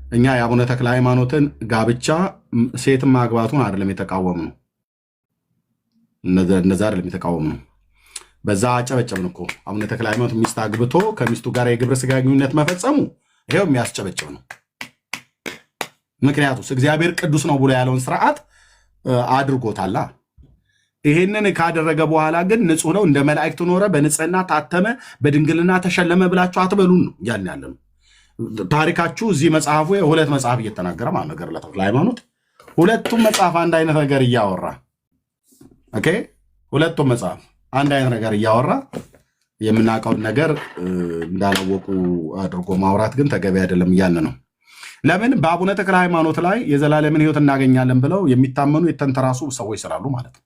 እኛ የአቡነ ተክለ ሃይማኖትን ጋብቻ ሴትን ማግባቱን አይደለም የተቃወምነው። እነዛ አይደለም የተቃወምነው። በዛ አጨበጨብን እኮ። አቡነ ተክለ ሃይማኖት ሚስት አግብቶ ከሚስቱ ጋር የግብረ ስጋ ግንኙነት መፈጸሙ ይሄው የሚያስጨበጭብ ነው። ምክንያቱስ እግዚአብሔር ቅዱስ ነው ብሎ ያለውን ስርዓት አድርጎታላ። ይሄንን ካደረገ በኋላ ግን ንጹህ ነው፣ እንደ መላእክት ኖረ፣ በንጽህና ታተመ፣ በድንግልና ተሸለመ ብላችሁ አትበሉን ነው ያን ያለ ነው ታሪካችሁ። እዚህ መጽሐፉ ሁለት መጽሐፍ እየተናገረ ማለት ነገር ለተክለ ሃይማኖት ሁለቱም መጽሐፍ አንድ አይነት ነገር እያወራ ኦኬ፣ ሁለቱም መጽሐፍ አንድ አይነት ነገር እያወራ የምናውቀውን ነገር እንዳላወቁ አድርጎ ማውራት ግን ተገቢ አይደለም እያልን ነው። ለምን በአቡነ ተክለ ሃይማኖት ላይ የዘላለምን ሕይወት እናገኛለን ብለው የሚታመኑ የተንተራሱ ሰዎች ስላሉ ማለት ነው።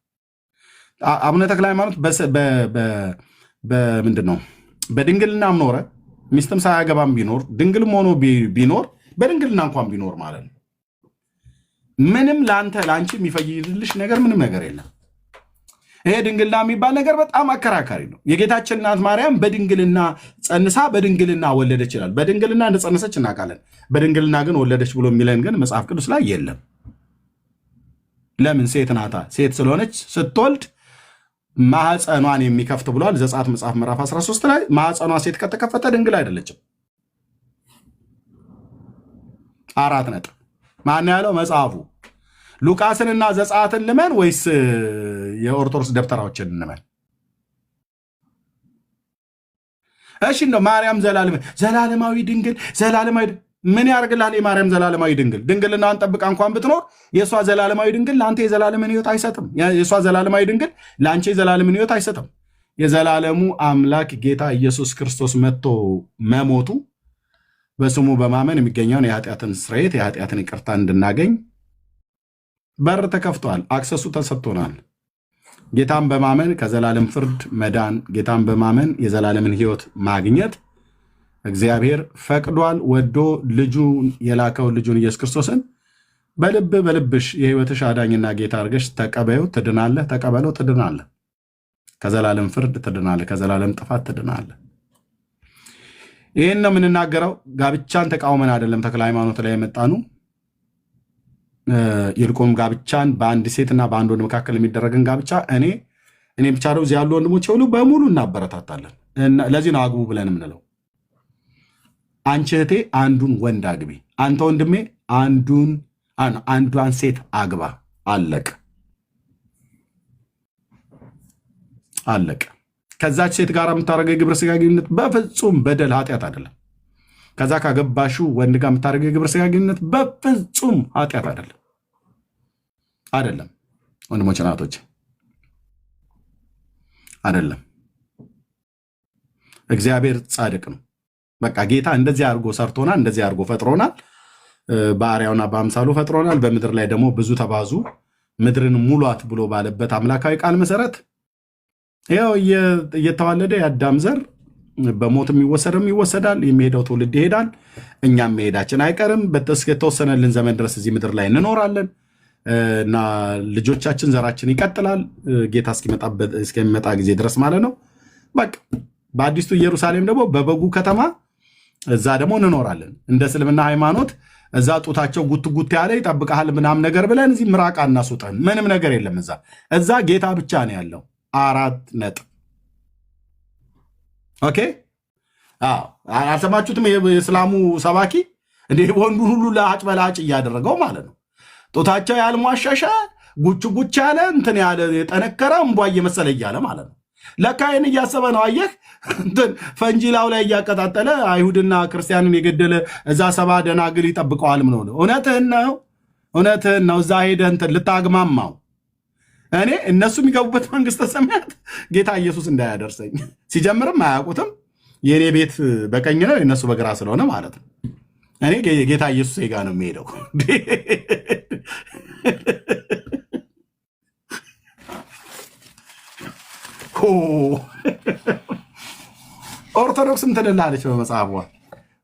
አቡነ ተክለ ሃይማኖት በምንድን ነው በድንግልናም ኖረ፣ ሚስትም ሳያገባም ቢኖር፣ ድንግልም ሆኖ ቢኖር፣ በድንግልና እንኳን ቢኖር ማለት ነው ምንም ለአንቺ የሚፈይድልሽ ነገር ምንም ነገር የለም። ይሄ ድንግልና የሚባል ነገር በጣም አከራካሪ ነው። የጌታችን እናት ማርያም በድንግልና ጸንሳ በድንግልና ወለደች ይላል። በድንግልና እንደጸነሰች እናውቃለን። በድንግልና ግን ወለደች ብሎ የሚለን ግን መጽሐፍ ቅዱስ ላይ የለም። ለምን? ሴት ናታ። ሴት ስለሆነች ስትወልድ ማህፀኗን የሚከፍት ብሏል ዘጸአት መጽሐፍ ምዕራፍ 13 ላይ። ማህፀኗ ሴት ከተከፈተ ድንግል አይደለችም። 4 ነጥብ። ማን ያለው? መጽሐፉ። ሉቃስንና ዘጸአትን ልመን ወይስ የኦርቶዶክስ ደብተራዎችን እንመን? እሺ እንደው ማርያም ዘላለማዊ ድንግል ምን ያደርግልሃል? የማርያም ዘላለማዊ ድንግል ድንግልናዋን ጠብቃ እንኳን ብትኖር የእሷ ዘላለማዊ ድንግል ለአንተ የዘላለምን ሕይወት አይሰጥም። የእሷ ዘላለማዊ ድንግል ለአንቺ የዘላለምን ሕይወት አይሰጥም። የዘላለሙ አምላክ ጌታ ኢየሱስ ክርስቶስ መጥቶ መሞቱ በስሙ በማመን የሚገኘውን የኃጢአትን ስርየት የኃጢአትን ይቅርታ እንድናገኝ በር ተከፍቷል። አክሰሱ ተሰጥቶናል። ጌታን በማመን ከዘላለም ፍርድ መዳን፣ ጌታን በማመን የዘላለምን ሕይወት ማግኘት እግዚአብሔር ፈቅዷል። ወዶ ልጁን የላከውን ልጁን ኢየሱስ ክርስቶስን በልብሽ የሕይወትሽ አዳኝና ጌታ አድርገሽ ተቀበዩ፣ ትድናለህ። ተቀበለው፣ ትድናለህ። ከዘላለም ፍርድ ትድናለህ። ከዘላለም ጥፋት ትድናለህ። ይህን ነው የምንናገረው። ጋብቻን ተቃውመን አይደለም ተክለ ሃይማኖት ላይ የመጣኑ። ይልቁም ጋብቻን በአንድ ሴትና በአንድ ወንድ መካከል የሚደረግን ጋብቻ እኔ ብቻ ነው እዚህ ያሉ ወንድሞች ሁሉ በሙሉ እናበረታታለን። ለዚህ ነው አግቡ ብለን የምንለው። አንቺ እህቴ አንዱን ወንድ አግቢ፣ አንተ ወንድሜ አንዷን ሴት አግባ። አለቀ። ከዛች ሴት ጋር የምታደርገው የግብረ ስጋ ግንኙነት በፍጹም በደል ኃጢአት አይደለም። ከዛ ካገባሽው ወንድ ጋር የምታደርገው የግብረ ስጋ ግንኙነት በፍጹም ኃጢአት አይደለም። ወንድሞች ናቶች አይደለም። እግዚአብሔር ጻድቅ ነው። በቃ ጌታ እንደዚህ አድርጎ ሰርቶናል፣ እንደዚህ አድርጎ ፈጥሮናል። በአርአያውና በአምሳሉ ፈጥሮናል። በምድር ላይ ደግሞ ብዙ ተባዙ ምድርን ሙሏት ብሎ ባለበት አምላካዊ ቃል መሰረት ያው እየተዋለደ የአዳም ዘር በሞት የሚወሰድም ይወሰዳል፣ የሚሄደው ትውልድ ይሄዳል። እኛም መሄዳችን አይቀርም። የተወሰነልን ዘመን ድረስ እዚህ ምድር ላይ እንኖራለን እና ልጆቻችን ዘራችን ይቀጥላል ጌታ እስኪመጣ ጊዜ ድረስ ማለት ነው። በቃ በአዲስቱ ኢየሩሳሌም ደግሞ በበጉ ከተማ እዛ ደግሞ እንኖራለን። እንደ እስልምና ሃይማኖት እዛ ጡታቸው ጉት ያለ ይጠብቀሃል ምናምን ነገር ብለን እዚህ ምራቅ አናስውጠን። ምንም ነገር የለም። እዛ ጌታ ብቻ ነው ያለው። 4 ነጥብ። ኦኬ። አልሰማችሁትም? የእስላሙ ሰባኪ እንደ ወንዱን ሁሉ ለአጭ በላጭ እያደረገው ማለት ነው። ጡታቸው ያልሟሸሸ ጉች ያለ እንትን ያለ የጠነከረ እምቧ እየመሰለ እያለ ማለት ነው። ለካይን እያሰበ ነው። አየህ ፈንጂላው ላይ እያቀጣጠለ አይሁድና ክርስቲያንን የገደለ እዛ 70 ደናግል ይጠብቀዋል። ምን ሆነ? እውነትህን ነው። እዛ ሄደህ እንትን ልታግማማው እኔ እነሱ የሚገቡበት መንግስተ ሰማያት ጌታ ኢየሱስ እንዳያደርሰኝ። ሲጀምርም አያውቁትም። የእኔ ቤት በቀኝ ነው የእነሱ በግራ ስለሆነ ማለት ነው። እኔ ጌታ ኢየሱስ ጋ ነው የሚሄደው። ኦርቶዶክስም ትልላለች በመጽሐፏ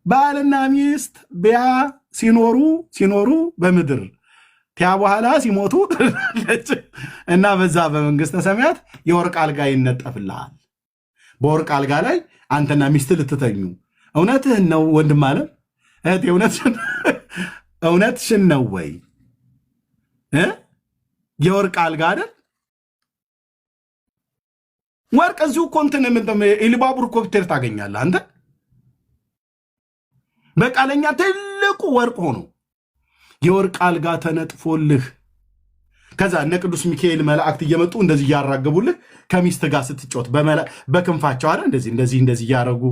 ባልና ሚስት ቢያ ሲኖሩ በምድር ቲያ በኋላ ሲሞቱ እና በዛ በመንግስተ ሰማያት የወርቅ አልጋ ይነጠፍልሃል። በወርቅ አልጋ ላይ አንተና ሚስት ልትተኙ። እውነትህን ነው ወንድም አለም። እህቴ እውነትሽን ነው ወይ? የወርቅ አልጋ አይደል? ወርቅ እዚሁ እኮ እንትን ኢሉባቡር እኮ ብትሄድ ታገኛለህ አንተ። በቃለኛ ትልቁ ወርቅ ሆኖ የወርቅ አልጋ ተነጥፎልህ ከዛ እነ ቅዱስ ሚካኤል መላእክት እየመጡ እንደዚህ እያራገቡልህ ከሚስት ጋር ስትጮት በክንፋቸው አይደል እንደዚህ እያረጉ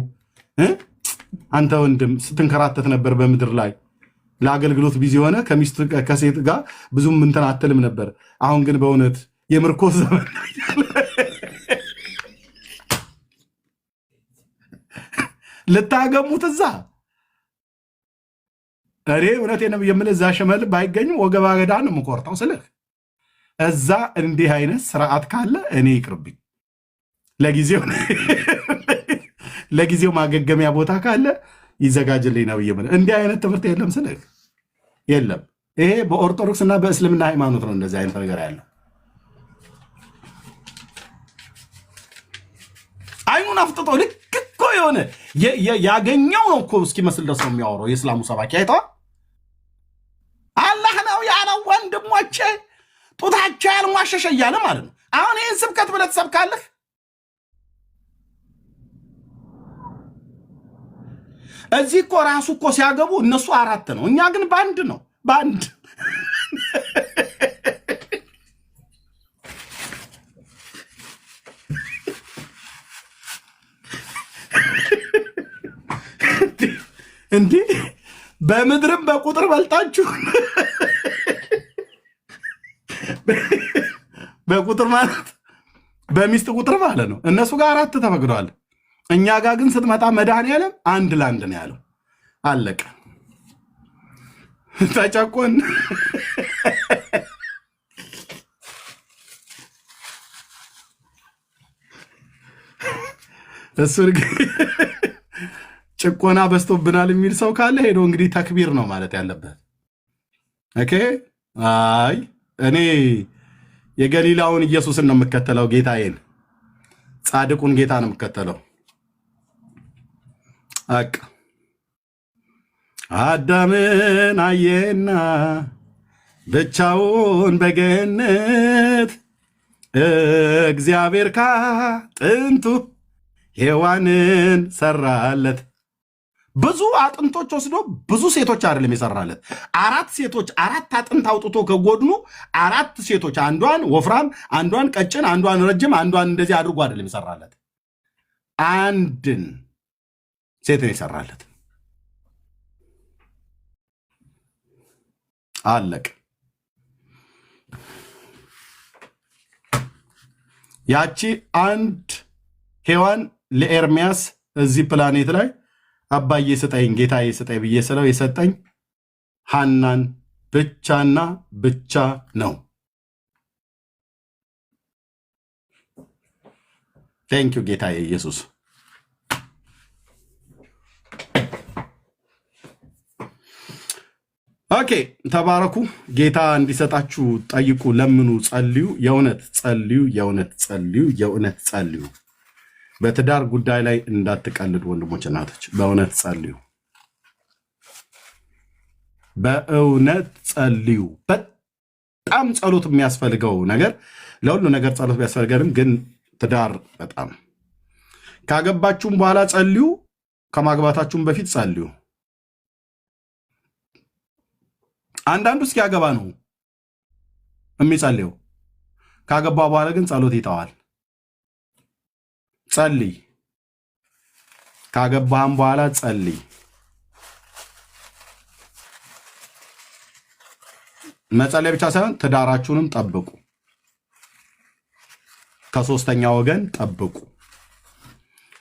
አንተ ወንድም ስትንከራተት ነበር በምድር ላይ ለአገልግሎት ቢዚ ሆነ ከሚስት ከሴት ጋር ብዙም እንትን አትልም ነበር። አሁን ግን በእውነት የምርኮ ዘመን ልታገሙት እዛ እኔ እውነቴን ነው የምልህ፣ እዛ ሸመል ባይገኝም ወገባ ገዳ ነው የምቆርጠው ስልህ እዛ እንዲህ አይነት ስርዓት ካለ እኔ ይቅርብኝ። ለጊዜው ማገገሚያ ቦታ ካለ ይዘጋጅልኝ ነው የምልህ። እንዲህ አይነት ትምህርት የለም ስልህ የለም። ይሄ በኦርቶዶክስ እና በእስልምና ሃይማኖት ነው እንደዚህ አይነት ነገር ያለው። አይኑን አፍጥጦ ልክ እኮ የሆነ ያገኘው ነው እኮ እስኪመስል ድረስ ነው የሚያወራው የእስላሙ ሰባኪ። አይተዋል። አላህ ነው ያለው ወንድሞቼ ጡታቸው ያልሟሸሸ እያለ ማለት ነው። አሁን ይህን ስብከት ብለህ ትሰብካለህ? እዚህ እኮ ራሱ እኮ ሲያገቡ እነሱ 4 ነው፣ እኛ ግን በአንድ ነው። በአንድ እንዲህ በምድርም በቁጥር በልጣችሁ በቁጥር ማለት በሚስት ቁጥር ማለት ነው። እነሱ ጋር 4 ተፈቅደዋል። እኛ ጋር ግን ስትመጣ መድኃኒዓለም 1 ለ1 ነው ያለው። አለቀ። ተጨቆን እሱ ጭቆና በዝቶብናል የሚል ሰው ካለ ሄዶ እንግዲህ ተክቢር ነው ማለት ያለበት። ኦኬ። አይ እኔ የገሊላውን ኢየሱስን ነው የምከተለው፣ ጌታዬን ጻድቁን ጌታ ነው የምከተለው። አቅ አዳምን አየና ብቻውን በገነት እግዚአብሔር ከጥንቱ ሔዋንን ሰራለት። ብዙ አጥንቶች ወስዶ ብዙ ሴቶች አይደለም የሰራለት። 4 ሴቶች 4 አጥንት አውጥቶ ከጎድኑ 4 ሴቶች፣ አንዷን ወፍራም፣ አንዷን ቀጭን፣ አንዷን ረጅም፣ አንዷን እንደዚህ አድርጎ አይደለም የሰራለት። አንድን ሴትን የሰራለት። አለቅ። ያቺ አንድ ሔዋን ለኤርሚያስ እዚህ ፕላኔት ላይ አባዬ ስጠኝ ጌታዬ ስጠኝ ብዬ ስለው የሰጠኝ ሐናን ብቻና ብቻ ነው። ቴንኪዩ ጌታዬ ኢየሱስ። ኦኬ፣ ተባረኩ። ጌታ እንዲሰጣችሁ ጠይቁ፣ ለምኑ፣ ጸልዩ። የእውነት ጸልዩ፣ የእውነት ጸልዩ፣ የእውነት ጸልዩ። በትዳር ጉዳይ ላይ እንዳትቀልዱ ወንድሞች እናቶች፣ በእውነት ጸልዩ፣ በእውነት ጸልዩ። በጣም ጸሎት የሚያስፈልገው ነገር ለሁሉ ነገር ጸሎት ቢያስፈልገንም ግን ትዳር በጣም ካገባችሁም በኋላ ጸልዩ፣ ከማግባታችሁም በፊት ጸልዩ። አንዳንዱ እስኪያገባ ነው የሚጸልየው፣ ካገባ በኋላ ግን ጸሎት ይተዋል። ጸልይ፣ ካገባህም በኋላ ጸልይ። መጸለይ ብቻ ሳይሆን ትዳራችሁንም ጠብቁ፣ ከሶስተኛ ወገን ጠብቁ፣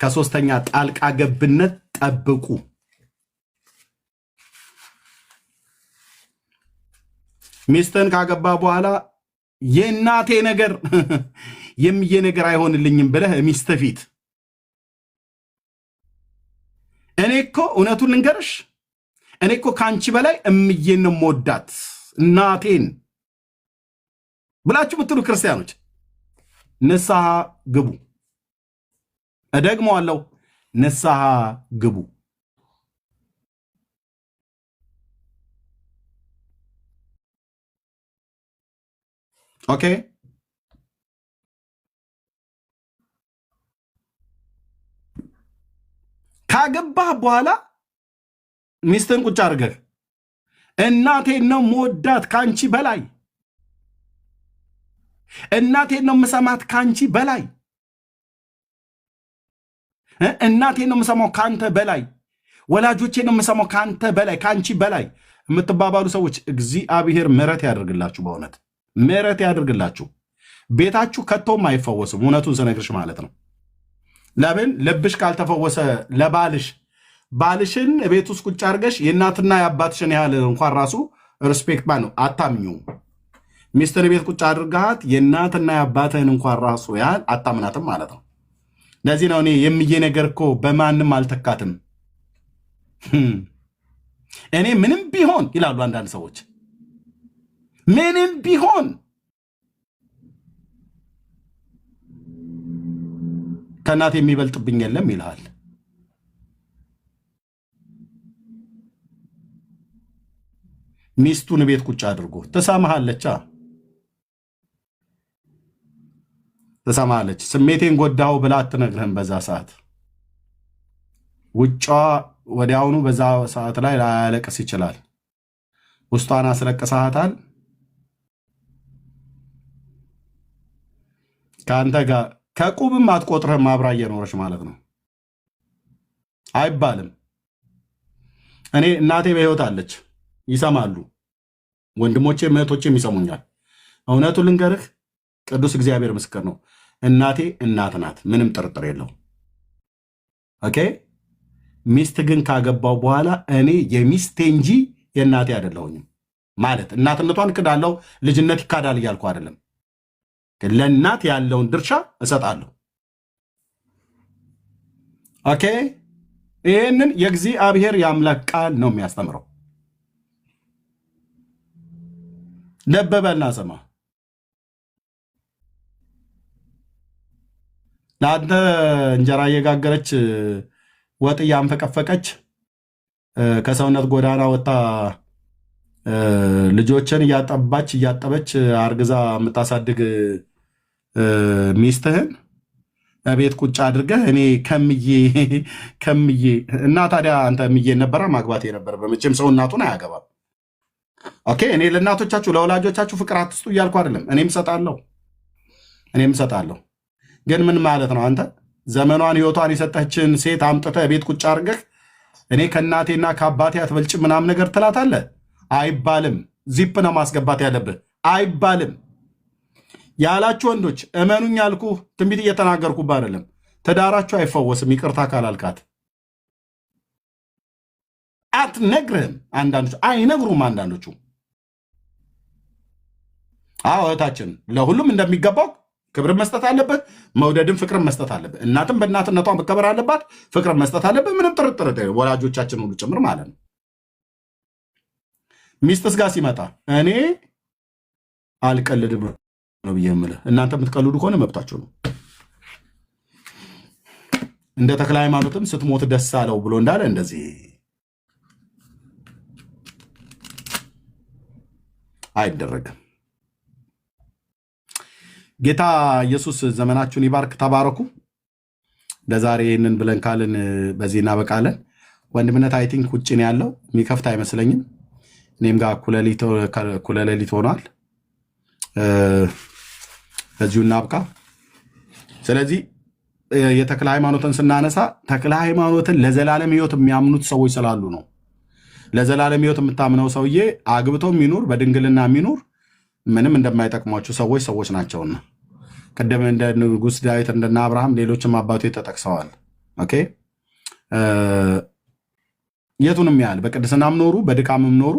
ከሶስተኛ ጣልቃ ገብነት ጠብቁ። ሚስትን ካገባ በኋላ የእናቴ ነገር የምዬ ነገር አይሆንልኝም ብለህ ሚስት ፊት እኔ እኮ እውነቱን ልንገርሽ፣ እኔ እኮ ከአንቺ በላይ እምዬን ነው የምወዳት እናቴን ብላችሁ ብትሉ ክርስቲያኖች ንስሐ ግቡ። እደግመዋለሁ፣ ንስሐ ግቡ። ኦኬ። ካገባህ በኋላ ሚስትን ቁጭ አድርገህ እናቴን ነው መወዳት ካንቺ በላይ፣ እናቴን ነው የምሰማት ካንቺ በላይ፣ እናቴን ነው የምሰማው ካንተ በላይ፣ ወላጆቼን ነው የምሰማው ካንተ በላይ፣ ካንቺ በላይ የምትባባሉ ሰዎች እግዚአብሔር ምሕረት ያደርግላችሁ። በእውነት ምሕረት ያደርግላችሁ። ቤታችሁ ከቶም አይፈወስም። እውነቱን ስነግርሽ ማለት ነው። ለምን ልብሽ ካልተፈወሰ ለባልሽ ባልሽን ቤት ውስጥ ቁጭ አድርገሽ የእናትና የአባትሽን ያህል እንኳን ራሱ ሪስፔክት ነው አታምኙም። ሚስትን ቤት ቁጭ አድርጋት የእናትና የአባትህን እንኳን ራሱ ያህል አታምናትም ማለት ነው። ለዚህ ነው እኔ የምዬ ነገር እኮ በማንም አልተካትም። እኔ ምንም ቢሆን ይላሉ አንዳንድ ሰዎች፣ ምንም ቢሆን ከእናት የሚበልጥብኝ የለም ይልሃል። ሚስቱን ቤት ቁጭ አድርጎ ትሰማሃለች፣ ትሰማሃለች። ስሜቴን ጎዳው ብላ አትነግርህም። በዛ ሰዓት ውጫ ወዲያውኑ በዛ ሰዓት ላይ ላያለቅስ ይችላል። ውስጧን አስለቅሰሃታል። ከአንተ ጋር ከቁብም አትቆጥርህም። አብራ እየኖረች ማለት ነው አይባልም። እኔ እናቴ በሕይወት አለች፣ ይሰማሉ። ወንድሞቼም እህቶቼም ይሰሙኛል። እውነቱ ልንገርህ፣ ቅዱስ እግዚአብሔር ምስክር ነው። እናቴ እናት ናት፣ ምንም ጥርጥር የለው። ኦኬ። ሚስት ግን ካገባው በኋላ እኔ የሚስቴ እንጂ የእናቴ አይደለሁኝም። ማለት እናትነቷን ክዳለው፣ ልጅነት ይካዳል እያልኩ አይደለም። ለእናት ያለውን ድርሻ እሰጣለሁ። ኦኬ። ይህንን የእግዚአብሔር የአምላክ ቃል ነው የሚያስተምረው። ደበበና ስማ፣ ለአንተ እንጀራ እየጋገረች ወጥ እያንፈቀፈቀች ከሰውነት ጎዳና ወጣ ልጆችን እያጠበች አርግዛ የምታሳድግ ሚስትህን ቤት ቁጭ አድርገህ እኔ ከምዬ እና ታዲያ አንተ ምዬ ነበረ ማግባት የነበረ። በመቼም ሰው እናቱን አያገባም። ኦኬ። እኔ ለእናቶቻችሁ ለወላጆቻችሁ ፍቅር አትስጡ እያልኩ አይደለም። እኔም እሰጣለሁ። ግን ምን ማለት ነው? አንተ ዘመኗን ህይወቷን የሰጠችን ሴት አምጥተህ ቤት ቁጭ አድርገህ እኔ ከእናቴና ከአባቴ አትበልጭ ምናምን ነገር ትላታለህ? አይባልም። ዚፕ ነው ማስገባት ያለብህ። አይባልም ያላችሁ ወንዶች እመኑኝ፣ ያልኩህ ትንቢት እየተናገርኩብህ አይደለም። ትዳራችሁ አይፈወስም ይቅርታ ካላልካት። አትነግርህም። አንዳንዶቹ አይነግሩም። አንዳንዶቹ እህታችን ለሁሉም እንደሚገባው ክብር መስጠት አለበት፣ መውደድን ፍቅርን መስጠት አለበት። እናትም በእናትነቷ መከበር አለባት፣ ፍቅርን መስጠት አለበት። ምንም ጥርጥር ወላጆቻችን ሁሉ ጭምር ማለት ነው። ሚስትስ ጋር ሲመጣ እኔ አልቀልድም ነው ብዬ የምልህ። እናንተ የምትቀልዱ ከሆነ መብታችሁ ነው። እንደ ተክለ ሃይማኖትም ስትሞት ደስ አለው ብሎ እንዳለ እንደዚህ አይደረግም። ጌታ ኢየሱስ ዘመናችሁን ይባርክ። ተባረኩ። ለዛሬ ይህንን ብለን ካልን በዚህ እናበቃለን። ወንድምነት አይ ቲንክ ውጭ ነው ያለው፣ የሚከፍት አይመስለኝም። እኔም ጋር እኩለ ሌሊት ሆኗል። በዚሁ እናብቃ። ስለዚህ የተክለ ሃይማኖትን ስናነሳ ተክለ ሃይማኖትን ለዘላለም ሕይወት የሚያምኑት ሰዎች ስላሉ ነው። ለዘላለም ሕይወት የምታምነው ሰውዬ አግብቶ የሚኖር በድንግልና የሚኖር ምንም እንደማይጠቅሟቸው ሰዎች ናቸውና ቅድም እንደ ንጉሥ ዳዊት እንደና አብርሃም ሌሎችም አባቱ ተጠቅሰዋል። ኦኬ። የቱንም ያህል በቅድስናም ኖሩ በድካምም ኖሩ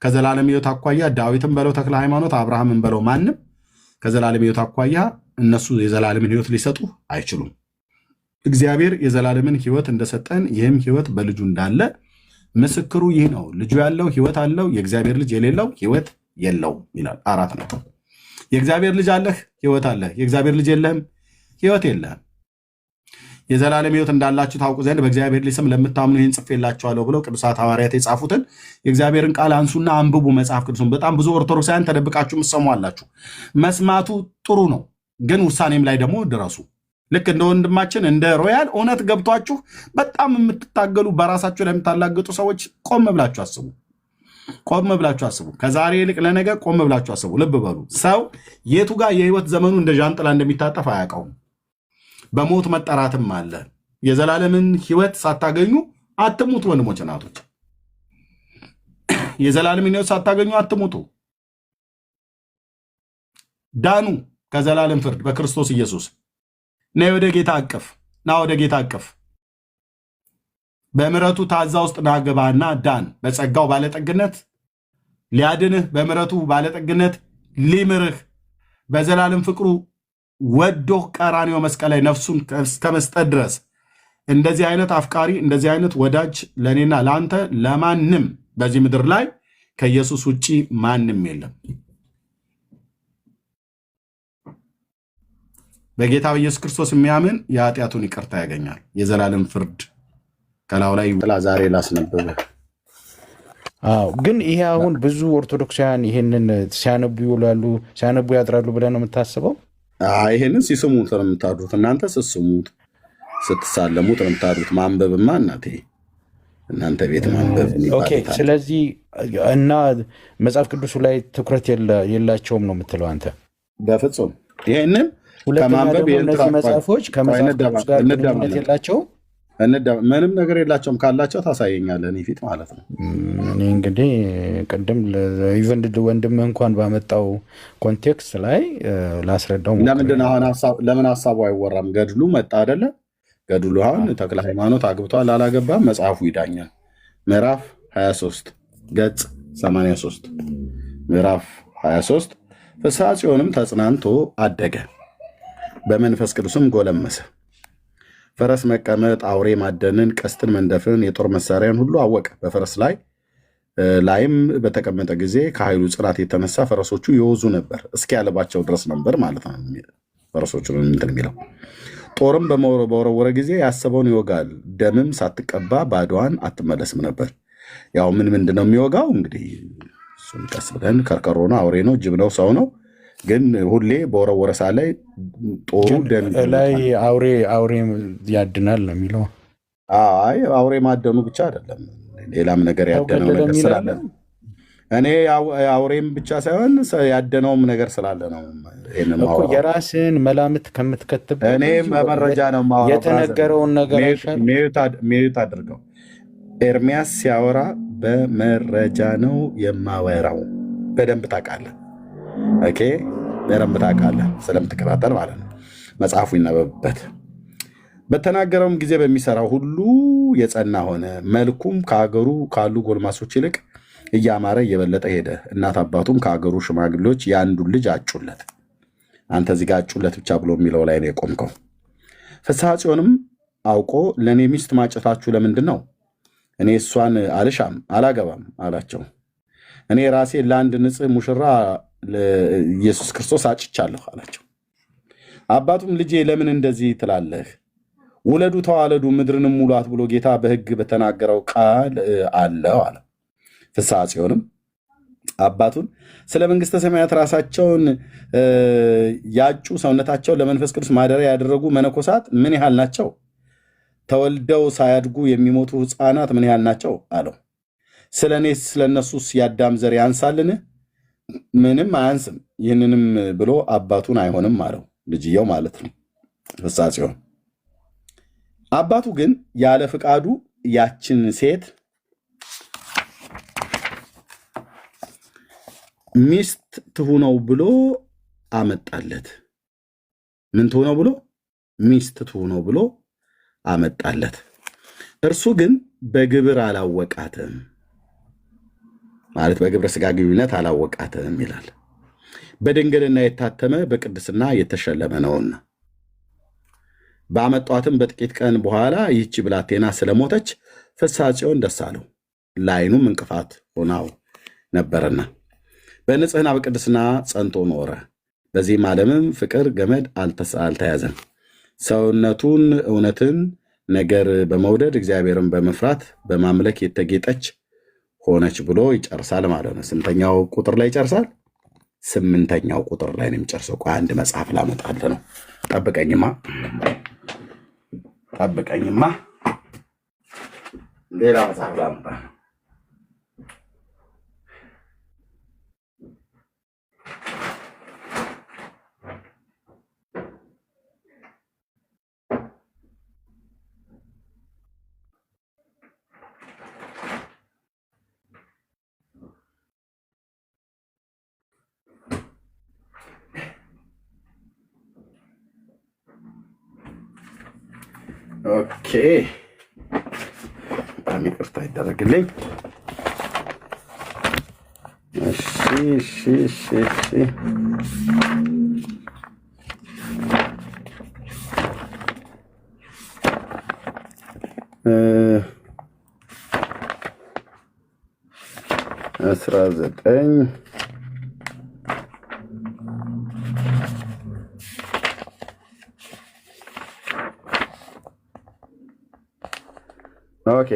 ከዘላለም ሕይወት አኳያ ዳዊትም በለው ተክለ ሃይማኖት አብርሃምን በለው ማንም ከዘላለም ሕይወት አኳያ እነሱ የዘላለምን ሕይወት ሊሰጡ አይችሉም። እግዚአብሔር የዘላለምን ሕይወት እንደሰጠን ይህም ሕይወት በልጁ እንዳለ ምስክሩ ይህ ነው። ልጁ ያለው ሕይወት አለው፣ የእግዚአብሔር ልጅ የሌለው ሕይወት የለው ይላል። 4 ነው። የእግዚአብሔር ልጅ አለህ፣ ሕይወት አለህ። የእግዚአብሔር ልጅ የለህም፣ ሕይወት የለህም። የዘላለም ሕይወት እንዳላችሁ ታውቁ ዘንድ በእግዚአብሔር ስም ለምታምኑ ይህን ጽፌላችኋለሁ ብለው ቅዱሳት ሐዋርያት የጻፉትን የእግዚአብሔርን ቃል አንሱና አንብቡ መጽሐፍ ቅዱስን። በጣም ብዙ ኦርቶዶክሳውያን ተደብቃችሁ የምትሰሙ አላችሁ። መስማቱ ጥሩ ነው፣ ግን ውሳኔም ላይ ደግሞ ድረሱ። ልክ እንደ ወንድማችን እንደ ሮያል እውነት ገብቷችሁ በጣም የምትታገሉ በራሳችሁ ላይ የምታላግጡ ሰዎች ቆም ብላችሁ አስቡ። ቆም ብላችሁ አስቡ። ከዛሬ ይልቅ ለነገ ቆም ብላችሁ አስቡ። ልብ በሉ። ሰው የቱ ጋር የህይወት ዘመኑ እንደ ዣንጥላ እንደሚታጠፍ አያውቀውም። በሞት መጠራትም አለ። የዘላለምን ህይወት ሳታገኙ አትሙቱ። ወንድሞች እናቶች፣ የዘላለምን ህይወት ሳታገኙ አትሙቱ። ዳኑ ከዘላለም ፍርድ በክርስቶስ ኢየሱስ። ና ወደ ጌታ አቅፍ፣ ና ወደ ጌታ አቅፍ። በምሕረቱ ታዛ ውስጥ ናገባና ዳን። በጸጋው ባለጠግነት ሊያድንህ፣ በምሕረቱ ባለጠግነት ሊምርህ፣ በዘላለም ፍቅሩ ወዶህ ቀራንዮ መስቀል ላይ ነፍሱን እስከመስጠት ድረስ እንደዚህ አይነት አፍቃሪ፣ እንደዚህ አይነት ወዳጅ ለእኔና ለአንተ ለማንም በዚህ ምድር ላይ ከኢየሱስ ውጭ ማንም የለም። በጌታ በኢየሱስ ክርስቶስ የሚያምን የኃጢአቱን ይቅርታ ያገኛል። የዘላለም ፍርድ ከላዩ ላይ ጥላ። ዛሬ ላስነብብህ። ግን ይሄ አሁን ብዙ ኦርቶዶክሳውያን ይሄንን ሲያነቡ ይውላሉ፣ ሲያነቡ ያድራሉ ብለህ ነው የምታስበው? ይሄንን ሲስሙት ነው የምታድሩት። እናንተ ስትስሙት ስትሳለሙት ነው የምታድሩት። ማንበብማ እናንተ ቤት ማንበብ። ስለዚህ እና መጽሐፍ ቅዱሱ ላይ ትኩረት የላቸውም ነው የምትለው አንተ? በፍጹም ይሄንን ከማንበብ እነዚህ መጽሐፎች ከመጽሐፍ ቅዱስ ጋር ግንኙነት የላቸውም። ምንም ነገር የላቸውም። ካላቸው ታሳየኛለህ እኔ ፊት ማለት ነው። እኔ እንግዲህ ቅድም ኢቨን ወንድምህ እንኳን ባመጣው ኮንቴክስት ላይ ላስረዳው። ለምን ሀሳቡ አይወራም? ገድሉ መጣ አይደለ? ገድሉ አሁን ተክለ ሃይማኖት አግብቷል አላገባም፣ መጽሐፉ ይዳኛል። ምዕራፍ 23 ገጽ 83 ምዕራፍ 23 ፍስሐ ጽዮንም ተጽናንቶ አደገ፣ በመንፈስ ቅዱስም ጎለመሰ። ፈረስ መቀመጥ፣ አውሬ ማደንን፣ ቀስትን መንደፍን፣ የጦር መሳሪያን ሁሉ አወቀ። በፈረስ ላይም በተቀመጠ ጊዜ ከኃይሉ ጽናት የተነሳ ፈረሶቹ ይወዙ ነበር፣ እስኪያልባቸው ድረስ ነበር ማለት ነው። ፈረሶቹ እንትን የሚለው ጦርም በወረወረ ጊዜ ያሰበውን ይወጋል። ደምም ሳትቀባ ባዶዋን አትመለስም ነበር። ያው ምንድን ነው የሚወጋው? እንግዲህ እሱን ቀስ ብለን ከርከሮ ነው፣ አውሬ ነው፣ ጅብ ነው፣ ሰው ነው። ግን ሁሌ በወረወረ ሰዓት ላይ ጦሩ ላይ አውሬ ያድናል ነው የሚለው። አይ አውሬ ማደኑ ብቻ አይደለም፣ ሌላም ነገር ያደነው ነገር ስላለ እኔ አውሬም ብቻ ሳይሆን ያደነውም ነገር ስላለ ነው። የራስን መላምት ከምትከትብ እኔም በመረጃ ነው የተነገረውን ነገር ሚዩት አድርገው። ኤርሚያስ ሲያወራ በመረጃ ነው የማወራው። በደንብ ታውቃለህ። ኦኬ፣ በደንብ ታውቃለህ ስለምትከታተል ማለት ነው። መጽሐፉ ይነበብበት። በተናገረውም ጊዜ በሚሰራው ሁሉ የጸና ሆነ። መልኩም ከሀገሩ ካሉ ጎልማሶች ይልቅ እያማረ እየበለጠ ሄደ። እናት አባቱም ከሀገሩ ሽማግሌዎች የአንዱን ልጅ አጩለት። አንተ እዚህ ጋር አጩለት ብቻ ብሎ የሚለው ላይ ነው የቆምከው። ፍስሐ ጽዮንም አውቆ ለእኔ ሚስት ማጨታችሁ ለምንድን ነው? እኔ እሷን አልሻም አላገባም አላቸው። እኔ ራሴ ለአንድ ንጽሕ ሙሽራ ኢየሱስ ክርስቶስ አጭቻለሁ አላቸው። አባቱም ልጄ ለምን እንደዚህ ትላለህ? ውለዱ ተዋለዱ ምድርንም ሙሏት ብሎ ጌታ በሕግ በተናገረው ቃል አለው አለ። ፍስሐ ጽዮንም አባቱን ስለ መንግሥተ ሰማያት ራሳቸውን ያጩ ሰውነታቸውን ለመንፈስ ቅዱስ ማደሪያ ያደረጉ መነኮሳት ምን ያህል ናቸው? ተወልደው ሳያድጉ የሚሞቱ ሕፃናት ምን ያህል ናቸው አለው። ስለ እኔ ስለ እነሱስ የአዳም ዘር ያንሳልን? ምንም አያንስም። ይህንንም ብሎ አባቱን አይሆንም አለው። ልጅየው ማለት ነው ፍስሐ ጽዮን። አባቱ ግን ያለ ፍቃዱ ያችን ሴት ሚስት ትሁነው ብሎ አመጣለት። ምን ትሁነው ብሎ? ሚስት ትሁነው ብሎ አመጣለት። እርሱ ግን በግብር አላወቃትም፣ ማለት በግብረ ሥጋ ግንኙነት አላወቃትም ይላል። በድንግልና የታተመ በቅድስና የተሸለመ ነውና። በአመጧትም በጥቂት ቀን በኋላ ይህች ብላቴና ስለሞተች ፍስሐ ጽዮን ደስ አለው፣ ለዓይኑም እንቅፋት ሆናው ነበርና በንጽሕና በቅድስና ጸንቶ ኖረ። በዚህም ዓለምም ፍቅር ገመድ አልተያዘም። ሰውነቱን እውነትን ነገር በመውደድ እግዚአብሔርን በመፍራት በማምለክ የተጌጠች ሆነች ብሎ ይጨርሳል ማለት ነው። ስንተኛው ቁጥር ላይ ይጨርሳል? 8ኛው ቁጥር ላይ ነው የሚጨርሰው። ቆይ አንድ መጽሐፍ ላመጣልህ ነው። ጠብቀኝማ ሌላ መጽሐፍ ላመጣ ነው። ኦኬ በጣም ይቅርታ ይደረግልኝ። እሺ አስራ ዘጠኝ ኦኬ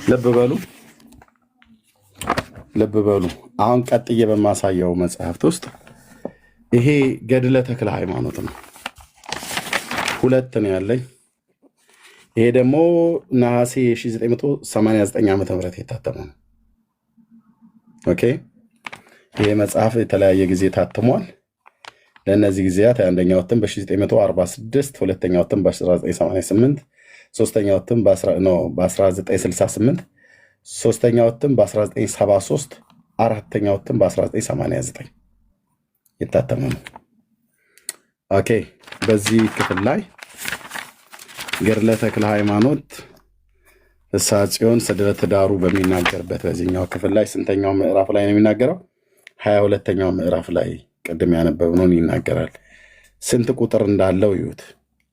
ልብ በሉ። አሁን ቀጥዬ በማሳየው መጽሐፍት ውስጥ ይሄ ገድለ ተክለ ሃይማኖት ነው። 2 ነው ያለኝ። ይሄ ደግሞ ነሐሴ 1989 ዓ.ም የታተመ ነው። ኦኬ ይሄ መጽሐፍ የተለያየ ጊዜ ታትሟል። ለእነዚህ ጊዜያት አንደኛው እትም በ1946፣ ሁለተኛው እትም በ1988፣ ሶስተኛው እትም በ1968፣ ሶስተኛው እትም በ1973፣ አራተኛው እትም በ1989 የታተመ ነው። ኦኬ በዚህ ክፍል ላይ ገድለ ተክለ ሃይማኖት ፍስሐ ጽዮን ስለ ትዳሩ በሚናገርበት በዚህኛው ክፍል ላይ ስንተኛው ምዕራፍ ላይ ነው የሚናገረው? 22ኛው ምዕራፍ ላይ ቅድም ያነበብነውን ይናገራል። ስንት ቁጥር እንዳለው ይዩት።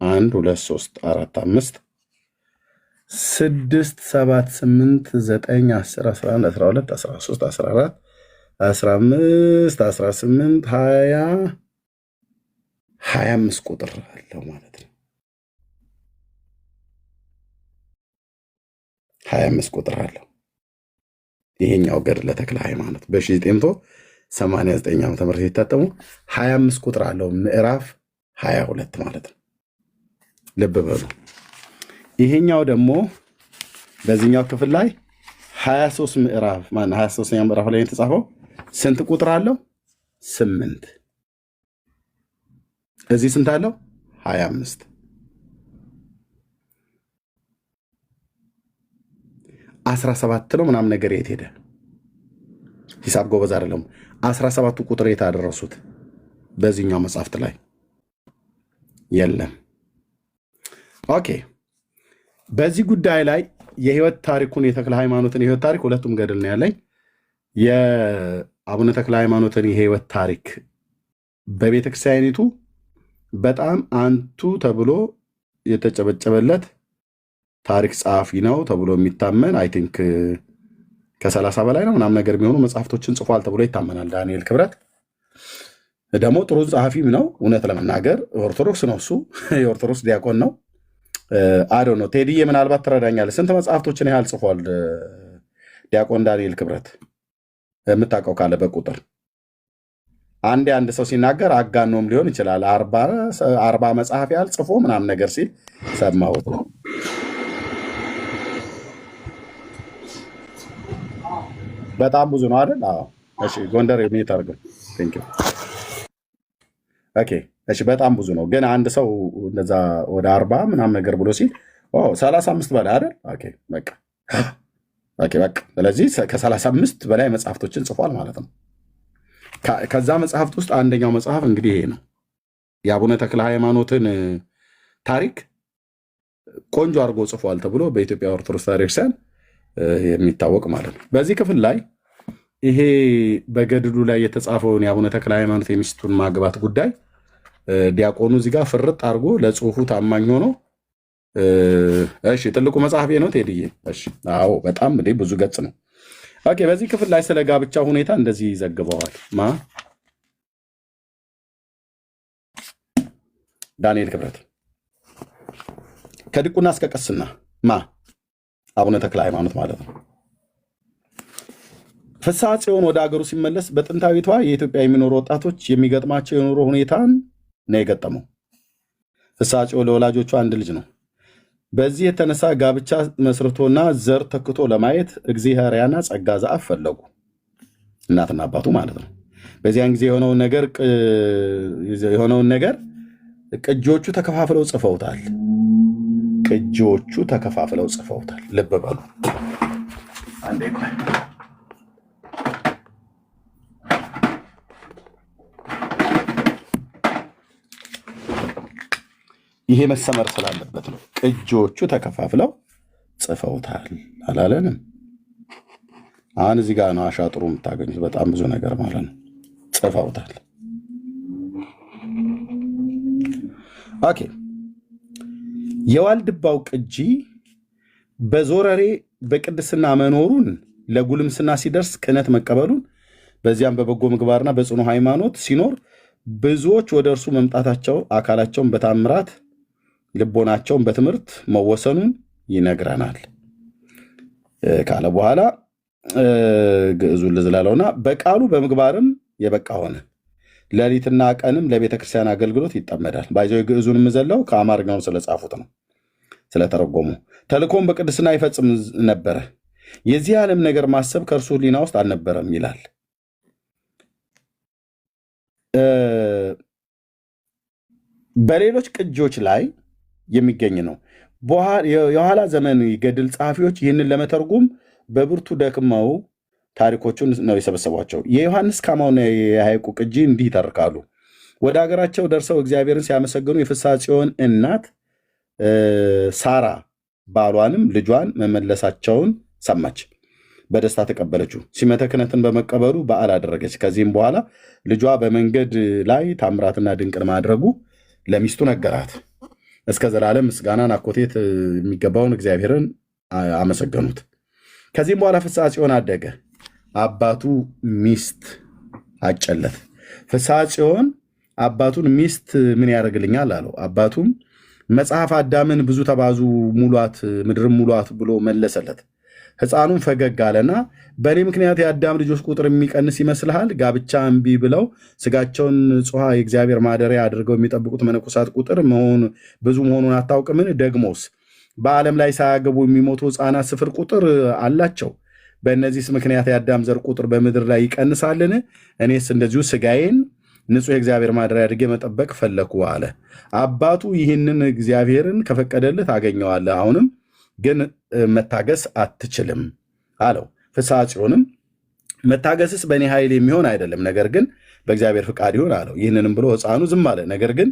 1 2 3 4 5 6 7 8 9 10 11 12 13 14 15 18 20 25 ቁጥር አለው ማለት ነው። 25 ቁጥር አለው ይሄኛው ገድለ ተክለ ሃይማኖት በ1989 ዓ.ም የታተሙ 25 ቁጥር አለው። ምዕራፍ 22 ማለት ነው። ልብ በሉ። ይሄኛው ደግሞ በዚህኛው ክፍል ላይ 23ኛው ምዕራፍ ላይ የተጻፈው ስንት ቁጥር አለው? 8። እዚህ ስንት አለው? 25። 17 ነው ምናምን ነገር የት ሄደ? ሂሳብ ጎበዝ አይደለም። 17ቱ ቁጥር የት አደረሱት? በዚህኛው መጽሐፍት ላይ የለም። ኦኬ በዚህ ጉዳይ ላይ የህይወት ታሪኩን የተክለ ሃይማኖትን የህይወት ታሪክ ሁለቱም ገድል ነው ያለኝ። የአቡነ ተክለ ሃይማኖትን የህይወት ታሪክ በቤተክርስቲያኒቱ በጣም አንቱ ተብሎ የተጨበጨበለት ታሪክ ጸሐፊ ነው ተብሎ የሚታመን አይ ቲንክ ከ30 በላይ ነው ምናምን ነገር የሚሆኑ መጽሐፍቶችን ጽፏል ተብሎ ይታመናል። ዳንኤል ክብረት ደግሞ ጥሩ ጸሐፊም ነው። እውነት ለመናገር ኦርቶዶክስ ነው እሱ፣ የኦርቶዶክስ ዲያቆን ነው። አዶ ነው ቴዲዬ፣ ምናልባት ትረዳኛለህ። ስንት መጽሐፍቶችን ያህል ጽፏል ዲያቆን ዳንኤል ክብረት? የምታውቀው ካለ በቁጥር አንድ ሰው ሲናገር አጋኖም ሊሆን ይችላል። 40 መጽሐፍ ያህል ጽፎ ምናምን ነገር ሲል ሰማሁት። በጣም ብዙ ነው አይደል? አዎ። እሺ ጎንደር የሚት አድርገው። ቴንክ ዩ። ኦኬ እሺ፣ በጣም ብዙ ነው። ግን አንድ ሰው እንደዛ ወደ 40 ምናምን ነገር ብሎ ሲል 35 በላይ አይደል? ኦኬ በቃ ስለዚህ ከ35 በላይ መጽሐፍቶችን ጽፏል ማለት ነው። ከዛ መጽሐፍት ውስጥ አንደኛው መጽሐፍ እንግዲህ ይሄ ነው። የአቡነ ተክለ ሃይማኖትን ታሪክ ቆንጆ አድርጎ ጽፏል ተብሎ በኢትዮጵያ ኦርቶዶክስ ቤተክርስቲያን የሚታወቅ ማለት ነው። በዚህ ክፍል ላይ ይሄ በገድሉ ላይ የተጻፈውን የአቡነ ተክለ ሃይማኖት የሚስቱን ማግባት ጉዳይ ዲያቆኑ እዚህ ጋር ፍርጥ አድርጎ ለጽሁፉ ታማኝ ሆኖ እሺ ትልቁ መጽሐፌ ነው ቴድዬ። እሺ አዎ በጣም ብዙ ገጽ ነው። ኦኬ በዚህ ክፍል ላይ ስለ ጋብቻ ሁኔታ እንደዚህ ዘግበዋል። ዳንኤል ክብረት ከድቁና እስከ ቅስና አቡነ ተክለ ሃይማኖት ማለት ነው። ፍስሐ ጽዮን ወደ ሀገሩ ሲመለስ በጥንታዊቷ የኢትዮጵያ የሚኖሩ ወጣቶች የሚገጥማቸው የኑሮ ሁኔታን ነው የገጠመው። ፍስሐ ጽዮን ለወላጆቹ አንድ ልጅ ነው። በዚህ የተነሳ ጋብቻ መስርቶና ዘር ተክቶ ለማየት እግዚአብሔርያና ጸጋ ዘአብ ፈለጉ፣ እናትና አባቱ ማለት ነው። በዚያን ጊዜ የሆነውን ነገር ቅጂዎቹ ተከፋፍለው ጽፈውታል። ልብ በሉ። ይሄ መሰመር ስላለበት ነው። ቅጂዎቹ ተከፋፍለው ጽፈውታል አላለንም? አሁን እዚህ ጋር ነው አሻጥሩ የምታገኙት። በጣም ብዙ ነገር ማለት ነው። ጽፈውታል። ኦኬ የዋልድባው ቅጂ በዞረሬ በቅድስና መኖሩን ለጉልምስና ሲደርስ ክህነት መቀበሉን በዚያም በበጎ ምግባርና በጽኑ ሃይማኖት ሲኖር ብዙዎች ወደ እርሱ መምጣታቸው አካላቸውን በታምራት ልቦናቸውን በትምህርት መወሰኑን ይነግረናል ካለ በኋላ ግዕዙን ልዝላለውና በቃሉ በምግባርም የበቃ ሆነ። ሌሊትና ቀንም ለቤተ ክርስቲያን አገልግሎት ይጠመዳል። ባይዘው ግዕዙን የምዘለው ከአማርኛው ስለጻፉት ነው፣ ስለተረጎሙ። ተልእኮም በቅድስና ይፈጽም ነበረ። የዚህ ዓለም ነገር ማሰብ ከእርሱ ሕሊና ውስጥ አልነበረም ይላል። በሌሎች ቅጂዎች ላይ የሚገኝ ነው። የኋላ ዘመን ገድል ጸሐፊዎች ይህንን ለመተርጎም በብርቱ ደክመው ታሪኮቹን ነው የሰበሰቧቸው። የዮሐንስ ካማውና የሐይቁ ቅጂ እንዲህ ይተርካሉ። ወደ ሀገራቸው ደርሰው እግዚአብሔርን ሲያመሰግኑ የፍስሐ ጽዮን እናት ሳራ ባሏንም ልጇን መመለሳቸውን ሰማች፣ በደስታ ተቀበለችው። ሲመተ ክህነትን በመቀበሉ በዓል አደረገች። ከዚህም በኋላ ልጇ በመንገድ ላይ ታምራትና ድንቅን ማድረጉ ለሚስቱ ነገራት። እስከ ዘላለም ምስጋናን አኮቴት የሚገባውን እግዚአብሔርን አመሰገኑት። ከዚህም በኋላ ፍስሐ ጽዮን አደገ። አባቱ ሚስት አጨለት። ፍስሐ ጽዮን አባቱን ሚስት ምን ያደርግልኛል አለው። አባቱም መጽሐፍ አዳምን ብዙ ተባዙ ሙሏት፣ ምድርም ሙሏት ብሎ መለሰለት። ሕፃኑም ፈገግ አለና በእኔ ምክንያት የአዳም ልጆች ቁጥር የሚቀንስ ይመስልሃል? ጋብቻ እምቢ ብለው ስጋቸውን ጽዋ የእግዚአብሔር ማደሪያ አድርገው የሚጠብቁት መነኮሳት ቁጥር ብዙ መሆኑን አታውቅምን? ደግሞስ በዓለም ላይ ሳያገቡ የሚሞቱ ሕፃናት ስፍር ቁጥር አላቸው። በእነዚህ ምክንያት የአዳም ዘር ቁጥር በምድር ላይ ይቀንሳልን? እኔስ እንደዚሁ ስጋዬን ንጹሕ የእግዚአብሔር ማደሪያ አድርጌ መጠበቅ ፈለኩ አለ። አባቱ ይህንን እግዚአብሔርን ከፈቀደልህ ታገኘዋለህ፣ አሁንም ግን መታገስ አትችልም አለው። ፍስሐ ጽዮንም መታገስስ በእኔ ኃይል የሚሆን አይደለም፣ ነገር ግን በእግዚአብሔር ፍቃድ ይሆን አለው። ይህንንም ብሎ ሕፃኑ ዝም አለ። ነገር ግን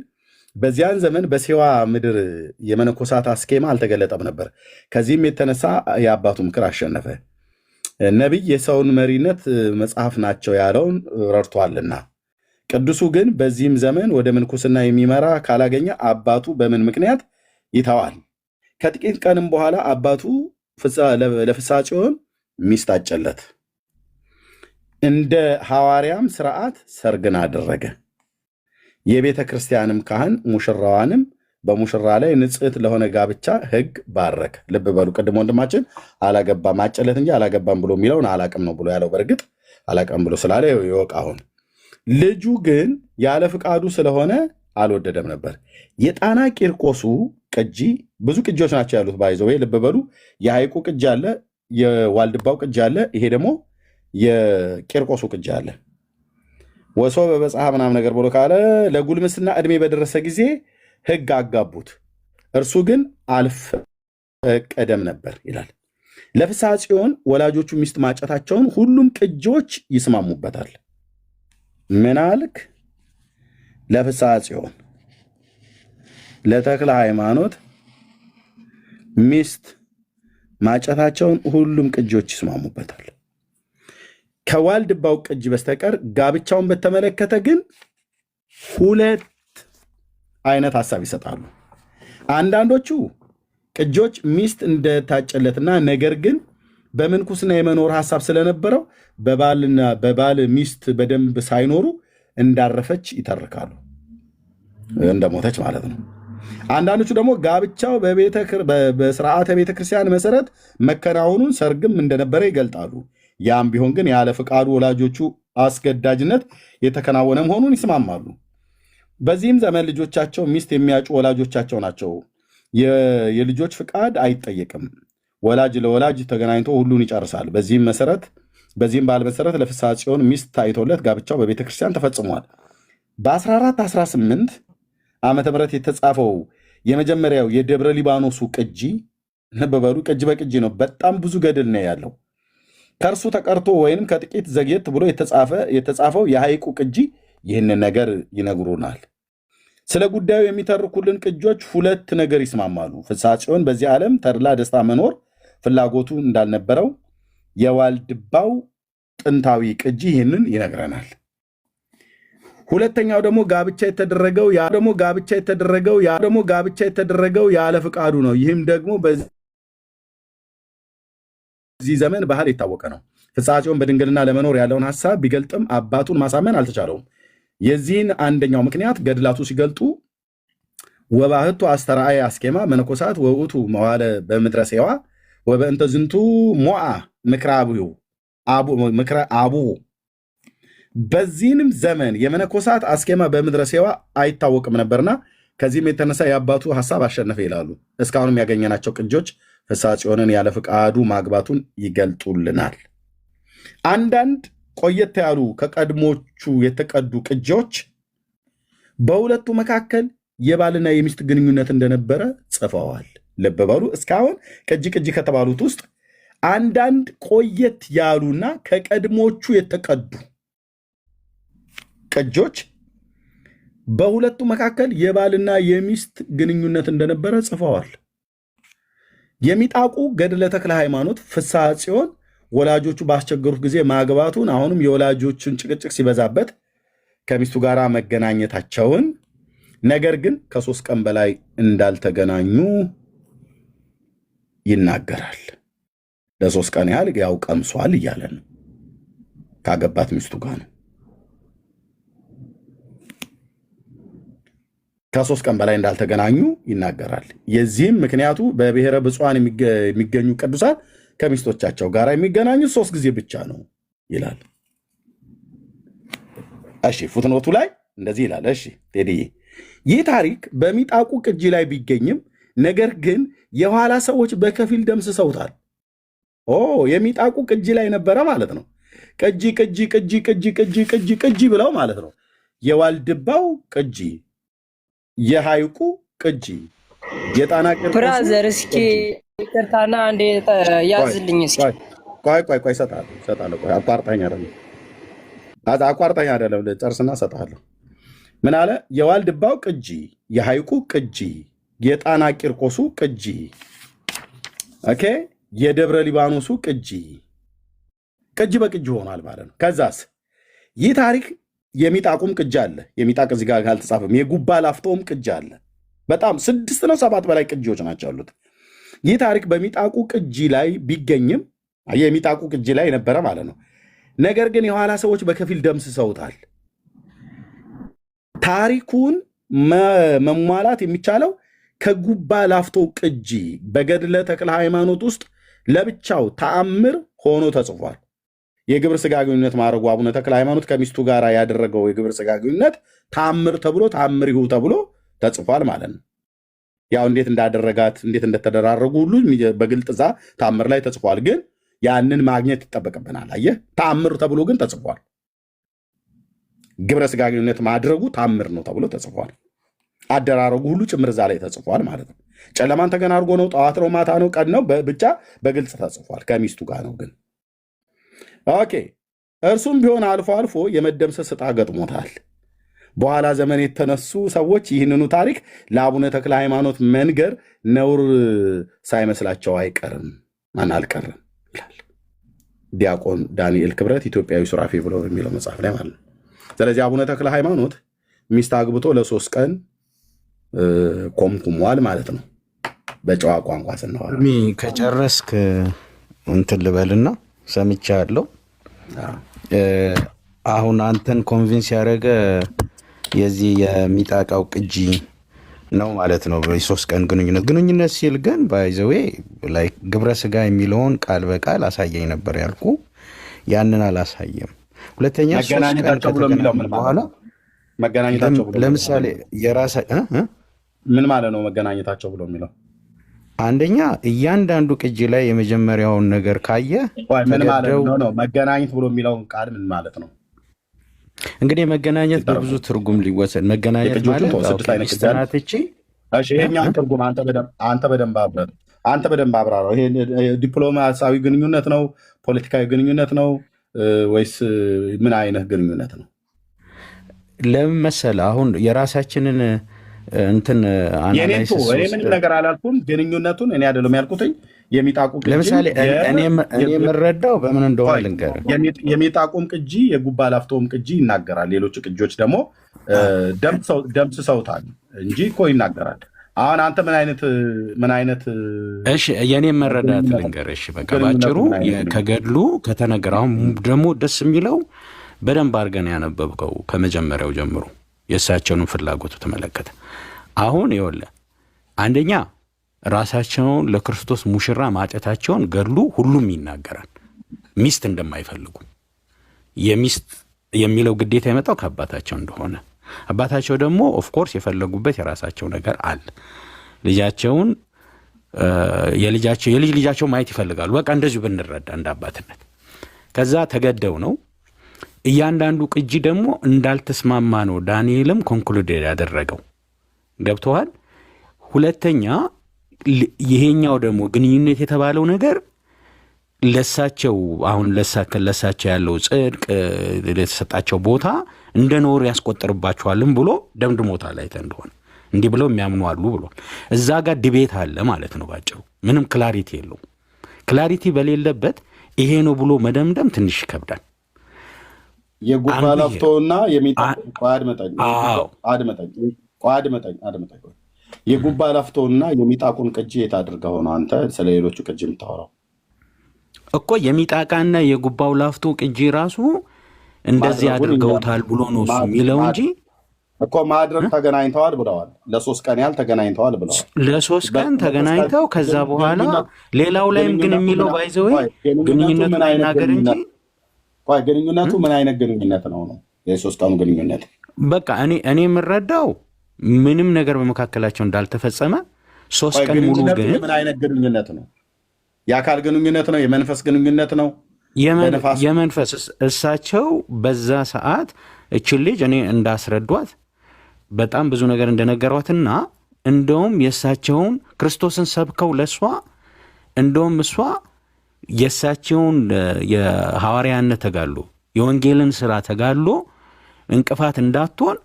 በዚያን ዘመን በሴዋ ምድር የመነኮሳት አስኬማ አልተገለጠም ነበር። ከዚህም የተነሳ የአባቱ ምክር አሸነፈ። ነቢይ የሰውን መሪነት መጽሐፍ ናቸው ያለውን ረድቷልና። ቅዱሱ ግን በዚህም ዘመን ወደ ምንኩስና የሚመራ ካላገኘ አባቱ በምን ምክንያት ይተዋል? ከጥቂት ቀንም በኋላ አባቱ ለፍስሐ ጽዮን ሚስት አጨለት። እንደ ሐዋርያም ስርዓት ሰርግን አደረገ። የቤተ ክርስቲያንም ካህን ሙሽራዋንም በሙሽራ ላይ ንጽሕት ለሆነ ጋብቻ ሕግ ባረከ። ልብ በሉ፣ ቅድም ወንድማችን አላገባም አጨለት እንጂ አላገባም ብሎ የሚለውን አላቅም ነው ብሎ ያለው። በእርግጥ አላቅም ብሎ ስላለ ይወቅ። አሁን ልጁ ግን ያለ ፍቃዱ ስለሆነ አልወደደም ነበር። የጣና ቂርቆሱ ቅጂ ብዙ ቅጂዎች ናቸው ያሉት። ባይዘው ልብ በሉ፣ የሐይቁ ቅጂ አለ፣ የዋልድባው ቅጂ አለ፣ ይሄ ደግሞ የቂርቆሱ ቅጂ አለ። ወሶ በበጽሐ ምናምን ነገር ብሎ ካለ ለጉልምስና ዕድሜ በደረሰ ጊዜ ሕግ አጋቡት፣ እርሱ ግን አልፈቀደም ነበር ይላል። ለፍስሐ ጽዮን ወላጆቹ ሚስት ማጨታቸውን ሁሉም ቅጂዎች ይስማሙበታል። ምን አልክ? ለፍስሐ ጽዮን ለተክለ ሃይማኖት ሚስት ማጨታቸውን ሁሉም ቅጂዎች ይስማሙበታል። ከዋልድባው ቅጂ በስተቀር ጋብቻውን በተመለከተ ግን ሁለት አይነት ሐሳብ ይሰጣሉ። አንዳንዶቹ ቅጆች ሚስት እንደታጨለትና ነገር ግን በምንኩስና የመኖር ሐሳብ ስለነበረው በባል ሚስት በደንብ ሳይኖሩ እንዳረፈች ይተርካሉ። እንደሞተች ማለት ነው። አንዳንዶቹ ደግሞ ጋብቻው በስርዓተ ቤተክርስቲያን መሰረት መከናወኑን ሰርግም እንደነበረ ይገልጣሉ። ያም ቢሆን ግን ያለ ፍቃዱ ወላጆቹ አስገዳጅነት የተከናወነ መሆኑን ይስማማሉ። በዚህም ዘመን ልጆቻቸው ሚስት የሚያጩ ወላጆቻቸው ናቸው። የልጆች ፍቃድ አይጠየቅም። ወላጅ ለወላጅ ተገናኝቶ ሁሉን ይጨርሳል። በዚህም ባል መሰረት ለፍስሐ ጽዮን ሚስት ታይቶለት ጋብቻው በቤተክርስቲያን ተፈጽሟል። በ1418 ዓመተ ምህረት የተጻፈው የመጀመሪያው የደብረ ሊባኖሱ ቅጂ ነበሩ። ቅጂ በቅጂ ነው። በጣም ብዙ ገድል ነው ያለው። ከእርሱ ተቀርቶ ወይንም ከጥቂት ዘግየት ብሎ የተጻፈው የሐይቁ ቅጂ ይህንን ነገር ይነግሩናል። ስለ ጉዳዩ የሚተርኩልን ቅጆች ሁለት ነገር ይስማማሉ። ፍስሐ ጽዮን በዚህ ዓለም ተድላ ደስታ መኖር ፍላጎቱ እንዳልነበረው የዋልድባው ጥንታዊ ቅጂ ይህንን ይነግረናል። ሁለተኛው ደግሞ ጋብቻ የተደረገው ያለ ፍቃዱ ነው። ይህም ደግሞ በዚህ ዘመን ባህል የታወቀ ነው። ፍስሐ ጽዮን በድንግልና ለመኖር ያለውን ሐሳብ ቢገልጥም አባቱን ማሳመን አልተቻለውም። የዚህን አንደኛው ምክንያት ገድላቱ ሲገልጡ ወባህቱ አስተርአየ አስኬማ መነኮሳት ወውቱ መዋለ በምድረ ሴዋ ወበእንተ ዝንቱ ሞዓ ምክረ አቡሁ። በዚህንም ዘመን የመነኮሳት አስኬማ በምድረ ሴዋ አይታወቅም ነበርና ከዚህም የተነሳ የአባቱ ሐሳብ አሸነፈ ይላሉ። እስካሁንም ያገኘናቸው ቅጆች ፍስሐ ጽዮንን ያለ ፍቃዱ ማግባቱን ይገልጡልናል። አንዳንድ ቆየት ያሉ ከቀድሞቹ የተቀዱ ቅጂዎች በሁለቱ መካከል የባልና የሚስት ግንኙነት እንደነበረ ጽፈዋል። ልብ በሉ። እስካሁን ቅጂ ከተባሉት ውስጥ አንዳንድ ቆየት ያሉና ከቀድሞቹ የተቀዱ ቅጆች በሁለቱ መካከል የባልና የሚስት ግንኙነት እንደነበረ ጽፈዋል። የሚጣቁ ገድለ ተክለ ሃይማኖት ፍስሐ ጽዮን ወላጆቹ ባስቸገሩት ጊዜ ማግባቱን አሁንም የወላጆቹን ጭቅጭቅ ሲበዛበት ከሚስቱ ጋር መገናኘታቸውን ነገር ግን ከ3 ቀን በላይ እንዳልተገናኙ ይናገራል። ለ3 ቀን ያህል ያው ቀምሷል እያለ ነው። ካገባት ሚስቱ ጋር ነው። ከ3 ቀን በላይ እንዳልተገናኙ ይናገራል። የዚህም ምክንያቱ በብሔረ ብፁዓን የሚገኙ ቅዱሳን ከሚስቶቻቸው ጋር የሚገናኙት 3 ጊዜ ብቻ ነው ይላል። እሺ ፉትኖቱ ላይ እንደዚህ ይላል። እሺ ቴዲዬ፣ ይህ ታሪክ በሚጣቁ ቅጂ ላይ ቢገኝም ነገር ግን የኋላ ሰዎች በከፊል ደምስሰውታል። የሚጣቁ ቅጂ ላይ ነበረ ማለት ነው። ቅጂ ብለው ማለት ነው። የዋልድባው ቅጂ፣ የሐይቁ ቅጂ፣ የጣና ብራዘር እስኪ ይቅርታና አንዴ ያዝልኝ እስኪ። ቆይ እሰጥሃለሁ። አቋርጠኝ አይደለም ጨርስና እሰጥሃለሁ። ምን አለ? የዋልድባው ቅጂ፣ የሐይቁ ቅጂ፣ የጣና ቂርቆሱ ቅጂ፣ ኦኬ፣ የደብረ ሊባኖሱ ቅጂ በቅጂ ሆኗል ማለት ነው። ከዛስ ይህ ታሪክ የሚጣቁም ቅጂ አለ። የሚጣቅ እዚህ ጋር አልተጻፈም። የጉባ ላፍቶም ቅጂ አለ። በጣም 6 ነው 7 በላይ ቅጂዎች ናቸው ያሉት። ይህ ታሪክ በሚጣቁ ቅጂ ላይ ቢገኝም የሚጣቁ ቅጂ ላይ ነበረ ማለት ነው። ነገር ግን የኋላ ሰዎች በከፊል ደምስሰውታል። ታሪኩን መሟላት የሚቻለው ከጉባ ላፍቶ ቅጂ በገድለ ተክለ ሃይማኖት ውስጥ ለብቻው ተአምር ሆኖ ተጽፏል። የግብረ ሥጋ ግንኙነት ማድረጉ አቡነ ተክለ ሃይማኖት ከሚስቱ ጋር ያደረገው የግብረ ሥጋ ግንኙነት ተአምር ተብሎ ተአምሪሁ ተብሎ ተጽፏል ማለት ነው። ያው እንዴት እንዳደረጋት እንዴት እንደተደራረጉ ሁሉ በግልጥ እዛ ተአምር ላይ ተጽፏል። ግን ያንን ማግኘት ይጠበቅብናል። አየህ፣ ተአምር ተብሎ ግን ተጽፏል። ግብረ ሥጋ ግንኙነት ማድረጉ ተአምር ነው ተብሎ ተጽፏል። አደራረጉ ሁሉ ጭምር እዛ ላይ ተጽፏል ማለት ነው። ጨለማን ተገን አድርጎ ነው፣ ጠዋት ነው፣ ማታ ነው፣ ቀን ነው፣ ብቻ በግልጽ ተጽፏል። ከሚስቱ ጋር ነው ግን ኦኬ። እርሱም ቢሆን አልፎ አልፎ የመደምሰስ ዕጣ ገጥሞታል። በኋላ ዘመን የተነሱ ሰዎች ይህንኑ ታሪክ ለአቡነ ተክለ ሃይማኖት መንገር ነውር ሳይመስላቸው አልቀርም ይላል ዲያቆን ዳንኤል ክብረት ኢትዮጵያዊ ሱራፌ ብሎ በሚለው መጽሐፍ ላይ ማለት ነው። ስለዚህ አቡነ ተክለ ሃይማኖት ሚስት አግብቶ ለ3 ቀን ኮምኩሟል ማለት ነው። በጨዋ ቋንቋ ስናወራ። ከጨረስክ እንትን ልበልና ሰምቻለሁ። አሁን አንተን ኮንቪንስ ያደረገ የዚህ የሚጣቃው ቅጂ ነው ማለት ነው። በ3 ቀን ግንኙነት ሲል ግን ባይዘዌ ላይ ግብረ ስጋ የሚለውን ቃል በቃል አሳየኝ ነበር ያልኩ፣ ያንን አላሳየም። ሁለተኛ መገናኘታቸው ብሎ የሚለው ምን ማለት ነው? መገናኘታቸው ብሎ ለምሳሌ የራሳ ምን ማለት ነው? መገናኘታቸው ብሎ የሚለው አንደኛ እያንዳንዱ ቅጂ ላይ የመጀመሪያውን ነገር ካየ ምን ማለት ነው? መገናኘት ብሎ የሚለውን ቃል ምን ማለት ነው? እንግዲህ መገናኘት በብዙ ትርጉም ሊወሰድ መገናኘት ማለት ስተናትቺ ይሄኛውን ትርጉም አንተ በደንብ አብራራው። ይሄ ዲፕሎማሲያዊ ግንኙነት ነው? ፖለቲካዊ ግንኙነት ነው ወይስ ምን አይነት ግንኙነት ነው? ለምን መሰለህ አሁን የራሳችንን እንትን አናላይሲስ ምንም ነገር አላልኩም። ግንኙነቱን እኔ አይደለም ያልኩትኝ። የሚጣቁ ቅጂ ለምሳሌ እኔ የምረዳው በምን እንደሆነ ልንገርህ። የሚጣቁም ቅጂ የጉባ ላፍቶም ቅጂ ይናገራል። ሌሎች ቅጂዎች ደግሞ ደምስሰውታል እንጂ እኮ ይናገራል። አሁን አንተ ምን አይነት እሺ የኔ መረዳት ልንገርህ። እሺ በቃ ባጭሩ ከገድሉ ከተነገረ አሁን ደግሞ ደስ የሚለው በደንብ አድርገን ያነበብከው ከመጀመሪያው ጀምሮ የእሳቸውን ፍላጎቱ ተመለከተ። አሁን ይኸውልህ አንደኛ ራሳቸውን ለክርስቶስ ሙሽራ ማጨታቸውን ገድሉ ሁሉም ይናገራል። ሚስት እንደማይፈልጉ የሚስት የሚለው ግዴታ የመጣው ከአባታቸው እንደሆነ፣ አባታቸው ደግሞ ኦፍኮርስ የፈለጉበት የራሳቸው ነገር አለ። ልጃቸውን የልጅ ልጃቸው ማየት ይፈልጋሉ። በቃ እንደዚሁ ብንረዳ እንደ አባትነት። ከዛ ተገደው ነው። እያንዳንዱ ቅጂ ደግሞ እንዳልተስማማ ነው ዳንኤልም ኮንክሉድ ያደረገው። ገብተዋል። ሁለተኛ ይሄኛው ደግሞ ግንኙነት የተባለው ነገር ለሳቸው አሁን ለሳቸው ያለው ጽድቅ የተሰጣቸው ቦታ እንደ ኖር ያስቆጥርባቸዋልም ብሎ ደምድሞታል። አይተ እንደሆነ እንዲህ ብለው የሚያምኑ አሉ ብሏል። እዛ ጋር ዲቤት አለ ማለት ነው። ባጭሩ ምንም ክላሪቲ የለውም። ክላሪቲ በሌለበት ይሄ ነው ብሎ መደምደም ትንሽ ይከብዳል። የጉባ ላፍቶና የጉባ ላፍቶና የሚጣቁን ቅጂ የት አድርገው ነው አንተ ስለ ሌሎቹ ቅጂ የምታወራው? እኮ የሚጣቃና የጉባው ላፍቶ ቅጂ ራሱ እንደዚህ አድርገውታል ብሎ ነው እሱ የሚለው እንጂ እኮ ማድረግ ተገናኝተዋል ብለዋል። ለ3 ቀን ያህል ተገናኝተዋል ብለዋል። ለ3 ቀን ተገናኝተው ከዛ በኋላ ሌላው ላይም ግን የሚለው ባይዘው ግንኙነቱን አይናገር እንጂ ግንኙነቱ ምን አይነት ግንኙነት ነው? የ3 ቀኑ ግንኙነት በቃ እኔ የምረዳው ምንም ነገር በመካከላቸው እንዳልተፈጸመ 3 ቀን ሙሉ ግን ምን አይነት ግንኙነት ነው? የአካል ግንኙነት ነው? የመንፈስ ግንኙነት ነው? የመንፈስ እሳቸው በዛ ሰዓት እችን ልጅ እኔ እንዳስረዷት በጣም ብዙ ነገር እንደነገሯትና እንደውም የእሳቸውን ክርስቶስን ሰብከው ለእሷ እንደውም እሷ የእሳቸውን የሐዋርያነት ተጋድሎ የወንጌልን ስራ ተጋድሎ እንቅፋት እንዳትሆን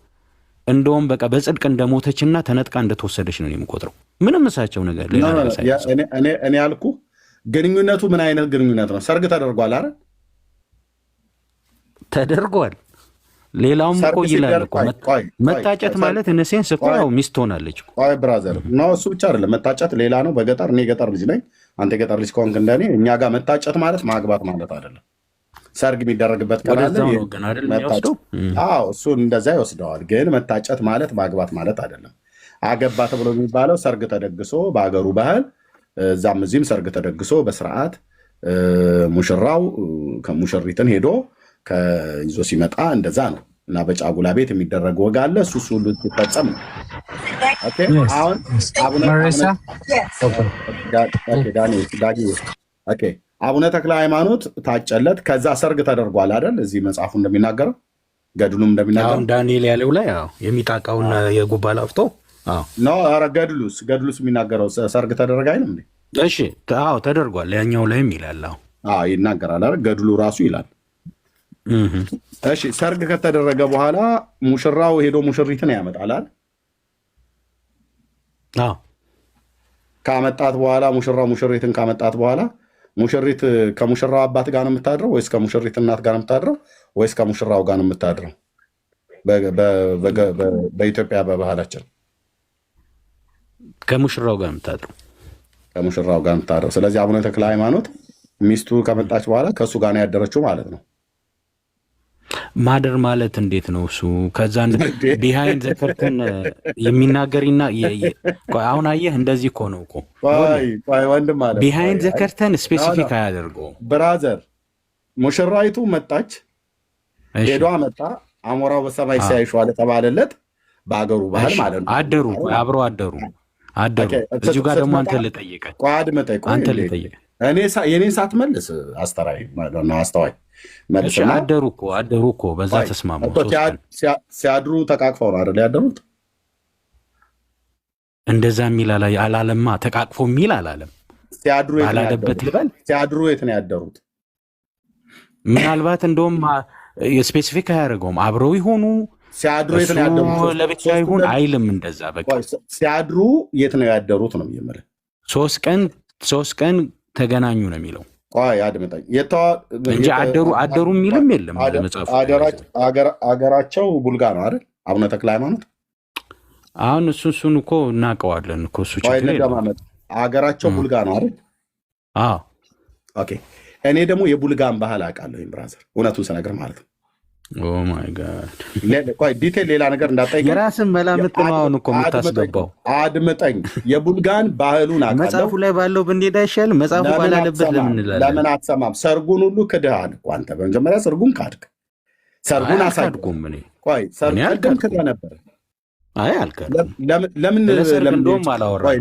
እንደውም በቃ በጽድቅ እንደሞተችና ተነጥቃ እንደተወሰደች ነው የምቆጥረው። ምንም እሳቸው ነገር ሌላ ነገር ሳይሆን እኔ ያልኩ ግንኙነቱ ምን አይነት ግንኙነት ነው? ሰርግ ተደርጓል አይደል? ተደርጓል። ሌላውም እኮ ይላል እኮ መታጨት ማለት እነሴንስ እኮ ያው ሚስት ሆናለች። ቆይ ብራዘር ነው እሱ ብቻ አይደለም። መታጨት ሌላ ነው። በገጠር እኔ ገጠር ልጅ ነኝ። አንተ ገጠር ልጅ ከሆንክ እንደኔ እኛ ጋር መታጨት ማለት ማግባት ማለት አይደለም። ሰርግ የሚደረግበት ቀን አለ። አዎ እሱን እንደዛ ይወስደዋል። ግን መታጨት ማለት ማግባት ማለት አይደለም። አገባ ተብሎ የሚባለው ሰርግ ተደግሶ በአገሩ ባህል እዛም እዚህም ሰርግ ተደግሶ በስርዓት ሙሽራው ከሙሽሪትን ሄዶ ይዞ ሲመጣ እንደዛ ነው። እና በጫጉላ ቤት የሚደረግ ወግ አለ። እሱ ሁሉ ሲፈጸም ነው። አሁን አቡነ ተክለ ሃይማኖት ታጨለት። ከዛ ሰርግ ተደርጓል አይደል? እዚህ መጽሐፉ እንደሚናገረው ገድሉም እንደሚናገረው ዳንኤል ያለው ላይ የሚጣቃውና የጉባ ላፍቶ ኧረ ገድሉስ የሚናገረው ሰርግ ተደረገ አይልም እንዴ? እሺ ተደርጓል። ያኛው ላይም ይላል ይናገራል አይደል? ገድሉ ራሱ ይላል። እሺ ሰርግ ከተደረገ በኋላ ሙሽራው ሄዶ ሙሽሪትን ያመጣል አይደል? ካመጣት በኋላ ሙሽራው ሙሽሪትን ካመጣት በኋላ ሙሽሪት ከሙሽራው አባት ጋር ነው የምታድረው ወይስ ከሙሽሪት እናት ጋር ነው የምታድረው ወይስ ከሙሽራው ጋር ነው የምታድረው? በኢትዮጵያ በባህላችን ከሙሽራው ጋር የምታድረው ከሙሽራው ጋር የምታድረው። ስለዚህ አቡነ ተክለ ሃይማኖት ሚስቱ ከመጣች በኋላ ከእሱ ጋር ነው ያደረችው ማለት ነው። ማደር ማለት እንዴት ነው እሱ? ከዛ ቢሃይንድ ዘ ከርተን የሚናገርና አሁን አየህ፣ እንደዚህ እኮ ነው እኮ ወንድም ማለት ቢሃይንድ ዘ ከርተን ስፔሲፊክ አያደርገው። ብራዘር ሙሽራይቱ መጣች፣ ሄዷ መጣ፣ አሞራው በሰማይ ሲያይሸዋል የተባለለት በአገሩ ባህል ማለት ነው። አደሩ አብረው አደሩ። እዚሁ ጋር ደግሞ አንተ ልጠይቀህ፣ አንተ ልጠይቀህ፣ የኔን ሳትመልስ አስተዋይ መልስና አደሩ እኮ በዛ ተስማሙ። ሲያድሩ ተቃቅፈው ነው አይደል ያደሩት? እንደዛ የሚል አላለማ። ተቃቅፎ የሚል አላለም። ባላለበት ልበል። ሲያድሩ የት ነው ያደሩት? ምናልባት እንደውም ስፔሲፊክ አያደርገውም። አብረው ይሆኑ ሲያድሩ የት ነው ያደሩት? ለብቻ ይሁን አይልም። እንደዛ በቃ ሲያድሩ የት ነው ያደሩት ነው የሚለው። 3 ቀን ተገናኙ ነው የሚለው። ቆይ አድምጠኝ እንጂ አደሩ የሚልም የለም መጽሐፉ። አገራቸው ቡልጋ ነው አይደል? አቡነ ተክለ ሃይማኖት አሁን እሱን እኮ እናውቀዋለን እኮ እሱ ችግር የለም። አገራቸው ቡልጋ ነው አይደል? አዎ ኦኬ። እኔ ደግሞ የቡልጋን ባህል አውቃለሁ ብራዘር፣ እውነቱን ስነግርህ ማለት ነው። ኦ ማይ ጋድ ቆይ ዲቴል ሌላ ነገር እንዳጠይቀኝ የራስን መላምት ነው አሁን እኮ የምታስገባው። አድምጠኝ። የቡልጋን ባህሉን አውቃለሁ። መጽሐፉ ላይ ባለው ብንሄድ አይሻልም? መጽሐፉ ባላለበት ለምን እንላለን? ለምን አትሰማም? ሰርጉን ሁሉ ክድሃል እኮ አንተ። በመጀመሪያ ሰርጉን ካድክ። ሰርጉን አሳድኩም። እኔ ቆይ ሰርጉን ክድህ ነበር። አይ አልከድኩም።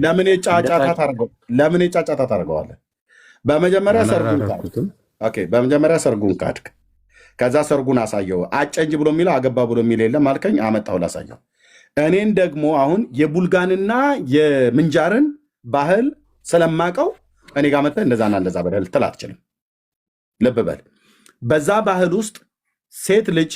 ለምን የጫጫታ ታደርገዋለህ? በመጀመሪያ ሰርጉን ካድክ። ከዛ ሰርጉን አሳየው። አጨንጅ ብሎ የሚለው አገባ ብሎ የሚል የለም አልከኝ። አመጣሁ ላሳየው። እኔን ደግሞ አሁን የቡልጋንና የምንጃርን ባህል ስለማቀው እኔ ጋር መጥተህ እንደዛና እንደዛ በደል ልትል አትችልም። ልብ በል። በዛ ባህል ውስጥ ሴት ልጅ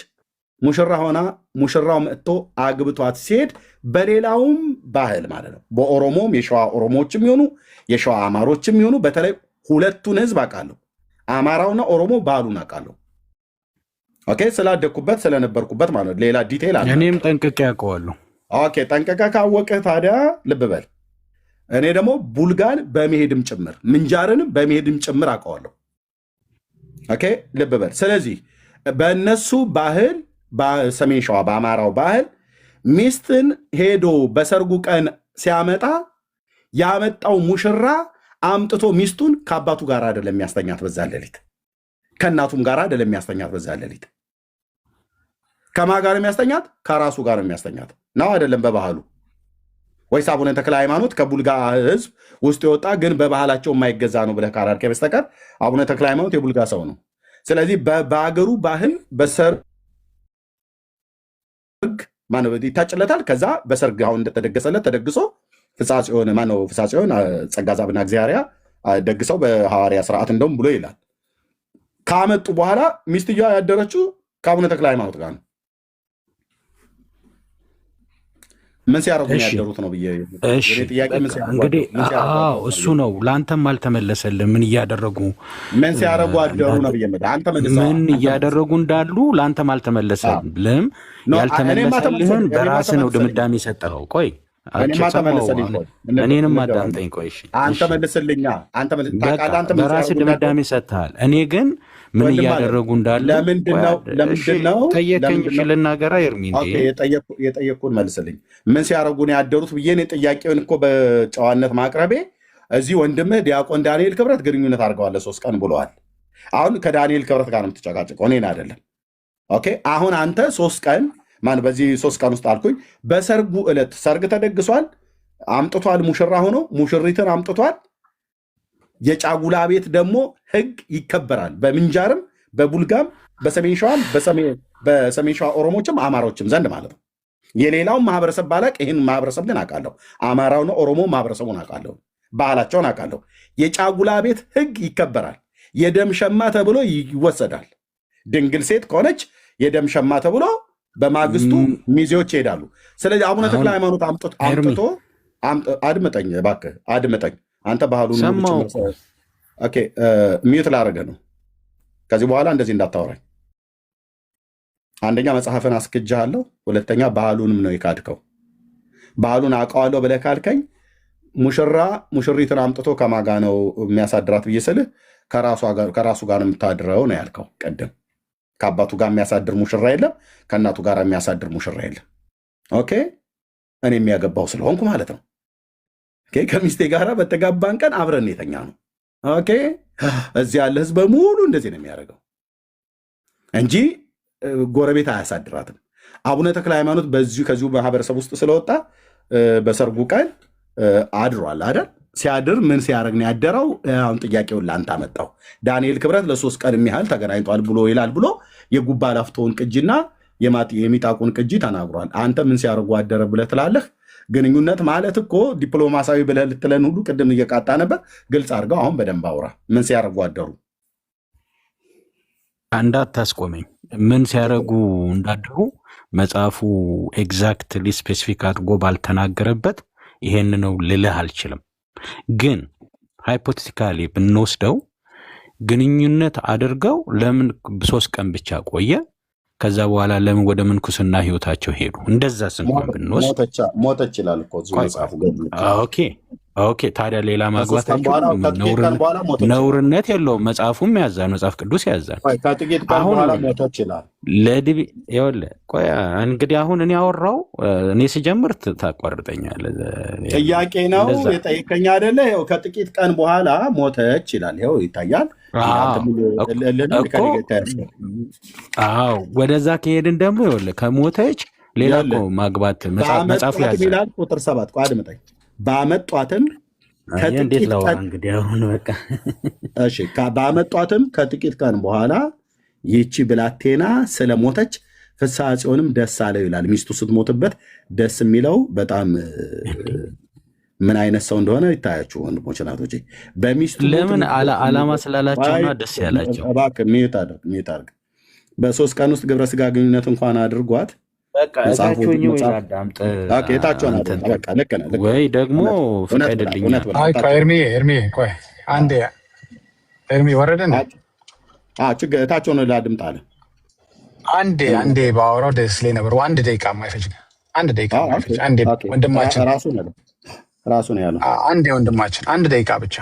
ሙሽራ ሆና ሙሽራው መጥቶ አግብቷት ሲሄድ በሌላውም ባህል ማለት ነው። በኦሮሞም የሸዋ ኦሮሞዎችም ይሆኑ የሸዋ አማሮችም ይሆኑ በተለይ ሁለቱን ህዝብ አውቃለሁ። አማራውና ኦሮሞ ባህሉን አውቃለሁ። ኦኬ፣ ስላደኩበት ስለነበርኩበት ማለት ሌላ ዲቴል አለ። እኔም ጠንቅቄ ያውቀዋለሁ። ኦኬ፣ ጠንቅቄ ካወቅህ ታዲያ ልብ በል። እኔ ደግሞ ቡልጋን በመሄድም ጭምር ምንጃርንም በመሄድም ጭምር አውቀዋለሁ። ኦኬ፣ ልብ በል። ስለዚህ በእነሱ ባህል በሰሜን ሸዋ በአማራው ባህል ሚስትን ሄዶ በሰርጉ ቀን ሲያመጣ ያመጣው ሙሽራ አምጥቶ ሚስቱን ከአባቱ ጋር አይደለም የሚያስተኛት በዛ ሌሊት፣ ከእናቱም ጋር አይደለም የሚያስተኛት በዛ ሌሊት። ከማን ጋር የሚያስተኛት? ከራሱ ጋር የሚያስተኛት ነው አይደለም? በባህሉ ወይስ አቡነ ተክለ ሃይማኖት ከቡልጋ ህዝብ ውስጥ የወጣ ግን በባህላቸው የማይገዛ ነው ብለህ ካላልከ በስተቀር አቡነ ተክለ ሃይማኖት የቡልጋ ሰው ነው። ስለዚህ በአገሩ ባህል በሰርግ ይታጭለታል። ከዛ በሰርግ አሁን እንደተደገሰለት ተደግሶ ፍጻጽዮን ማነው ፍጻጽዮን ጸጋ ዛብና እግዚአብሔር ደግሰው በሐዋርያ ስርዓት እንደውም ብሎ ይላል። ካመጡ በኋላ ሚስትየዋ ያደረችው ከአቡነ ተክለ ሃይማኖት ጋር ነው። ምን ሲያረጉ ያደሩት ነው ብዬ እንግዲህ እሱ ነው። ለአንተም አልተመለሰልም። ምን እያደረጉ ምን ሲያረጉ አደሩ ነው ብዬ ምን እያደረጉ እንዳሉ ለአንተም አልተመለሰልም። ያልተመለሰልህን በራስህ ነው ድምዳሜ የሰጠኸው። ቆይ እኔንም አዳምጠኝ። ቆይ አንተ መልስልኛ። በራስህ ድምዳሜ ሰጥተሃል። እኔ ግን ምን እያደረጉ እንዳለ ለምንድነው ጠየቀኝ። ልናገራ ኤርሚ የጠየቅኩህን መልስልኝ። ምን ሲያደርጉ ነው ያደሩት ብዬ እኔ ጥያቄውን እኮ በጨዋነት ማቅረቤ እዚህ ወንድምህ ዲያቆን ዳንኤል ክብረት ግንኙነት አድርገዋል 3 ቀን ብለዋል። አሁን ከዳንኤል ክብረት ጋር ነው የምትጨቃጭቀው፣ እኔን አይደለም። ኦኬ አሁን አንተ 3 ቀን በዚህ 3 ቀን ውስጥ አልኩኝ። በሰርጉ ዕለት ሰርግ ተደግሷል፣ አምጥቷል። ሙሽራ ሆኖ ሙሽሪትን አምጥቷል። የጫጉላ ቤት ደግሞ ህግ ይከበራል። በምንጃርም በቡልጋም በሰሜን ሸዋም በሰሜን ሸዋ ኦሮሞችም አማሮችም ዘንድ ማለት ነው። የሌላውን ማህበረሰብ ባላቅ ይህን ማህበረሰብ ግን አውቃለሁ። አማራውና ኦሮሞ ማህበረሰቡን አውቃለሁ፣ ባህላቸውን አውቃለሁ። የጫጉላ ቤት ህግ ይከበራል። የደም ሸማ ተብሎ ይወሰዳል። ድንግል ሴት ከሆነች የደም ሸማ ተብሎ በማግስቱ ሚዜዎች ይሄዳሉ። ስለዚህ አቡነ ተክለ ሃይማኖት አምጥቶ አድምጠኝ እባክህ አድምጠኝ። አንተ ባህሉን ሚዩት ላደረገ ነው። ከዚህ በኋላ እንደዚህ እንዳታወራኝ። አንደኛ መጽሐፍን አስክጃለሁ፣ ሁለተኛ ባህሉንም ነው የካድከው። ባህሉን አውቀዋለሁ ብለህ ካልከኝ ሙሽሪትን አምጥቶ ከማጋ ነው የሚያሳድራት ብዬ ስልህ ከራሱ ጋር የምታድረው ነው ያልከው ቅድም። ከአባቱ ጋር የሚያሳድር ሙሽራ የለም፣ ከእናቱ ጋር የሚያሳድር ሙሽራ የለም። ኦኬ እኔ የሚያገባው ስለሆንኩ ማለት ነው። ከሚስቴ ጋር በተጋባን ቀን አብረን የተኛ ነው። ኦኬ እዚህ ያለ ህዝብ በሙሉ እንደዚህ ነው የሚያደርገው እንጂ ጎረቤት አያሳድራትም። አቡነ ተክለ ሃይማኖት ከዚሁ ማህበረሰብ ውስጥ ስለወጣ በሰርጉ ቀን አድሯል አይደል? ሲያድር ምን ሲያደርግ ነው ያደረው? አሁን ጥያቄውን ላንተ አመጣው። ዳንኤል ክብረት ለ3 ቀን የሚያህል ተገናኝቷል ብሎ ይላል ብሎ የጉባ ላፍቶውን ቅጂና የሚጣቁን ቅጂ ተናግሯል። አንተ ምን ሲያደርጉ አደረ ብለህ ትላለህ? ግንኙነት ማለት እኮ ዲፕሎማሲያዊ ብለህ ልትለን ሁሉ ቅድም እየቃጣ ነበር። ግልጽ አድርገው አሁን በደንብ አውራ። ምን ሲያደርጉ አደሩ? እንዳታስቆመኝ። ምን ሲያደርጉ እንዳደሩ መጽሐፉ ኤግዛክትሊ ስፔሲፊክ አድርጎ ባልተናገረበት ይሄን ነው ልልህ አልችልም። ግን ሃይፖቴቲካሊ ብንወስደው ግንኙነት አድርገው ለምን 3 ቀን ብቻ ቆየ? ከዛ በኋላ ለምን ወደ ምንኩስና ህይወታቸው ሄዱ? እንደዛ እንኳን ብንወስድ ሞተች ይላል እኮ መጽሐፉ። ኦኬ ታዲያ ሌላ ማግባታቸው ነውርነት የለውም። መጽሐፉም ያዛል፣ መጽሐፍ ቅዱስ ያዛል። ከጥቂት ቀን በኋላ ሞተች ይላል። ቆይ እንግዲህ አሁን እኔ ያወራው እኔ ስጀምር ታቋርጠኛለህ። ጥያቄ ነው የጠየቀኝ አይደለ? ይኸው ከጥቂት ቀን በኋላ ሞተች ይላል። ይኸው ይታያል። አዎ ወደዛ ከሄድን ደግሞ ይኸውልህ ከሞተች ሌላ እኮ ማግባት መጽሐፉ ያዛል። ቁጥር 7 አድምጠኝ። ባመጧትም ከጥቂት ቀን በኋላ ይቺ ብላቴና ስለሞተች ፍስሐ ጽዮንም ደስ አለው ይላል። ሚስቱ ስትሞትበት ደስ የሚለው በጣም ምን አይነት ሰው እንደሆነ ይታያችሁ ወንድሞች ናቶች። በሚስቱ ለምን ዓላማ ስላላቸውና ደስ ያላቸው። እባክህ ሚዩት አድርግ። በ3 ቀን ውስጥ ግብረ ስጋ ግንኙነት እንኳን አድርጓት ወይ ደግሞ ፍቀድልኝ። ኤርሚ ወረደን እታቸውን ላድምጥ አለ። አንዴ ባወራው ደስ ላይ ነበር። 1 ደቂቃ የማይፈጅ ወንድማችን ራሱ ነው ያለው። አንዴ ወንድማችን 1 ደቂቃ ብቻ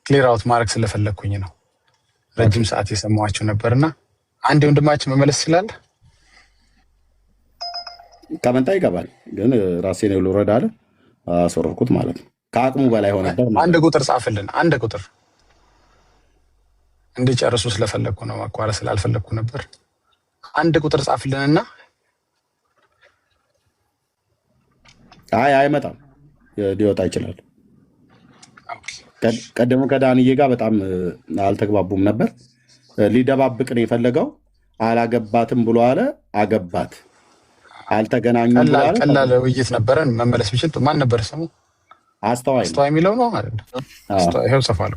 ክሊር አውት ማድረግ ስለፈለግኩኝ ነው። ረጅም ሰዓት የሰማኋቸው ነበርና አንዴ ወንድማችን መመለስ ይችላል። ከመንታ ይገባል ግን ራሴ ነው ልውረድ አለ። አስወረድኩት ማለት ነው። ከአቅሙ በላይ ሆነ። 1 ቁጥር ጻፍልን። 1 ቁጥር እንዲጨርሱ ስለፈለግኩ ነው፣ ማቋረጥ ስላልፈለግኩ ነበር። 1 ቁጥር ጻፍልንና አይመጣም ሊወጣ ይችላል። ቀደሙ ከዳንዬ ጋር በጣም አልተግባቡም ነበር። ሊደባብቅ ነው የፈለገው። አላገባትም ብሎ አለ። አገባት። አልተገናኙም ብሎ አለ። ቀላል ውይይት ነበረን። መመለስ ቢችል ማን ነበር ስሙ? አስተዋይ የሚለው ነው ማለት ነው። ይሄው ጽፏል።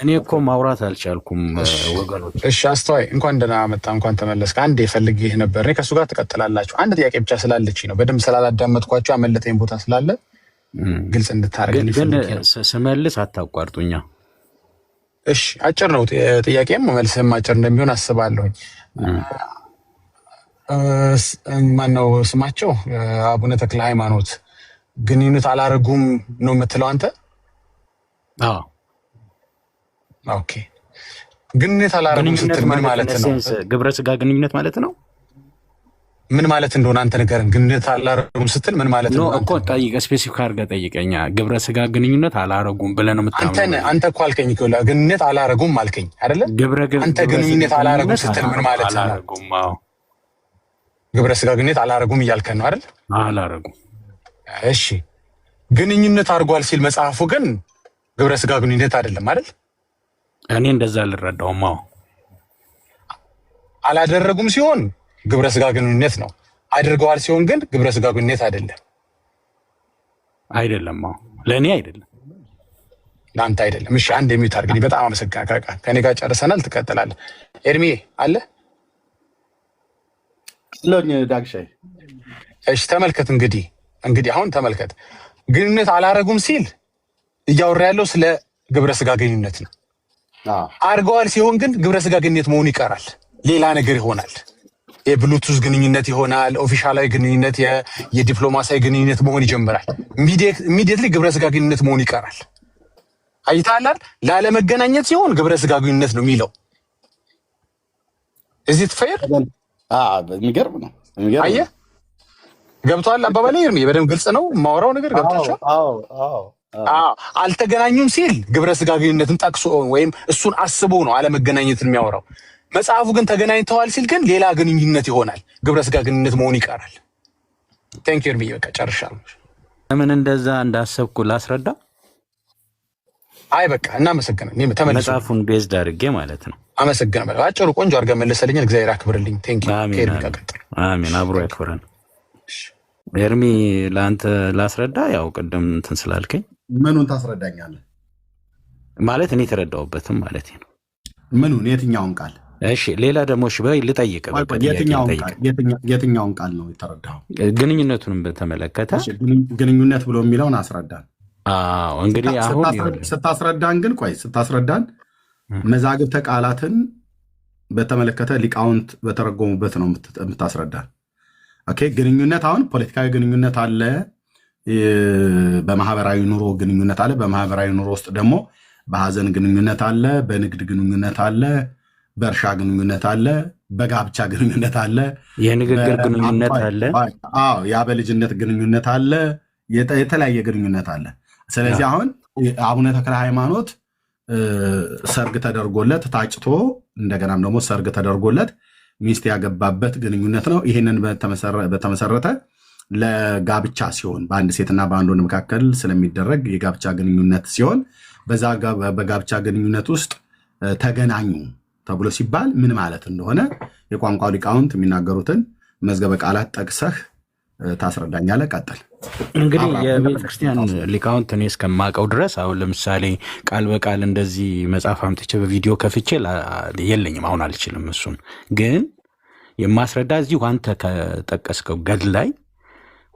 እኔ እኮ ማውራት አልቻልኩም ወገኖች። እሺ አስተዋይ እንኳን ደህና መጣ፣ እንኳን ተመለስክ። አንዴ ፈልጌህ ነበር። እኔ ከእሱ ጋር ትቀጥላላችሁ። 1 ጥያቄ ብቻ ስላለች ነው፣ በደንብ ስላላዳመጥኳቸው ያመለጠኝ ቦታ ስላለ ግልጽ እንድታደርግልኝ ፈልጌ ነው። ስመልስ አታቋርጡኛ። እሺ አጭር ነው ጥያቄም መልስም አጭር እንደሚሆን አስባለሁኝ። ማነው ስማቸው? አቡነ ተክለ ሃይማኖት ግንኙነት አላረጉም ነው የምትለው አንተ? ኦኬ ግንኙነት አላረጉም ስትል ምን ማለት ነው? ግብረ ስጋ ግንኙነት ማለት ነው። ምን ማለት እንደሆነ አንተ ንገረን። ግንኙነት አላረጉም ስትል ምን ማለት ነው እኮ ጠይቀ፣ ስፔሲፊክ አድርገህ ጠይቀኛ። ግብረ ስጋ ግንኙነት አላረጉም ብለህ ነው የምታምነው? አንተ እኮ አልከኝ እኮ ግንኙነት አላረጉም አልከኝ አይደለ? አንተ ግንኙነት አላረጉም ስትል ምን ማለት ነው? ግብረ ስጋ ግንኙነት አላረጉም እያልከን ነው አይደል? አላረጉም። እሺ ግንኙነት አድርጓል ሲል መጽሐፉ ግን ግብረ ስጋ ግንኙነት አይደለም አይደል? እኔ እንደዛ አልረዳውም። አላደረጉም ሲሆን ግብረ ስጋ ግንኙነት ነው። አድርገዋል ሲሆን ግን ግብረ ስጋ ግንኙነት አይደለም። ለእኔ አይደለም፣ ለአንተ አይደለም። እሺ አንድ የሚዩት አድርግልኝ። በጣም አመሰግናለሁ። ከኔ ጋር ጨርሰናል። ትቀጥላለህ። ኤርሚ አለ ለኝ ዳግሻይ። እሺ ተመልከት። እንግዲህ አሁን ተመልከት። ግንኙነት አላረጉም ሲል እያወራ ያለው ስለ ግብረ ስጋ ግንኙነት ነው። አድርገዋል ሲሆን ግን ግብረ ስጋ ግንኙነት መሆኑ ይቀራል፣ ሌላ ነገር ይሆናል። የብሉቱዝ ግንኙነት ይሆናል። ኦፊሻላዊ ግንኙነት፣ የዲፕሎማሲያዊ ግንኙነት መሆን ይጀምራል። ኢሚዲየትሊ ግብረ ስጋ ግንኙነት መሆን ይቀራል። አይታላል። ላለመገናኘት ሲሆን ግብረ ስጋ ግንኙነት ነው የሚለው። እዚህ ፌር የሚገርም ነው። አየህ፣ ገብቶሃል አባባሌ? በደንብ ግልጽ ነው የማወራው ነገር ገብቶሻል? አልተገናኙም ሲል ግብረ ስጋ ግንኙነትን ጠቅሶ ወይም እሱን አስቦ ነው አለመገናኘትን የሚያወራው። መጽሐፉ ግን ተገናኝተዋል ሲል ግን ሌላ ግንኙነት ይሆናል። ግብረ ስጋ ግንኙነት መሆን ይቀራል። ቴንክ ዩ በቃ ጨርሻለሁ። ለምን እንደዛ እንዳሰብኩ ላስረዳ። አይ በቃ እናመሰግናለን። ተመለሱ። መጽሐፉን ቤዝድ አድርጌ ማለት ነው። አመሰግናለሁ። አጭሩ ቆንጆ አድርገህ መለሰልኝ። እግዚአብሔር ያክብርልኝ። ቴንክ ዩ። አሜን። አብሮ ያክብረን። ኤርሚ ለአንተ ላስረዳ። ያው ቅድም እንትን ስላልከኝ ምኑን ታስረዳኛለህ? ማለት እኔ የተረዳሁበትም ማለት ነው። ምኑን? የትኛውን ቃል? እሺ ሌላ ደግሞ እሺ በይ ልጠይቅ። የትኛውን ቃል ነው የተረዳኸው? ግንኙነቱንም በተመለከተ ግንኙነት ብሎ የሚለውን አስረዳን። እንግዲህ አሁን ስታስረዳን ግን ስታስረዳን መዛግብተ ቃላትን በተመለከተ ሊቃውንት በተረጎሙበት ነው የምታስረዳን። ኦኬ ግንኙነት አሁን ፖለቲካዊ ግንኙነት አለ፣ በማህበራዊ ኑሮ ግንኙነት አለ። በማህበራዊ ኑሮ ውስጥ ደግሞ በሀዘን ግንኙነት አለ፣ በንግድ ግንኙነት አለ፣ በእርሻ ግንኙነት አለ፣ በጋብቻ ግንኙነት አለ፣ የንግግር ግንኙነት አለ፣ የአበልጅነት ግንኙነት አለ፣ የተለያየ ግንኙነት አለ። ስለዚህ አሁን አቡነ ተክለ ሃይማኖት ሰርግ ተደርጎለት ታጭቶ እንደገናም ደግሞ ሰርግ ተደርጎለት ሚስት ያገባበት ግንኙነት ነው። ይህንን በተመሰረተ ለጋብቻ ሲሆን በአንድ ሴትና በአንድ ወንድ መካከል ስለሚደረግ የጋብቻ ግንኙነት ሲሆን በዛ በጋብቻ ግንኙነት ውስጥ ተገናኙ ተብሎ ሲባል ምን ማለት እንደሆነ የቋንቋ ሊቃውንት የሚናገሩትን መዝገበ ቃላት ጠቅሰህ ታስረዳኛለህ። ቀጥል። እንግዲህ የቤተክርስቲያን ሊቃውንት እኔ እስከማውቀው ድረስ አሁን ለምሳሌ ቃል በቃል እንደዚህ መጽሐፍ አምጥቼ በቪዲዮ ከፍቼ የለኝም፣ አሁን አልችልም። እሱን ግን የማስረዳ እዚሁ አንተ ከጠቀስከው ገድል ላይ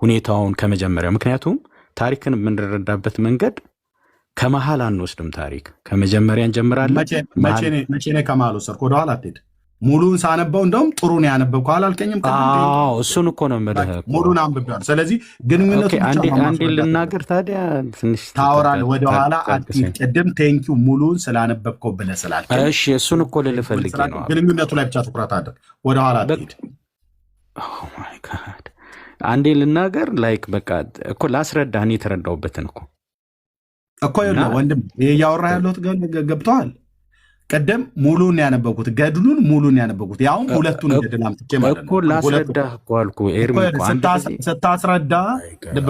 ሁኔታውን ከመጀመሪያው፣ ምክንያቱም ታሪክን የምንረዳበት መንገድ ከመሀል አንወስድም። ታሪክ ከመጀመሪያ እንጀምራለን። መቼ ነው ከመሀል ወሰድክ? ወደኋላ አትሄድ። ሙሉን ሳነበው እንደውም ጥሩ ነው ያነበብከው አላልከኝም? እሱን እኮ ነው የምልህ። ሙሉን አንብቤዋለሁ። ስለዚህ ግንኙነቱ አንዴ ልናገር ታዲያ ትንሽ ታወራለህ። ወደኋላ አትሂድ። ቅድም ቴንኪው ሙሉን ስላነበብከው ብለህ ስላልከኝ፣ እሺ እሱን እኮ ልልህ ፈልጌ ነው። ግንኙነቱ ላይ ብቻ ትኩረት አድርግ። ወደኋላ አትሂድ። አንዴ ልናገር። ላይክ በቃ እኮ ላስረዳህ። እኔ የተረዳሁበትን እኮ ወንድም ይሄ እያወራ ያለሁት ገብተዋል። ቀደም ሙሉን ያነበብኩት ገድሉን ሙሉን ያነበብኩት ያውም ሁለቱን ገድል አምጥቼ ማለት ነው እኮ ላስረዳህ እኮ አልኩህ። ኤርሚ ስታስረዳ ልብ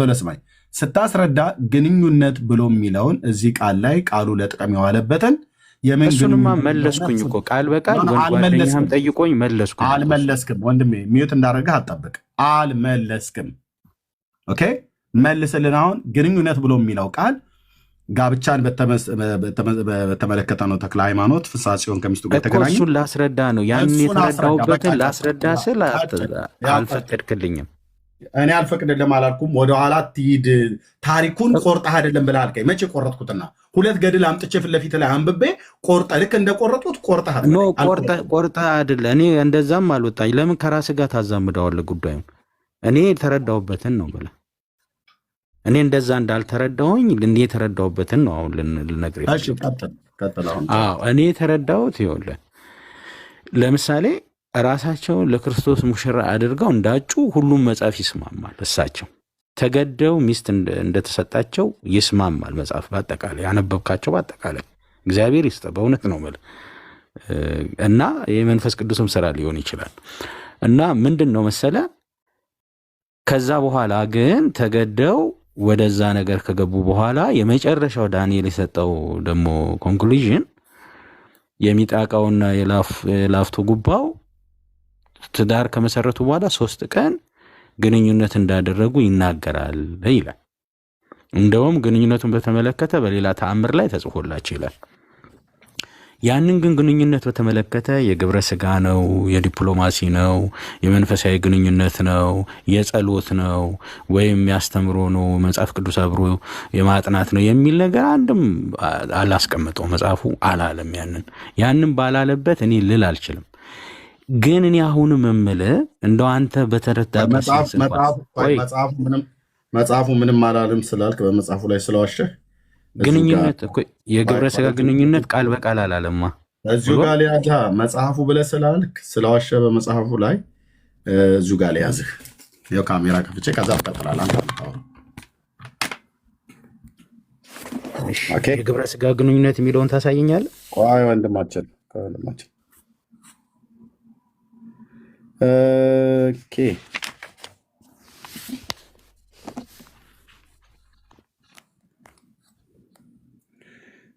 ብለህ ስማኝ። ስታስረዳ ግንኙነት ብሎ የሚለውን እዚህ ቃል ላይ ቃሉ ለጥቅም የዋለበትን እሱንማ መለስኩኝ እኮ ቃል በቃል ጓደኛህም ጠይቆኝ መለስኩኝ። አልመለስክም ወንድሜ፣ ሚዩት እንዳደረገህ አትጠብቅ። አልመለስክም። ኦኬ መልስልን። አሁን ግንኙነት ብሎ የሚለው ቃል ጋብቻን በተመለከተ ነው። ተክለ ሃይማኖት ፍስሐ ጽዮን ከሚስቱ ጋር የተገናኘ እሱን ላስረዳ ነው። ያን የተረዳሁበትን ላስረዳ ስል አልፈቀድክልኝም። እኔ አልፈቅድልም አላልኩም። ወደኋላ ትሂድ። ታሪኩን ቆርጠህ አይደለም ብለህ አልከኝ። መቼ ቆረጥኩትና? ሁለት ገድል አምጥቼ ፊት ለፊት ላይ አንብቤ ቆርጠህ ልክ እንደቆረጡት ቆርጠህ አይደለ? እኔ እንደዛም አልወጣኝ። ለምን ከራስህ ጋር ታዛምደዋለህ ጉዳዩን? እኔ የተረዳሁበትን ነው ብለህ እኔ እንደዛ እንዳልተረዳሁኝ እኔ የተረዳሁበትን ነው አሁን ልነግርህ። እኔ የተረዳሁት ይኸውልህ፣ ለምሳሌ ራሳቸውን ለክርስቶስ ሙሽራ አድርገው እንዳጩ ሁሉም መጽሐፍ ይስማማል። እሳቸው ተገደው ሚስት እንደተሰጣቸው ይስማማል መጽሐፍ። በአጠቃላይ ያነበብካቸው በአጠቃላይ እግዚአብሔር ይስጥ፣ በእውነት ነው የምልህ። እና የመንፈስ ቅዱስም ስራ ሊሆን ይችላል። እና ምንድን ነው መሰለ፣ ከዛ በኋላ ግን ተገደው ወደዛ ነገር ከገቡ በኋላ የመጨረሻው ዳንኤል የሰጠው ደግሞ ኮንክሉዥን የሚጣቃውና የላፍቶ ጉባው ትዳር ከመሰረቱ በኋላ 3 ቀን ግንኙነት እንዳደረጉ ይናገራል ይላል። እንደውም ግንኙነቱን በተመለከተ በሌላ ተአምር ላይ ተጽፎላቸው ይላል። ያንን ግን ግንኙነት በተመለከተ የግብረ ስጋ ነው፣ የዲፕሎማሲ ነው፣ የመንፈሳዊ ግንኙነት ነው፣ የጸሎት ነው ወይም ያስተምሮ ነው፣ መጽሐፍ ቅዱስ አብሮ የማጥናት ነው የሚል ነገር አንድም አላስቀምጠው መጽሐፉ አላለም። ያንን ባላለበት እኔ ልል አልችልም። ግን እኔ አሁንም የምልህ እንደው አንተ በተረዳበት መጽሐፉ ምንም አላልም ስላልክ በመጽሐፉ ላይ ስለዋሸህ ግንኙነት የግብረ ስጋ ግንኙነት ቃል በቃል አላለማ እዚሁ ጋር ሊያዝህ መጽሐፉ ብለህ ስላልክ ስለዋሸህ በመጽሐፉ ላይ እዚሁ ጋር ሊያዝህ። ይኸው ካሜራ ከፍቼ ከዛ ትቀጥላለህ አንተ። የግብረ ስጋ ግንኙነት የሚለውን ታሳየኛለህ? ቆይ ወንድማችን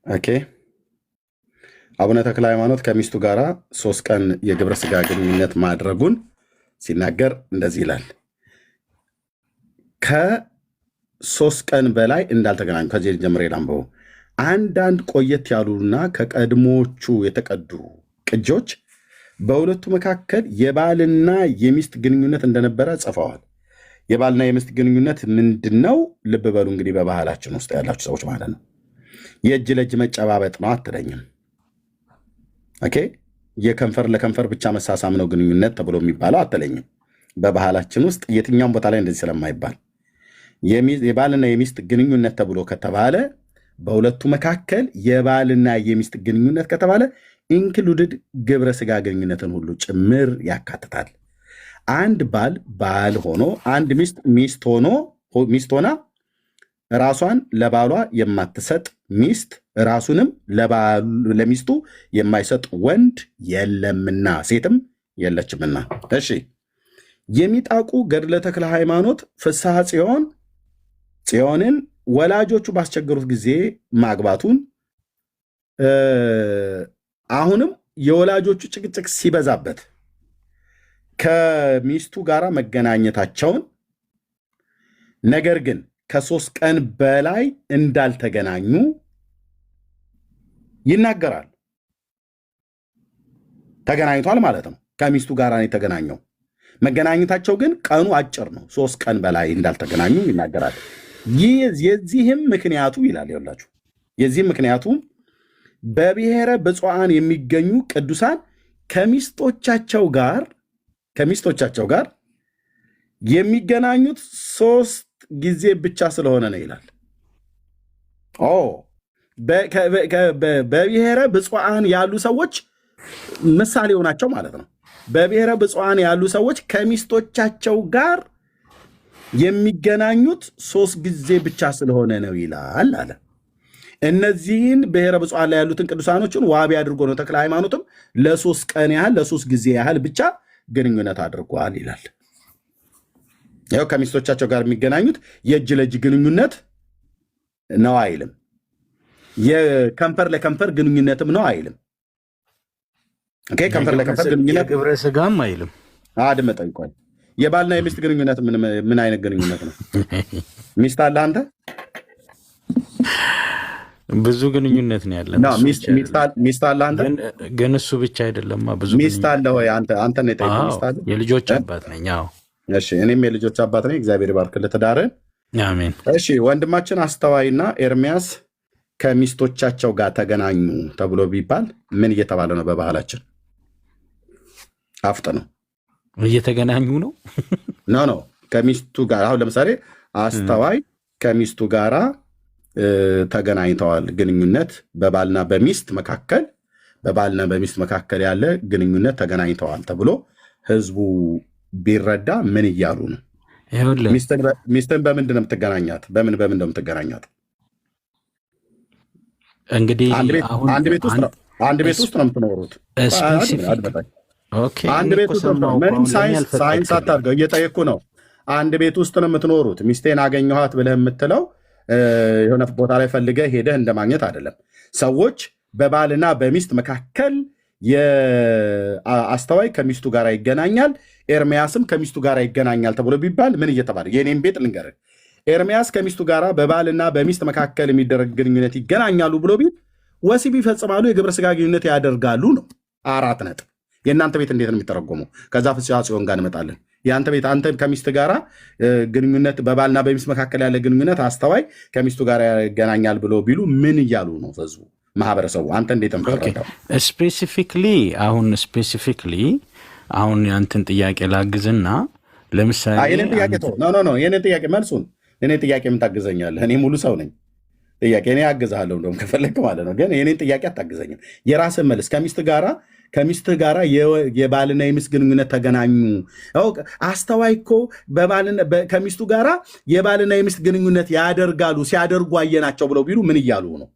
ኦኬ አቡነ ተክለ ሃይማኖት ከሚስቱ ጋር 3 ቀን የግብረ ስጋ ግንኙነት ማድረጉን ሲናገር እንደዚህ ይላል። ከ3 ቀን በላይ እንዳልተገናኙ ከዚህ ጀምሬ ላንብበው። አንዳንድ ቆየት ያሉና ከቀድሞቹ የተቀዱ ቅጆች በሁለቱ መካከል የባልና የሚስት ግንኙነት እንደነበረ ጽፈዋል። የባልና የሚስት ግንኙነት ምንድን ነው? ልብ በሉ እንግዲህ በባህላችን ውስጥ ያላችሁ ሰዎች ማለት ነው። የእጅ ለእጅ መጨባበጥ ነው አትለኝም። ኦኬ የከንፈር ለከንፈር ብቻ መሳሳም ነው ግንኙነት ተብሎ የሚባለው አትለኝም። በባህላችን ውስጥ የትኛውም ቦታ ላይ እንደዚህ ስለማይባል የባልና የሚስት ግንኙነት ተብሎ ከተባለ በሁለቱ መካከል የባልና የሚስት ግንኙነት ከተባለ ኢንክሉድድ ግብረ ስጋ ግንኙነትን ሁሉ ጭምር ያካትታል። አንድ ባል ሆኖ አንድ ሚስት ሆና ራሷን ለባሏ የማትሰጥ ሚስት ራሱንም ለሚስቱ የማይሰጥ ወንድ የለምና ሴትም የለችምና። እሺ የሚጣቁ ገድለ ተክለ ሃይማኖት ፍስሐ ጽዮንን ወላጆቹ ባስቸገሩት ጊዜ ማግባቱን አሁንም የወላጆቹ ጭቅጭቅ ሲበዛበት ከሚስቱ ጋር መገናኘታቸውን ነገር ግን ከ3 ቀን በላይ እንዳልተገናኙ ይናገራል። ተገናኝቷል ማለት ነው። ከሚስቱ ጋር ነው የተገናኘው። መገናኘታቸው ግን ቀኑ አጭር ነው። 3 ቀን በላይ እንዳልተገናኙ ይናገራል። የዚህም ምክንያቱ ይላል ይላችሁ የዚህም ምክንያቱ በብሔረ ብፁዓን የሚገኙ ቅዱሳን ከሚስቶቻቸው ጋር የሚገናኙት 3 ጊዜ ብቻ ስለሆነ ነው ይላል። በብሔረ ብፁዓን ያሉ ሰዎች ምሳሌው ናቸው ማለት ነው። በብሔረ ብፁዓን ያሉ ሰዎች ከሚስቶቻቸው ጋር የሚገናኙት 3 ጊዜ ብቻ ስለሆነ ነው ይላል አለ። እነዚህን ብሔረ ብፁዓን ላይ ያሉትን ቅዱሳኖችን ዋቢ አድርጎ ነው ተክለ ሃይማኖትም ለ3 ቀን ያህል ለ3 ጊዜ ያህል ብቻ ግንኙነት አድርጓል ይላል። ያው ከሚስቶቻቸው ጋር የሚገናኙት የእጅ ለእጅ ግንኙነት ነው አይልም። የከንፈር ለከንፈር ግንኙነትም ነው አይልም። ኦኬ ከንፈር ለከንፈር ግንኙነት ግብረ ስጋም አይልም። አድመጠኝ ቆይ የባልና የሚስት ግንኙነት ምን አይነት ግንኙነት ነው? ሚስት አለ አንተ? ብዙ ግንኙነት ነው ያለን። ሚስት አለ አንተ? ግን እሱ ብቻ አይደለም። ብዙ ሚስት አለ ወይ አንተ ነው የጠየቀው? ሚስት አለ? የልጆች አባት ነኝ። አዎ እሺ፣ እኔም የልጆች አባት ነኝ። እግዚአብሔር ይባርክልህ ትዳርህን። አሜን። እሺ፣ ወንድማችን አስተዋይና ኤርሚያስ ከሚስቶቻቸው ጋር ተገናኙ ተብሎ ቢባል ምን እየተባለ ነው? በባህላችን አፍጥ ነው እየተገናኙ ነው። ኖ ከሚስቱ ጋር አሁን ለምሳሌ አስተዋይ ከሚስቱ ጋራ ተገናኝተዋል። ግንኙነት በባልና በሚስት መካከል ያለ ግንኙነት ተገናኝተዋል ተብሎ ህዝቡ ቢረዳ ምን እያሉ ነው? ሚስትን በምንድን ነው የምትገናኛት? በምን ነው የምትገናኛት? እንግዲህ አንድ ቤት ውስጥ ነው የምትኖሩት። አንድ ቤት ውስጥ ነው። ምንም ሳይንስ አታድርገው፣ እየጠየኩ ነው። አንድ ቤት ውስጥ ነው የምትኖሩት። ሚስቴን አገኘኋት ብለህ የምትለው የሆነ ቦታ ላይ ፈልገህ ሄደህ እንደማግኘት አይደለም። ሰዎች በባልና በሚስት መካከል የአስተዋይ ከሚስቱ ጋር ይገናኛል፣ ኤርሚያስም ከሚስቱ ጋር ይገናኛል ተብሎ ቢባል ምን እየተባለ? የኔም ቤት ልንገርህ፣ ኤርሚያስ ከሚስቱ ጋር በባልና በሚስት መካከል የሚደረግ ግንኙነት ይገናኛሉ ብሎ ቢል ወሲብ ይፈጽማሉ፣ የግብረ ስጋ ግንኙነት ያደርጋሉ ነው። 4 ነጥብ። የእናንተ ቤት እንዴት ነው የሚተረጎመው? ከዛ ፍስሐ ጽዮን ጋር እንመጣለን። የአንተ ቤት አንተ ከሚስት ጋር ግንኙነት በባልና በሚስት መካከል ያለ ግንኙነት አስተዋይ ከሚስቱ ጋር ያገናኛል ብሎ ቢሉ ምን እያሉ ነው ህዝቡ፣ ማህበረሰቡ? አንተ እንዴት ነው? ስፔሲፊክሊ አሁን ያንተን ጥያቄ ላግዝና ለምሳሌ የኔን ጥያቄ ኖ የኔን ጥያቄ መልሱን የኔን ጥያቄ የምታግዘኛለህ? እኔ ሙሉ ሰው ነኝ። ጥያቄ እኔ አግዝሃለሁ እንደውም ከፈለክ ማለት ነው። ግን የኔን ጥያቄ አታግዘኝም። የራስህን መልስ። ከሚስትህ ጋራ የባልና የሚስት ግንኙነት ተገናኙ። አስተዋይ እኮ ከሚስቱ ጋራ የባልና የሚስት ግንኙነት ያደርጋሉ፣ ሲያደርጉ አየናቸው ብለው ቢሉ ምን እያሉ ነው?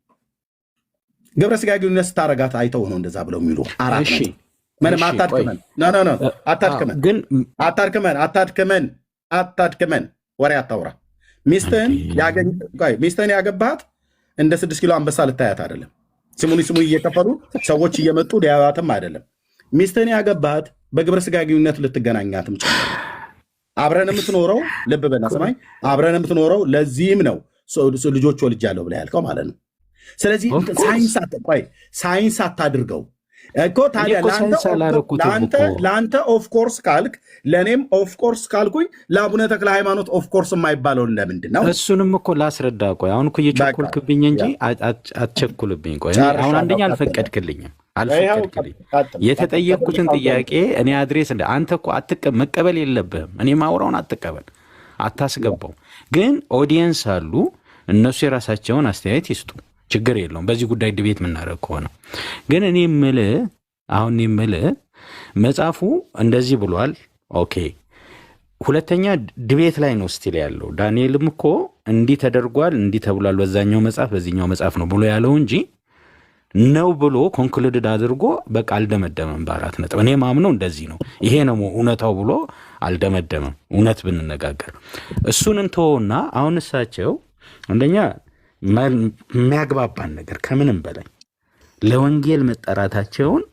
ግብረ ስጋ ግንኙነት ስታረጋት አይተው ነው እንደዛ ብለው የሚሉ አራት ምንም አታድክመን፣ ወሬ አታውራ። ሚስትህን ያገባሃት እንደ 6 ኪሎ አንበሳ ልታያት አይደለም። ስሙኒ እየከፈሉ ሰዎች እየመጡ ሊያዩዋትም አይደለም። ሚስትህን ያገባሃት በግብረ ስጋ ግንኙነት ልትገናኛትም ጭምር። አብረን የምትኖረው ልብ በና ሰማኝ፣ አብረን የምትኖረው ለዚህም ነው ልጆች ወልጃለሁ ብለህ ያልከው ማለት ነው። ስለዚህ ሳይንስ አታድርገው እኮ ታዲያ ለአንተ ኦፍኮርስ ካልክ ለእኔም ኦፍኮርስ ካልኩኝ ለአቡነ ተክለ ሃይማኖት ኦፍኮርስ የማይባለው ለምንድን ነው? እሱንም እኮ ላስረዳ። ቆይ አሁን እኮ እየቸኮልክብኝ እንጂ አትቸኩልብኝ። ቆይ አሁን አንደኛ አልፈቀድክልኝም። የተጠየቅኩትን ጥያቄ እኔ አድሬስ አንተ እኮ መቀበል የለብህም። እኔ ማውራውን አትቀበል፣ አታስገባው። ግን ኦዲየንስ አሉ፣ እነሱ የራሳቸውን አስተያየት ይስጡ። ችግር የለውም በዚህ ጉዳይ ድቤት የምናደርግ ከሆነ። ግን እኔ የምልህ መጽሐፉ እንደዚህ ብሏል። ኦኬ፣ ሁለተኛ ድቤት ላይ ነው ስቲል ያለው። ዳንኤልም እኮ እንዲህ ተደርጓል እንዲህ ተብሏል በዛኛው መጽሐፍ በዚህኛው መጽሐፍ ነው ብሎ ያለው እንጂ ነው ብሎ ኮንክሉድድ አድርጎ በቃ አልደመደመም በ4 ነጥብ። እኔ ማምነው እንደዚህ ነው፣ ይሄ ነው እውነታው ብሎ አልደመደመም። እውነት ብንነጋገር እሱን እንተወውና አሁን እሳቸው አንደኛ የሚያግባባን ነገር ከምንም በላይ ለወንጌል መጠራታቸውን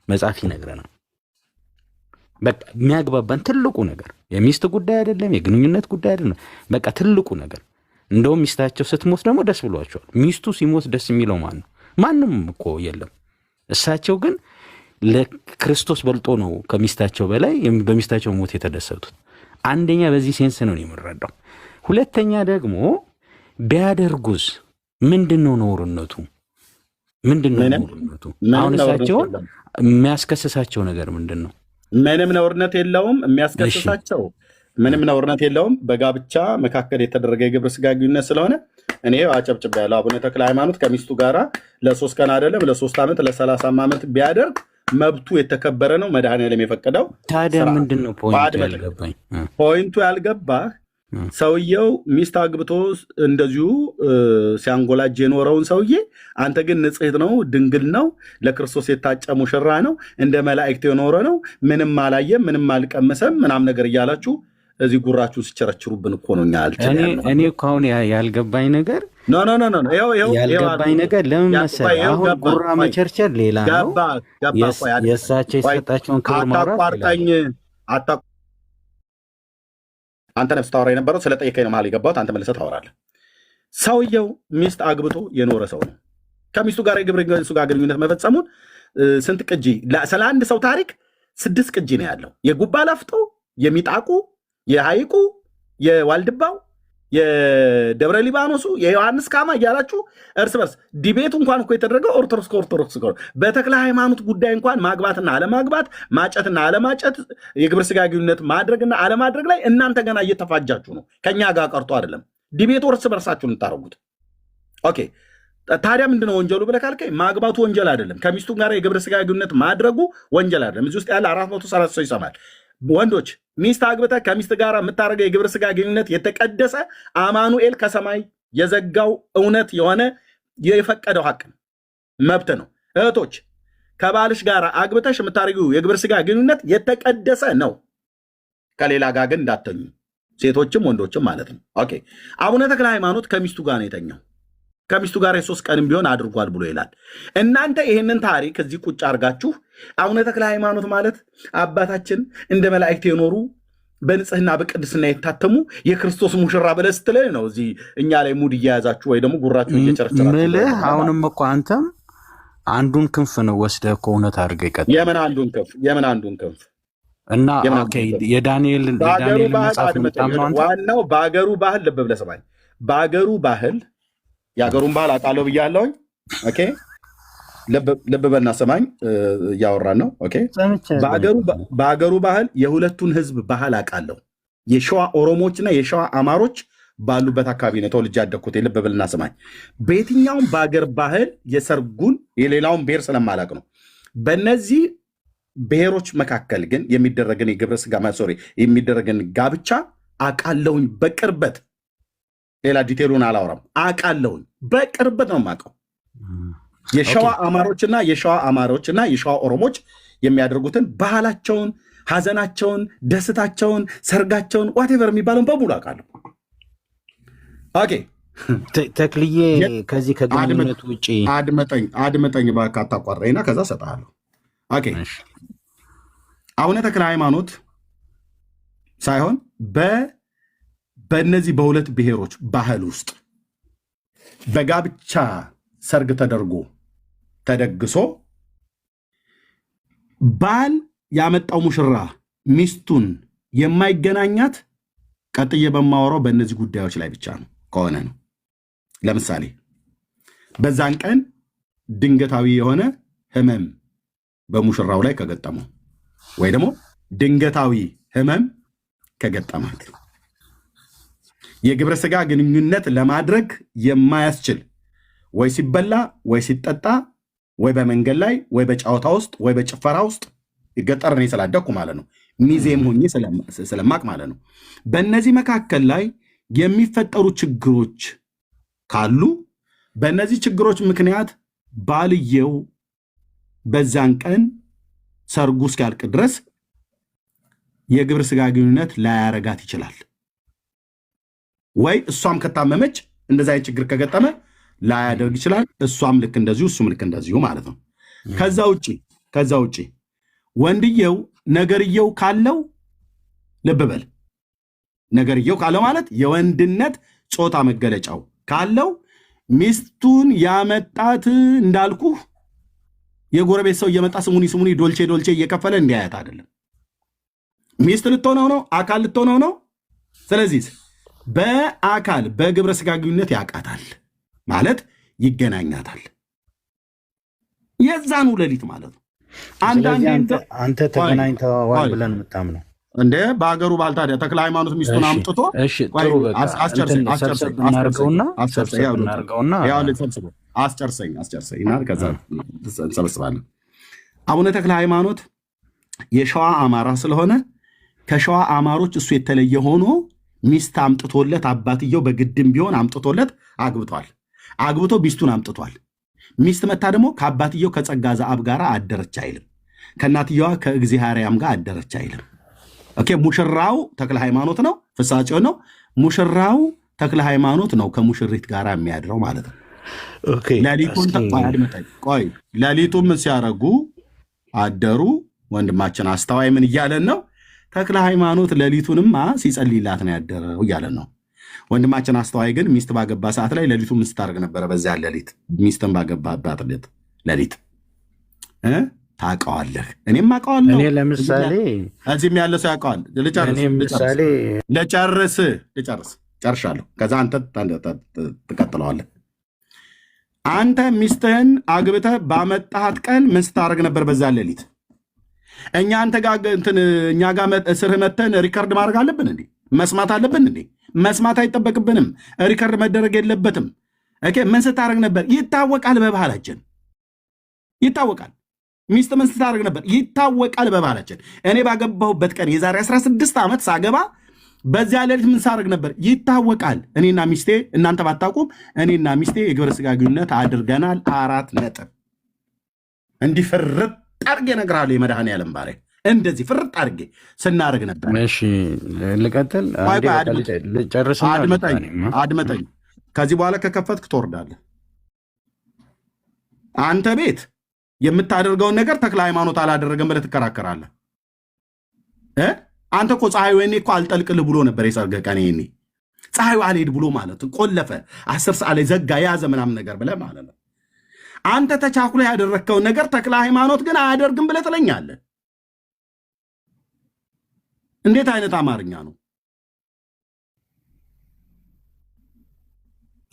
መጽሐፍ ይነግረናል። በቃ የሚያግባባን ትልቁ ነገር የሚስት ጉዳይ አይደለም፣ የግንኙነት ጉዳይ አይደለም። በቃ ትልቁ ነገር እንደውም ሚስታቸው ስትሞት ደግሞ ደስ ብሏቸዋል። ሚስቱ ሲሞት ደስ የሚለው ማን ነው? ማንም እኮ የለም። እሳቸው ግን ለክርስቶስ በልጦ ነው ከሚስታቸው በላይ በሚስታቸው ሞት የተደሰቱት። አንደኛ በዚህ ሴንስ ነው የምረዳው። ሁለተኛ ደግሞ ቢያደርጉስ ምንድን ነው ነውርነቱ? አሁን እሳቸውን የሚያስከስሳቸው ነገር ምንድን ነው? ምንም ነውርነት የለውም። የሚያስከስሳቸው ምንም ነውርነት የለውም። በጋብቻ መካከል የተደረገ የግብረ ስጋ ግንኙነት ስለሆነ እኔ አጨብጭቤያለሁ። አቡነ ተክለ ሃይማኖት ከሚስቱ ጋራ ለ3 ቀን አይደለም ለ3 ዓመት ለ30 ዓመት ቢያደርግ መብቱ የተከበረ ነው። መድኃኔዓለም የፈቀደው። ታዲያ ምንድን ነው ፖይንቱ ያልገባህ? ሰውየው ሚስት አግብቶ እንደዚሁ ሲያንጎላጅ የኖረውን ሰውዬ አንተ ግን ንጽሕት ነው፣ ድንግል ነው፣ ለክርስቶስ የታጨ ሙሽራ ነው፣ እንደ መላእክት የኖረ ነው፣ ምንም አላየም፣ ምንም አልቀመሰም ምናም ነገር እያላችሁ እዚህ ጉራችሁን ሲቸረችሩብን እኮ ነው። እኔ እኮ አሁን ያልገባኝ ነገር ያልገባኝ ነገር ለምን መሰለህ? አሁን ጉራ መቸርቸር ሌላ ነው፣ የእሳቸው የሰጣቸውን ክብር ማውራት። አንተ ነፍስ ታወራ የነበረው ስለጠየቀኝ ነው መሀል የገባሁት። አንተ መልሰህ ታወራለህ። ሰውየው ሚስት አግብቶ የኖረ ሰው ነው። ከሚስቱ ጋር የግብረ ስጋ ግንኙነት መፈጸሙን ስንት ቅጂ? ስለ አንድ ሰው ታሪክ 6 ቅጂ ነው ያለው። የጉባ ላፍጦ፣ የሚጣቁ፣ የሐይቁ፣ የዋልድባው፣ የደብረ ሊባኖሱ፣ የዮሐንስ ካማ እያላችሁ እርስ በርስ ዲቤቱ እንኳን እኮ የተደረገው ኦርቶዶክስ ከኦርቶዶክስ ጋር በተክለ ሃይማኖት ጉዳይ እንኳን ማግባትና አለማግባት፣ ማጨትና አለማጨት፣ የግብረ ስጋ ግንኙነት ማድረግና አለማድረግ ላይ እናንተ ገና እየተፋጃችሁ ነው። ከኛ ጋር ቀርቶ አይደለም ዲቤቱ እርስ በርሳችሁ እንታረጉት። ኦኬ፣ ታዲያ ምንድነው ወንጀሉ ብለህ ካልከኝ ማግባቱ ወንጀል አይደለም። ከሚስቱ ጋር የግብረ ስጋ ግንኙነት ማድረጉ ወንጀል አይደለም። እዚህ ውስጥ ያለ 430 ሰው ይሰማል። ወንዶች ሚስት አግብተህ ከሚስት ጋር የምታደርገው የግብረ ስጋ ግንኙነት የተቀደሰ አማኑኤል ከሰማይ የዘጋው እውነት የሆነ የፈቀደው ሐቅ መብት ነው። እህቶች ከባልሽ ጋር አግብተሽ የምታደርጊው የግብረ ስጋ ግንኙነት የተቀደሰ ነው። ከሌላ ጋር ግን እንዳተኙ፣ ሴቶችም ወንዶችም ማለት ነው። ኦኬ፣ አቡነ ተክለ ሃይማኖት ከሚስቱ ጋር ነው የተኛው። ከሚስቱ ጋር የ3 ቀንም ቢሆን አድርጓል ብሎ ይላል። እናንተ ይህንን ታሪክ እዚህ ቁጭ አድርጋችሁ አቡነ ተክለ ሃይማኖት ማለት አባታችን እንደ መላእክት የኖሩ በንጽህና በቅድስና የታተሙ የክርስቶስ ሙሽራ ብለህ ስትለኝ ነው እዚህ እኛ ላይ ሙድ እየያዛችሁ ወይ ደግሞ ጉራችሁ እየጨረጨራችሁ ምልህ። አሁንም እኮ አንተም አንዱን ክንፍ ነው ወስደህ እኮ እውነት አድርገህ ይቀጥል። የምን አንዱን ክንፍ እና የዳንኤል መጽሐፍ ዋናው በአገሩ ባህል ልብ ብለህ ስማኝ። በአገሩ ባህል የአገሩን ባህል አውቃለሁ ብያለሁኝ። ኦኬ፣ ልብ በልና ሰማኝ፣ እያወራን ነው። ኦኬ። በአገሩ ባህል የሁለቱን ህዝብ ባህል አውቃለሁ። የሸዋ ኦሮሞዎችና የሸዋ አማሮች ባሉበት አካባቢ ነው ተወልጄ ያደግኩት። ልብ በልና ሰማኝ። በየትኛውም በአገር ባህል የሰርጉን የሌላውን ብሔር ስለማላውቅ ነው። በእነዚህ ብሔሮች መካከል ግን የሚደረግን የግብረ ስጋ ሶሪ የሚደረግን ጋብቻ አውቃለሁኝ በቅርበት። ሌላ ዲቴሉን አላወራም። አውቃለሁኝ በቅርበት ነው የማውቀው። የሸዋ አማሮችና የሸዋ ኦሮሞች የሚያደርጉትን ባህላቸውን፣ ሀዘናቸውን፣ ደስታቸውን፣ ሰርጋቸውን ዋቴቨር የሚባለውን በሙሉ አውቃለሁ። ኦኬ ተክልዬ፣ ከዚህ ከግንኙነቱ ውጭ አድመጠኝ እባክህ አታቋርጠኝና ከዛ እሰጥሃለሁ። ኦኬ አቡነ ተክለ ሃይማኖት ሳይሆን በእነዚህ በሁለት ብሔሮች ባህል ውስጥ በጋብቻ ሰርግ ተደግሶ ባል ያመጣው ሙሽራ ሚስቱን የማይገናኛት ቀጥዬ በማወራው በእነዚህ ጉዳዮች ላይ ብቻ ነው ከሆነ ነው። ለምሳሌ በዛን ቀን ድንገታዊ የሆነ ህመም በሙሽራው ላይ ከገጠመው ወይ ደግሞ ድንገታዊ ህመም ከገጠማት የግብረ ስጋ ግንኙነት ለማድረግ የማያስችል ወይ ሲበላ ወይ ሲጠጣ ወይ በመንገድ ላይ ወይ በጫወታ ውስጥ ወይ በጭፈራ ውስጥ ገጠር እኔ ስላደኩ ማለት ነው፣ ሚዜም ሆኜ ስለማቅ ማለት ነው። በእነዚህ መካከል ላይ የሚፈጠሩ ችግሮች ካሉ በእነዚህ ችግሮች ምክንያት ባልየው በዛን ቀን ሰርጉ እስኪያልቅ ድረስ የግብረ ስጋ ግንኙነት ላያረጋት ይችላል። ወይ እሷም ከታመመች እንደዛ አይነት ችግር ከገጠመ ላያደርግ ይችላል። እሷም ልክ እንደዚሁ እሱም ልክ እንደዚሁ ማለት ነው። ከዛ ውጪ ወንድየው ነገርየው ካለው ልብ በል፣ ነገርየው ካለው ማለት የወንድነት ጾታ መገለጫው ካለው ሚስቱን ያመጣት እንዳልኩህ የጎረቤት ሰው እየመጣ ስሙኒ ዶልቼ እየከፈለ እንዲያያት አይደለም። ሚስት ልትሆነው ነው፣ አካል ልትሆነው ነው። ስለዚህ በአካል በግብረ ስጋ ግንኙነት ያውቃታል ማለት ይገናኛታል። የዛኑ ሌሊት ማለት ነው። አንተ ተገናኝተዋል ብለን የምታምነው እንደ በሀገሩ ባል ታዲያ ተክለ ሃይማኖት ሚስቱን አምጥቶ አስጨርሰኝና ከዛ እንሰበስባለን። አቡነ ተክለ ሃይማኖት የሸዋ አማራ ስለሆነ ከሸዋ አማሮች እሱ የተለየ ሆኖ ሚስት አምጥቶለት አባትየው በግድም ቢሆን አምጥቶለት አግብቷል። አግብቶ ሚስቱን አምጥቷል። ሚስት መታ ደግሞ ከአባትየው ከጸጋ ዘአብ ጋር አደረች አይልም። ከእናትየዋ ከእግዚአርያም ጋር አደረች አይልም። ኦኬ ሙሽራው ተክለ ሃይማኖት ነው፣ ፍሳጼው ነው። ሙሽራው ተክለ ሃይማኖት ነው ከሙሽሪት ጋር የሚያድረው ማለት ነው። ኦኬ ሌሊቱን ምን ሲያረጉ አደሩ? ወንድማችን አስተዋይ ምን እያለን ነው? ተክለ ሃይማኖት ሌሊቱንማ ሲጸልይላት ነው ያደረው እያለን ነው። ወንድማችን አስተዋይ ግን ሚስት ባገባ ሰዓት ላይ ሌሊቱ ምን ስታደርግ ነበረ? በዚያ ሌሊት ሚስትን ባገባባት ሌሊት ታውቀዋለህ። እኔም አውቀዋለሁ። እኔ ለምሳሌ እዚህም ያለ ሰው ያውቀዋል። ጨርሻለሁ። ከዛ አንተ ትቀጥለዋለህ። አንተ ሚስትህን አግብተህ ባመጣሃት ቀን ምን ስታደርግ ነበር በዛ ሌሊት? እኛ አንተ ጋር እኛ ጋር እስርህ መተን ሪከርድ ማድረግ አለብን እንዴ? መስማት አለብን እንዴ? መስማት አይጠበቅብንም። ሪከርድ መደረግ የለበትም። ኦኬ ምን ስታደርግ ነበር? ይታወቃል። በባህላችን ይታወቃል። ሚስት ምን ስታደርግ ነበር? ይታወቃል በባህላችን። እኔ ባገባሁበት ቀን የዛሬ 16 ዓመት ሳገባ በዚያ ሌሊት ምን ሳደርግ ነበር? ይታወቃል። እኔና ሚስቴ እናንተ ባታውቁም እኔና ሚስቴ የግብረ ስጋ ግንኙነት አድርገናል። 4 ነጥብ። እንዲህ ፍርጥ አድርጌ እነግርሃለሁ። የመድኃኔዓለም ባሪያ እንደዚህ ፍርጥ አድርጌ ስናደርግ ነበር። እሺ ልቀጥል። አድመጠኝ። ከዚህ በኋላ ከከፈትክ ትወርዳለህ። አንተ ቤት የምታደርገውን ነገር ተክለ ሃይማኖት አላደረገም ብለህ ትከራከራለህ። አንተ እኮ ፀሐዩ ወይኔ እኮ አልጠልቅልህ ብሎ ነበር የሰርገ ቀን። ይሄኔ ፀሐዩ አልሄድ ብሎ ማለት ቆለፈ፣ 10 ሰዓት ላይ ዘጋ የያዘ ምናምን ነገር ብለህ ማለት ነው። አንተ ተቻኩሎ ያደረግከውን ነገር ተክለ ሃይማኖት ግን አያደርግም ብለህ ትለኛለህ። እንዴት አይነት አማርኛ ነው?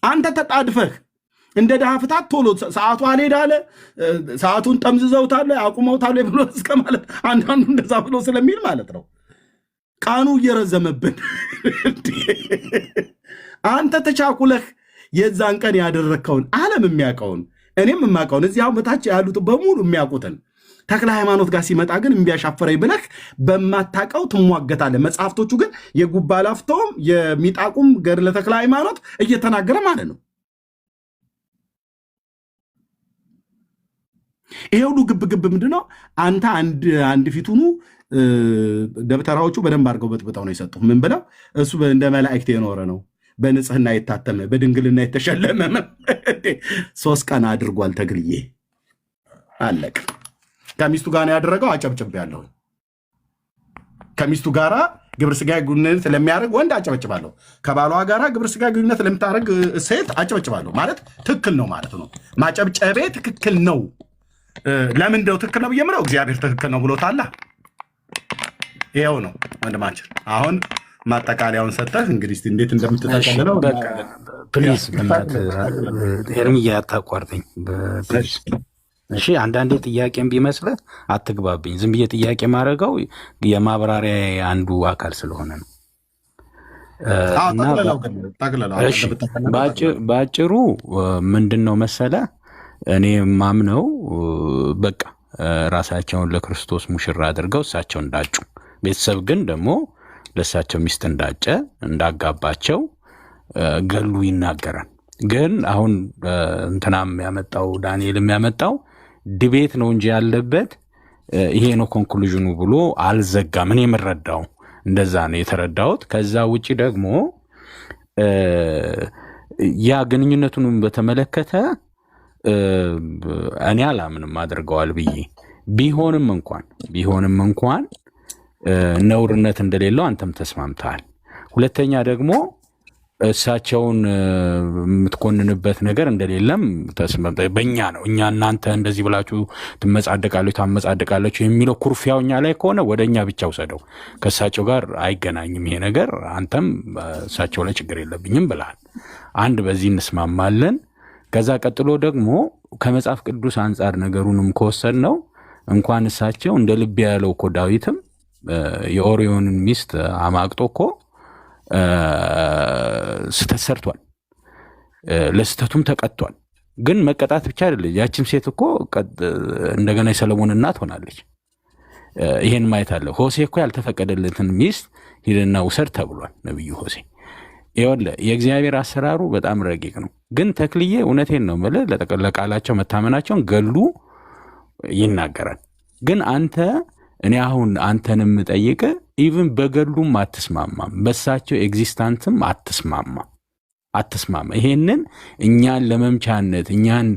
አንተ ተጣድፈህ እንደ ድሃ ፍታት ቶሎ ሰዓቱ አልሄዳለ ሰዓቱን ጠምዝዘውታል አቁመውታል ብሎ እስከ ማለት አንዳንዱ እንደዛ ብሎ ስለሚል ማለት ነው ቃኑ እየረዘመብን አንተ ተቻኩለህ የዛን ቀን ያደረከውን ዓለም የሚያውቀውን እኔም የማውቀውን እዚያው በታች ያሉት በሙሉ የሚያውቁትን ተክለ ሃይማኖት ጋር ሲመጣ ግን እምቢያሻፈረኝ ብለህ በማታውቀው ትሟገታለህ። መጽሐፍቶቹ ግን የጉባ ላፍቶም የሚጣቁም ገድለ ተክለ ሃይማኖት እየተናገረ ማለት ነው። ይሄ ሁሉ ግብ ምንድነው? አንተ አንድ ፊቱኑ ደብተራዎቹ በደንብ አድርገው በጥብጠው ነው የሰጡት። ምን ብለው እሱ እንደ መላእክት የኖረ ነው፣ በንጽህና የታተመ በድንግልና የተሸለመ 3 ቀን አድርጓል ተግልዬ አለቅ። ከሚስቱ ጋር ነው ያደረገው። አጨብጭብ ያለው ከሚስቱ ጋራ ግብረ ስጋ ግንኙነት ለሚያደርግ ወንድ አጨብጭባለሁ። ከባሏ ጋራ ግብረ ስጋ ግንኙነት ለምታደርግ ሴት አጨብጭባለሁ ማለት ትክክል ነው ማለት ነው። ማጨብጨቤ ትክክል ነው። ለምን እንደው ትክክል ነው ብየምለው እግዚአብሔር ትክክል ነው ብሎታል። ይሄው ነው ወንድማችን። አሁን ማጠቃለያውን ሰጠህ እንግዲህ እንዴት እንደምትጠቀልለው ፕሊዝ ኤርሚያ አታቋርጠኝ ፕሊዝ። እሺ አንዳንዴ ጥያቄም ቢመስልህ አትግባብኝ። ዝም ብዬ ጥያቄ ማድረገው የማብራሪያ አንዱ አካል ስለሆነ ነው። በአጭሩ ምንድን ነው መሰለ እኔ ማምነው በቃ ራሳቸውን ለክርስቶስ ሙሽራ አድርገው እሳቸው እንዳጩ፣ ቤተሰብ ግን ደግሞ ለእሳቸው ሚስት እንዳጨ እንዳጋባቸው ገሉ ይናገራል። ግን አሁን እንትናም ያመጣው ዳንኤልም ያመጣው ዲቤት ነው እንጂ ያለበት ይሄ ነው ኮንክሉዥኑ ብሎ አልዘጋም። እኔ የምረዳው እንደዛ ነው የተረዳሁት። ከዛ ውጪ ደግሞ ያ ግንኙነቱንም በተመለከተ እኔ አላምንም አድርገዋል ብዬ ቢሆንም እንኳን ነውርነት እንደሌለው አንተም ተስማምተሃል። ሁለተኛ ደግሞ እሳቸውን የምትኮንንበት ነገር እንደሌለም በእኛ ነው። እኛ እናንተ እንደዚህ ብላችሁ ታመጻደቃላችሁ የሚለው ኩርፊያው እኛ ላይ ከሆነ ወደ እኛ ብቻ ውሰደው፣ ከእሳቸው ጋር አይገናኝም ይሄ ነገር። አንተም እሳቸው ላይ ችግር የለብኝም ብለሃል። አንድ በዚህ እንስማማለን። ከዛ ቀጥሎ ደግሞ ከመጽሐፍ ቅዱስ አንጻር ነገሩንም ከወሰድ ነው እንኳን እሳቸው እንደ ልብ ያለው እኮ ዳዊትም የኦሪዮንን ሚስት አማቅጦ እኮ ስተት ሰርቷል፣ ለስተቱም ተቀጥቷል። ግን መቀጣት ብቻ አይደለም፣ ያችም ሴት እኮ እንደገና የሰለሞን እናት ሆናለች። ይሄን ማየት አለ። ሆሴ እኮ ያልተፈቀደለትን ሚስት ሂድና ውሰድ ተብሏል ነብዩ ሆሴ። ይኸውልህ የእግዚአብሔር አሰራሩ በጣም ረቂቅ ነው። ግን ተክልዬ እውነቴን ነው የምልህ ለቃላቸው መታመናቸውን ገሉ ይናገራል። ግን እኔ አሁን አንተንም ጠይቀህ ኢቭን በገሉም አትስማማም፣ በሳቸው ኤግዚስታንትም አትስማማ። ይሄንን እኛን ለመምቻነት እኛን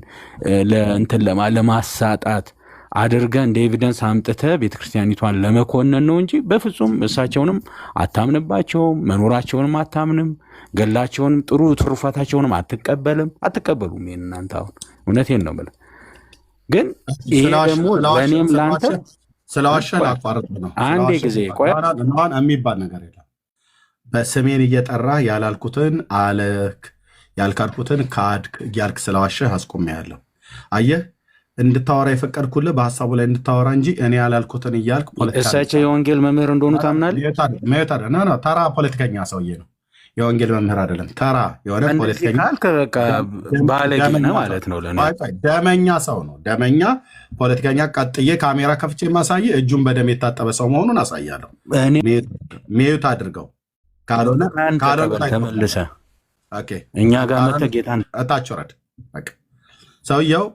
ለእንትን ለማሳጣት አድርገህ እንደ ኤቪደንስ አምጥተህ ቤተክርስቲያኒቷን ለመኮነን ነው እንጂ በፍጹም እሳቸውንም አታምንባቸውም፣ መኖራቸውንም አታምንም፣ ገላቸውንም ጥሩ ትሩፋታቸውንም አትቀበሉም። ይሄን እናንተ አሁን እውነቴን ነው የምልህ። ግን ይሄ ደግሞ ለእኔም ለአንተ ስለዋሸ ላቋርጥ ነው። አንዴ ጊዜ ቆይ የሚባል ነገር የለም። በስሜን እየጠራ ያላልኩትን አለክ ያልካድኩትን ካድክ እያልክ ስለዋሸህ አስቆሚያለሁ። አየህ እንድታወራ የፈቀድኩልህ በሀሳቡ ላይ እንድታወራ እንጂ እኔ ያላልኩትን እያልክ እሳቸው የወንጌል መምህር እንደሆኑ ታምናለህ? ተራ ፖለቲከኛ ሰውዬ ነው። የወንጌል መምህር አይደለም። ተራ የሆነ ፖለቲከኛ ባለጌ ማለት ነው። ደመኛ ሰው ነው። ደመኛ ፖለቲከኛ። ቀጥዬ ካሜራ ከፍቼ የማሳይ እጁን በደም የታጠበ ሰው መሆኑን አሳያለሁ። ሚዩት አድርገው። ካልሆነ ተመልሰህ እኛ ጋር መተህ ጌታን እታች ወረድ። ሰውየው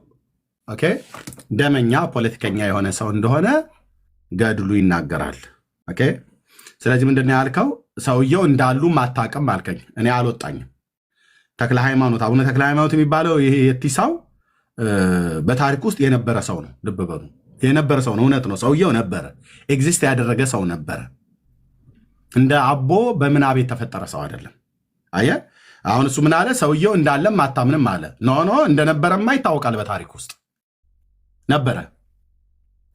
ደመኛ ፖለቲከኛ የሆነ ሰው እንደሆነ ገድሉ ይናገራል። ስለዚህ ምንድን ያልከው ሰውየው እንዳሉ አታውቅም አልከኝ። እኔ አልወጣኝም። ተክለ ሃይማኖት አቡነ ተክለ ሃይማኖት የሚባለው ይሄ የቲሳው በታሪክ ውስጥ የነበረ ሰው ነው። ልብ በሉ፣ የነበረ ሰው ነው። እውነት ነው። ሰውየው ነበረ፣ ኤግዚስት ያደረገ ሰው ነበረ። እንደ አቦ በምናብ የተፈጠረ ሰው አይደለም። አየህ አሁን እሱ ምን አለ? ሰውየው እንዳለም አታምንም አለ። ኖ እንደነበረማ ይታወቃል። በታሪክ ውስጥ ነበረ።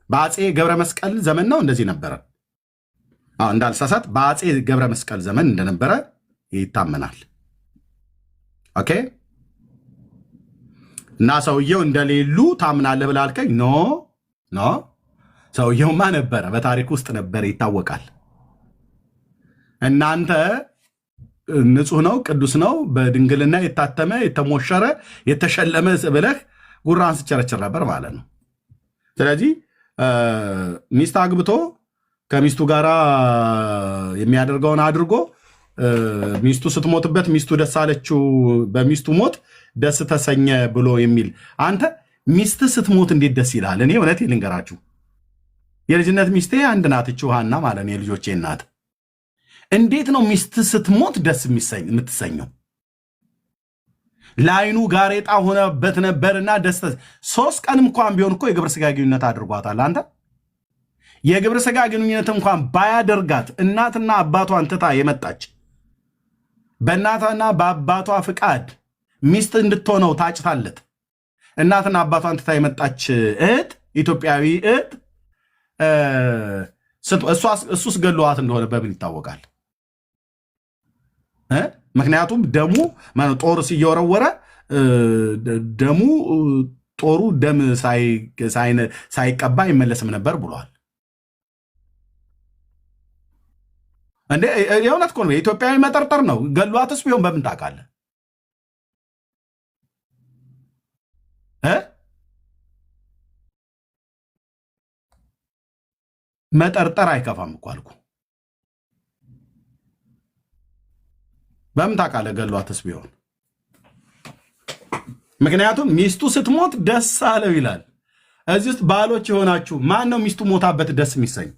በአፄ ገብረ መስቀል ዘመን ነው እንደዚህ ነበረ። እንዳልሳሳት በአፄ ገብረ መስቀል ዘመን እንደነበረ ይታመናል። እና ሰውየው እንደሌሉ ታምናለህ ብለህ አልከኝ። ኖ ኖ፣ ሰውየውማ ነበረ፣ በታሪክ ውስጥ ነበረ፣ ይታወቃል። እናንተ ንጹህ ነው ቅዱስ ነው በድንግልና የታተመ የተሞሸረ የተሸለመ ብለህ ጉራን ስቸረችር ነበር ማለት ነው። ስለዚህ ሚስት አግብቶ ከሚስቱ ጋር የሚያደርገውን አድርጎ ሚስቱ ስትሞትበት ሚስቱ ደስ አለችው፣ በሚስቱ ሞት ደስ ተሰኘ ብሎ የሚል አንተ ሚስት ስትሞት እንዴት ደስ ይላል? እኔ እውነት ልንገራችሁ የልጅነት ሚስቴ አንድ ናት፣ ሐና ማለት ነው፣ የልጆቼ እናት። እንዴት ነው ሚስት ስትሞት ደስ የምትሰኘው? ለአይኑ ጋሬጣ ሆነበት ነበርና ደስ 3 ቀንም እንኳን ቢሆን እኮ የግብረ ስጋ ግንኙነት አድርጓታል። አንተ የግብረ ስጋ ግንኙነት እንኳን ባያደርጋት እናትና አባቷን ትታ የመጣች በእናቷና በአባቷ ፍቃድ ሚስት እንድትሆነው ታጭታለት እናትና አባቷን ትታ የመጣች እህት፣ ኢትዮጵያዊ እህት እሱስ ገለዋት እንደሆነ በምን ይታወቃል? ምክንያቱም ደሙ ጦር ሲየወረወረ ደሙ ጦሩ ደም ሳይቀባ አይመለስም ነበር ብሏል። እንዴ የእውነት እኮ ነው። የኢትዮጵያዊ መጠርጠር ነው። ገሏትስ ቢሆን በምን ታውቃለህ? መጠርጠር አይከፋም እኮ አልኩ። በምን ታውቃለህ? ገሏትስ ቢሆን ምክንያቱም ሚስቱ ስትሞት ደስ አለው ይላል። እዚህ ውስጥ ባሎች የሆናችሁ ማን ነው ሚስቱ ሞታበት ደስ የሚሰኝ?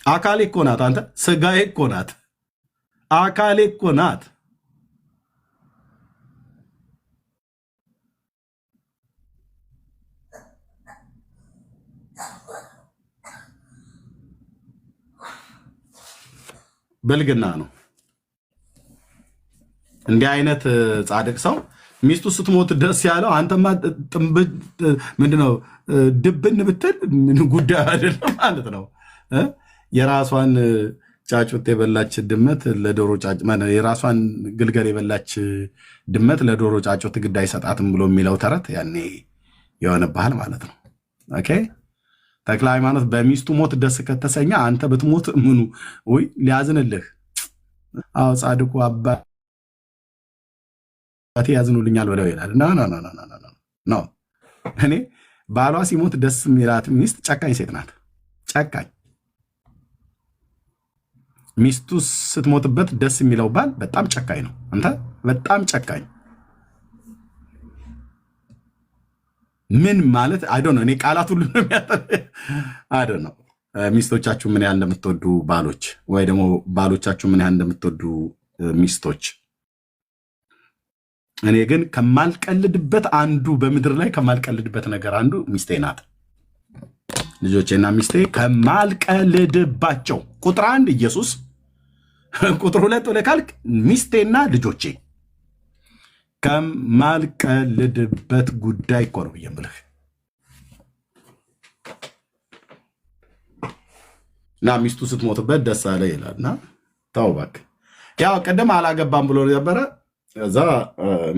አካሌ እኮ ናት። አንተ ስጋዬ እኮ ናት። አካሌ እኮ ናት። ብልግና ነው። እንዲህ አይነት ጻድቅ ሰው ሚስቱ ስትሞት ደስ ያለው አንተማ ምንድነው ድብን ብትል ጉዳዩ አይደለም ማለት ነው። የራሷን ጫጩት የበላች ድመት ለዶሮ የራሷን ግልገል የበላች ድመት ለዶሮ ጫጩት ግድ አይሰጣትም ብሎ የሚለው ተረት ያኔ የሆነብሃል ማለት ነው። ኦኬ ተክለ ሃይማኖት በሚስቱ ሞት ደስ ከተሰኘ አንተ ብትሞት ምኑ ወይ ሊያዝንልህ? አዎ ጻድቁ አባቴ ያዝኑልኛል ብለው ይላል። ኖ እኔ ባሏ ሲሞት ደስ የሚላት ሚስት ጨካኝ ሴት ናት። ጨካኝ ሚስቱ ስትሞትበት ደስ የሚለው ባል በጣም ጨካኝ ነው። አንተ በጣም ጨካኝ ምን ማለት አይዶ ነው። እኔ ቃላት ሁሉ ነው አይዶ ነው። ሚስቶቻችሁ ምን ያህል እንደምትወዱ ባሎች፣ ወይ ደግሞ ባሎቻችሁ ምን ያህል እንደምትወዱ ሚስቶች። እኔ ግን ከማልቀልድበት አንዱ በምድር ላይ ከማልቀልድበት ነገር አንዱ ሚስቴ ናት። ልጆቼና ሚስቴ ከማልቀልድባቸው ቁጥር 1 ኢየሱስ፣ ቁጥር 2 ብለህ ካልክ ሚስቴና ልጆቼ ከማልቀልድበት ጉዳይ እኮ ነው ብዬ የምልህ። እና ሚስቱ ስትሞትበት ደስ አለ ይላልና ተው እባክህ። ያው ቅድም አላገባም ብሎ ነበረ፣ እዛ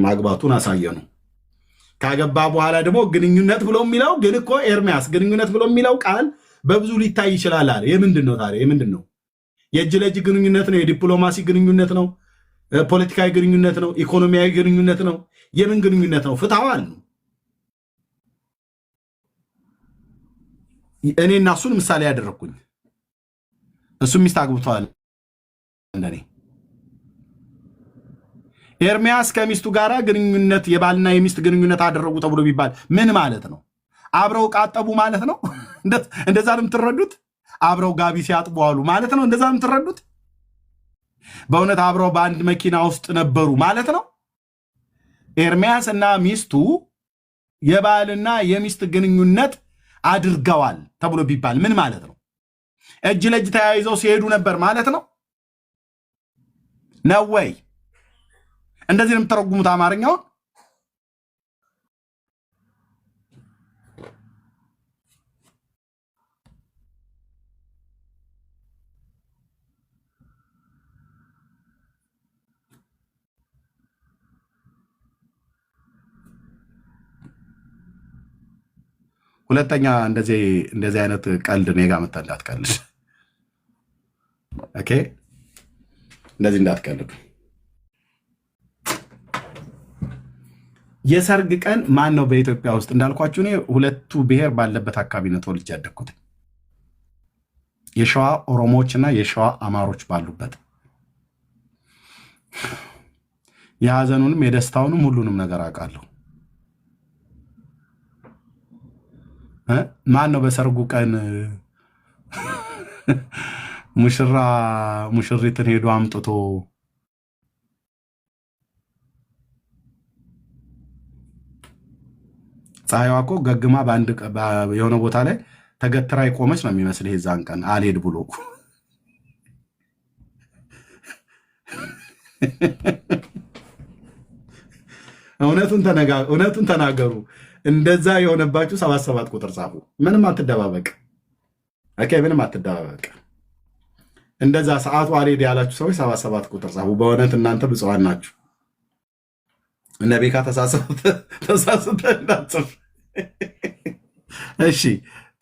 ማግባቱን አሳየ ነው። ካገባ በኋላ ደግሞ ግንኙነት ብሎ የሚለው ግን እኮ ኤርሚያስ ግንኙነት ብሎ የሚለው ቃል በብዙ ሊታይ ይችላል አለ። የምንድን ነው ታዲያ? የምንድን ነው? የእጅ ለእጅ ግንኙነት ነው? የዲፕሎማሲ ግንኙነት ነው? ፖለቲካዊ ግንኙነት ነው? ኢኮኖሚያዊ ግንኙነት ነው? የምን ግንኙነት ነው? ፍትሐዋል ነው። እኔ እና እሱን ምሳሌ ያደረግኩኝ፣ እሱ ሚስት አግብተዋል እንደኔ። ኤርሚያስ ከሚስቱ ጋር ግንኙነት የባልና የሚስት ግንኙነት አደረጉ ተብሎ ቢባል ምን ማለት ነው? አብረው ቃጠቡ ማለት ነው? እንደዛ ነው የምትረዱት? አብረው ጋቢ ሲያጥቡ አሉ ማለት ነው? እንደዛ ነው የምትረዱት? በእውነት አብረው በአንድ መኪና ውስጥ ነበሩ ማለት ነው? ኤርሚያስ እና ሚስቱ የባልና የሚስት ግንኙነት አድርገዋል ተብሎ ቢባል ምን ማለት ነው? እጅ ለእጅ ተያይዘው ሲሄዱ ነበር ማለት ነው ነው ወይ? እንደዚህ ነው የምትተረጉሙት አማርኛውን? ሁለተኛ እንደዚህ አይነት ቀልድ እኔ ጋር መጣ እንዳትቀልድ። ኦኬ፣ እንደዚህ እንዳትቀልዱ። የሰርግ ቀን ማን ነው በኢትዮጵያ ውስጥ? እንዳልኳችሁ እኔ ሁለቱ ብሔር ባለበት አካባቢ ነው ተወልጄ ያደግኩት። የሸዋ ኦሮሞዎች እና የሸዋ አማሮች ባሉበት የሀዘኑንም የደስታውንም ሁሉንም ነገር አውቃለሁ። ማን ነው በሰርጉ ቀን ሙሽሪትን ሄዶ አምጥቶ ፀሐይዋ እኮ ገግማ የሆነ ቦታ ላይ ተገትራ የቆመች ነው የሚመስል የዛን ቀን አልሄድ ብሎ እውነቱን ተናገሩ። እንደዛ የሆነባችሁ 77 ቁጥር ጻፉ። ምንም አትደባበቅ። ኦኬ፣ ምንም አትደባበቅ። እንደዛ ሰዓቱ አልሄድ ያላችሁ ሰዎች 77 ቁጥር ጻፉ። በእውነት እናንተ ብፁዓን ናችሁ። እነ ቤካ ተሳስተ እንዳትጽፍ። እሺ፣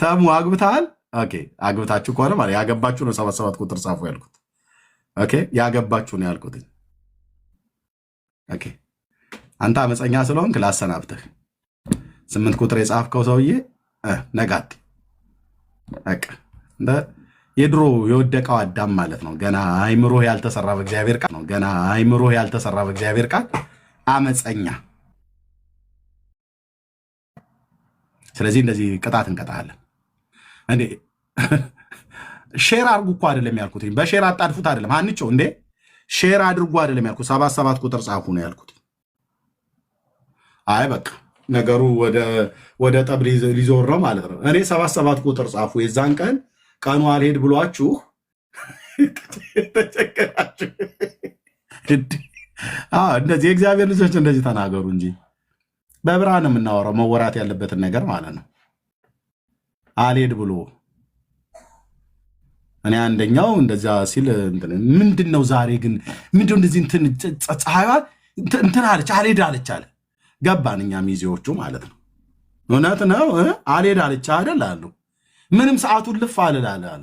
ተሙ አግብተሃል? ኦኬ፣ አግብታችሁ ከሆነ ማለት ያገባችሁ ነው 77 ቁጥር ጻፉ ያልኩት። ኦኬ፣ ያገባችሁ ነው ያልኩት። ኦኬ፣ አንተ አመፀኛ ስለሆንክ ላሰናብትህ። 8 ቁጥር የጻፍከው ሰውዬ ነጋት በቃ የድሮ የወደቀው አዳም ማለት ነው። ገና አይምሮህ ያልተሰራ በእግዚአብሔር ቃል ነው። ገና አይምሮህ ያልተሰራ በእግዚአብሔር ቃል አመፀኛ። ስለዚህ እንደዚህ ቅጣት እንቀጣለን እንዴ? ሼር አድርጉ እኮ አይደለም ያልኩት። በሼር አጣድፉት አይደለም አንቺው እንዴ፣ ሼር አድርጉ አይደለም ያልኩት። 77 ቁጥር ጻፉ ነው ያልኩት። አይ በቃ ነገሩ ወደ ጠብ ሊዞር ነው ማለት ነው። እኔ 77 ቁጥር ጻፉ። የዛን ቀን ቀኑ አልሄድ ብሏችሁ ተቸገራችሁ። እንደዚህ የእግዚአብሔር ልጆች እንደዚህ ተናገሩ እንጂ በብርሃን የምናወራው መወራት ያለበትን ነገር ማለት ነው። አልሄድ ብሎ እኔ አንደኛው እንደዛ ሲል ምንድን ነው ዛሬ ግን ምንድን እንደዚህ ፀሐይዋ እንትን አለች አልሄድ አለች አለ። ገባን እኛ ሚዜዎቹ ማለት ነው። እውነት ነው አልሄድ አለች አይደል አሉ። ምንም ሰዓቱን ልፍ አልላለ አለ።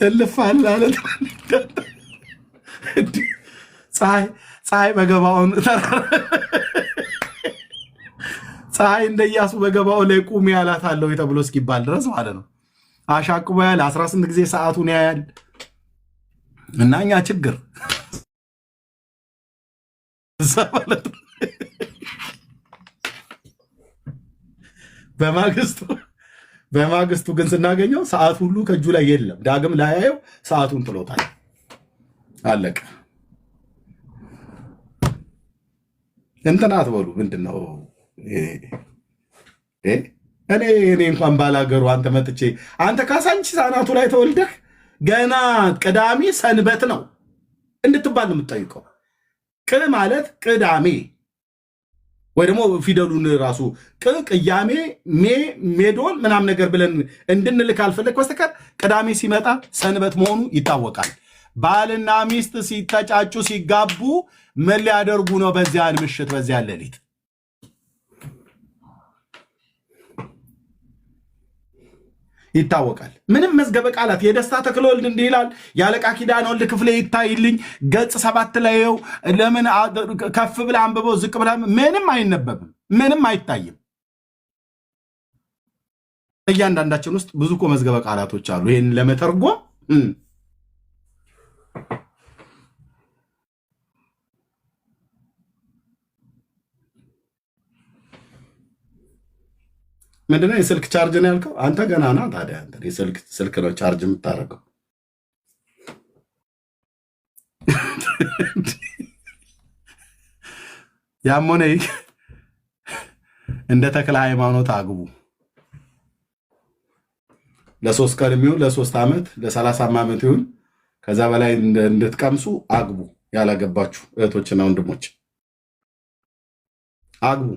እልፍ አላለ። ፀሐይ በገባውን ፀሐይ እንደ ኢያሱ በገባው ላይ ቁሚ ያላት አለው ተብሎ እስኪባል ድረስ ማለት ነው። አሻቅቦ ያለ 18 ጊዜ ሰዓቱን ያያል። እና እኛ ችግር በማግስቱ ግን ስናገኘው ሰዓት ሁሉ ከእጁ ላይ የለም። ዳግም ላያየው ሰዓቱን ጥሎታል። አለቀ። እንትን አትበሉ። ምንድን ነው እኔ እንኳን ባላገሩ አንተ መጥቼ አንተ ካሳንቺስ አናቱ ላይ ተወልደህ ገና ቅዳሜ ሰንበት ነው እንድትባል ነው የምትጠይቀው። ቅ ማለት ቅዳሜ ወይ ደግሞ ፊደሉን ራሱ ቅያሜ ሜዶን ምናምን ነገር ብለን እንድንልክ አልፈለግ በስተቀር ቅዳሜ ሲመጣ ሰንበት መሆኑ ይታወቃል። ባልና ሚስት ሲተጫጩ ሲጋቡ ምን ሊያደርጉ ነው? በዚያን ምሽት በዚያን ሌሊት ይታወቃል። ምንም መዝገበ ቃላት የደስታ ተክለ ወልድ እንዲህ ይላል። የአለቃ ኪዳነ ወልድ ክፍሌ ይታይልኝ ገጽ 7 ላይ ው ለምን ከፍ ብላ አንብበው ዝቅ ብላ ምንም አይነበብም፣ ምንም አይታይም። እያንዳንዳችን ውስጥ ብዙ እኮ መዝገበ ቃላቶች አሉ። ይህን ለመተርጎም ምንድነው የስልክ ቻርጅ ነው ያልከው? አንተ ገና ና ታዲያ ስልክ ነው ቻርጅ የምታደርገው። ያም ሆነ እንደ ተክለ ሃይማኖት አግቡ። ለ3 ቀን የሚሆን ለ3 ዓመት ለ30 ዓመት ይሁን ከዛ በላይ እንድትቀምሱ አግቡ። ያላገባችሁ እህቶችና ወንድሞች አግቡ።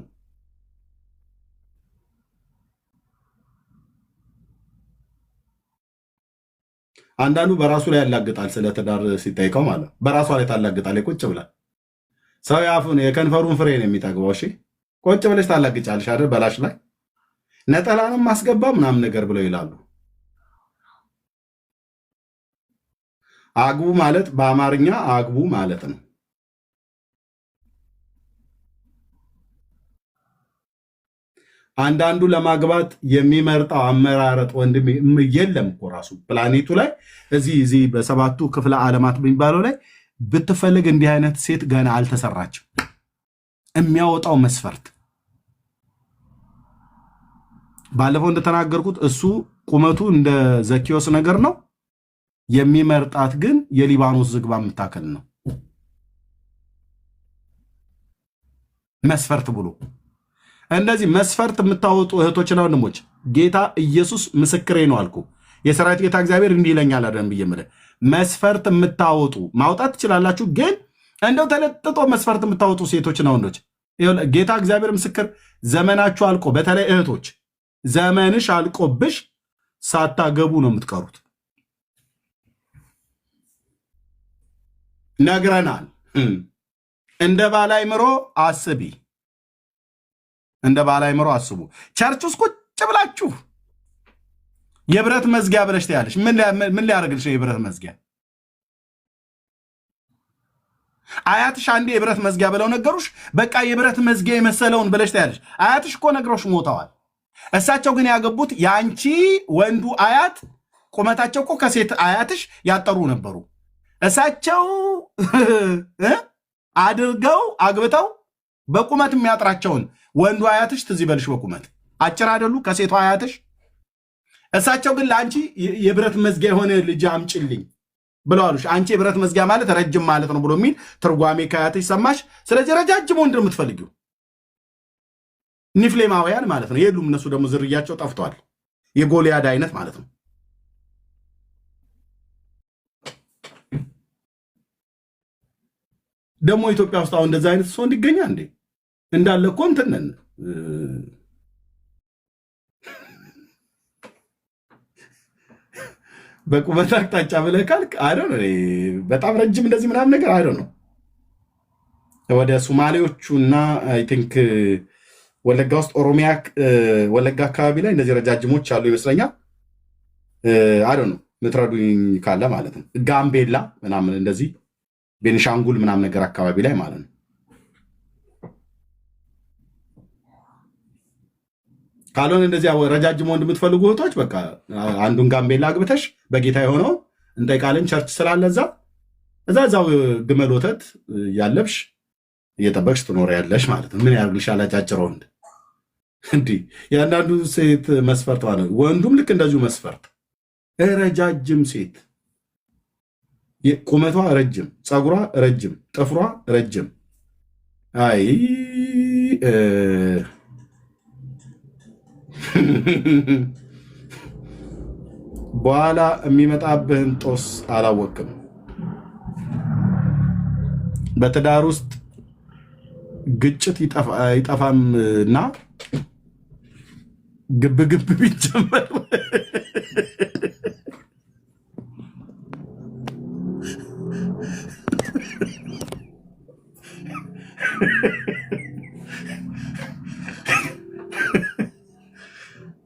አንዳንዱ በራሱ ላይ ያላግጣል። ስለ ትዳር ሲጠይቀው ማለት በራሷ ላይ ታላግጣለች ቁጭ ብላ። ሰው ያፉን የከንፈሩን ፍሬ ነው የሚጠግበው። እሺ ቁጭ ብለሽ ታላግጫለሽ አይደል? በላሽ ላይ ነጠላንም ማስገባ ምናምን ነገር ብለው ይላሉ። አግቡ ማለት በአማርኛ አግቡ ማለት ነው። አንዳንዱ ለማግባት የሚመርጠው አመራረጥ ወንድም የለም እኮ ራሱ ፕላኔቱ ላይ እዚህ በሰባቱ ክፍለ ዓለማት በሚባለው ላይ ብትፈልግ እንዲህ አይነት ሴት ገና አልተሰራችም። የሚያወጣው መስፈርት ባለፈው እንደተናገርኩት እሱ ቁመቱ እንደ ዘኪዮስ ነገር ነው። የሚመርጣት ግን የሊባኖስ ዝግባ የምታከል ነው። መስፈርት ብሎ እንደዚህ መስፈርት የምታወጡ እህቶችና ወንድሞች ጌታ ኢየሱስ ምስክሬ ነው አልኩ። የሰራዊት ጌታ እግዚአብሔር እንዲህ ይለኛል አይደለም ብዬ የምልህ መስፈርት የምታወጡ ማውጣት ትችላላችሁ፣ ግን እንደው ተለጥጦ መስፈርት የምታወጡ ሴቶችና ወንዶች ጌታ እግዚአብሔር ምስክር፣ ዘመናችሁ አልቆ በተለይ እህቶች ዘመንሽ አልቆብሽ ሳታገቡ ነው የምትቀሩት። ነግረናል። እንደ ባለ አእምሮ አስቢ፣ እንደ ባለ አእምሮ አስቡ። ቸርች ውስጥ ቁጭ ብላችሁ የብረት መዝጊያ ብለሽ ትያለሽ። ምን ሊያደርግልሽ ነው የብረት መዝጊያ? አያትሽ አንዴ የብረት መዝጊያ ብለው ነገሩሽ። በቃ የብረት መዝጊያ የመሰለውን ብለሽ ትያለሽ። አያትሽ እኮ ነግሮሽ ሞተዋል። እሳቸው ግን ያገቡት የአንቺ ወንዱ አያት ቁመታቸው እኮ ከሴት አያትሽ ያጠሩ ነበሩ። እሳቸው አድርገው አግብተው በቁመት የሚያጥራቸውን ወንዱ አያትሽ ትዝ ይበልሽ። በቁመት አጭር አይደሉ ከሴቷ አያትሽ። እሳቸው ግን ለአንቺ የብረት መዝጊያ የሆነ ልጅ አምጭልኝ ብለዋሉሽ። አንቺ የብረት መዝጊያ ማለት ረጅም ማለት ነው ብሎ የሚል ትርጓሜ ከአያትሽ ሰማሽ። ስለዚህ ረጃጅም ወንድ ነው የምትፈልጊው። ኒፍሌማውያን ማለት ነው የሉም። እነሱ ደግሞ ዝርያቸው ጠፍተዋል። የጎልያድ አይነት ማለት ነው። ደግሞ ኢትዮጵያ ውስጥ አሁን እንደዛ አይነት ሰው እንዲገኛ እንዴ እንዳለ እኮ እንትን ነን። በቁመት አቅጣጫ ብለህ ካልክ አይደል በጣም ረጅም እንደዚህ ምናምን ነገር አይደል ነው። ወደ ሶማሌዎቹና አይ ቲንክ ወለጋ ውስጥ ኦሮሚያ ወለጋ አካባቢ ላይ እንደዚህ ረጃጅሞች አሉ ይመስለኛል። አይደል ነው ምትረዱኝ ካለ ማለት ነው። ጋምቤላ ምናምን እንደዚህ ቤንሻንጉል ምናምን ነገር አካባቢ ላይ ማለት ነው። ካልሆነ እንደዚያ ረጃጅም ወንድ የምትፈልጉ እህቶች በቃ አንዱን ጋምቤላ አግብተሽ በጌታ የሆነው እንጠይቃለን ቸርች ስላለ እዛው ግመል ወተት ያለብሽ እየጠበቅሽ ትኖሪያለሽ ማለት ነው። ምን ያደርግልሻል አጫጭር ወንድ እንዲህ። የአንዳንዱ ሴት መስፈርት ነው። ወንዱም ልክ እንደዚሁ መስፈርት ረጃጅም ሴት ቁመቷ ረጅም፣ ፀጉሯ ረጅም፣ ጥፍሯ ረጅም። አይ በኋላ የሚመጣብህን ጦስ አላወቅም። በትዳር ውስጥ ግጭት ይጠፋምና ግብግብ ቢጀመር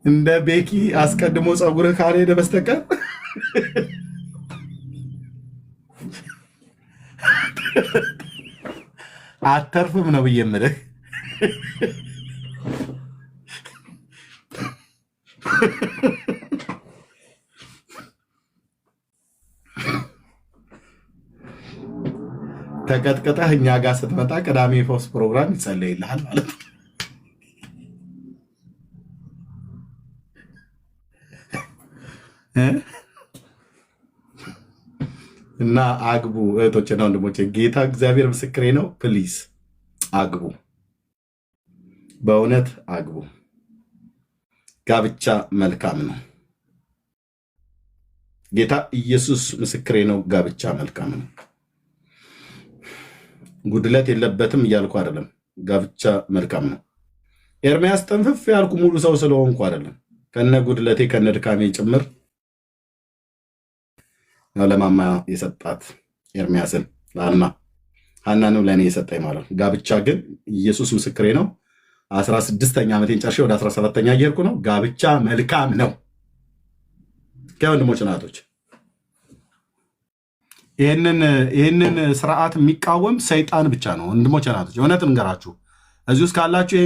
እንደ ቤኪ አስቀድሞ ፀጉርህ ካልሄደ በስተቀር አተርፍም ነው ብዬ የምልህ። ተቀጥቅጠህ እኛ ጋር ስትመጣ ቅዳሜ የፈውስ ፕሮግራም ይጸለይልሃል ማለት ነው። እና አግቡ እህቶችና ወንድሞቼ፣ ጌታ እግዚአብሔር ምስክሬ ነው። ፕሊዝ አግቡ፣ በእውነት አግቡ። ጋብቻ መልካም ነው። ጌታ ኢየሱስ ምስክሬ ነው። ጋብቻ መልካም ነው። ጉድለት የለበትም እያልኩ አይደለም። ጋብቻ መልካም ነው። ኤርሚያስ ጠንፍፍ ያልኩ ሙሉ ሰው ስለሆንኩ አይደለም። ከነ ጉድለቴ ከነ ድካሜ ጭምር ነው ለማማ የሰጣት ኤርሚያስን ሐናንም ለእኔ የሰጠኝ ማለት ነው። ጋብቻ ግን ኢየሱስ ምስክሬ ነው 16ኛ ዓመቴን ጨርሼ ወደ 17ኛ እየሄድኩ ነው። ጋብቻ መልካም ነው። ከወንድሞች ናቶች ይህንን ስርዓት የሚቃወም ሰይጣን ብቻ ነው። ወንድሞች ናቶች እውነት እንገራችሁ እዚህ ውስጥ ካላችሁ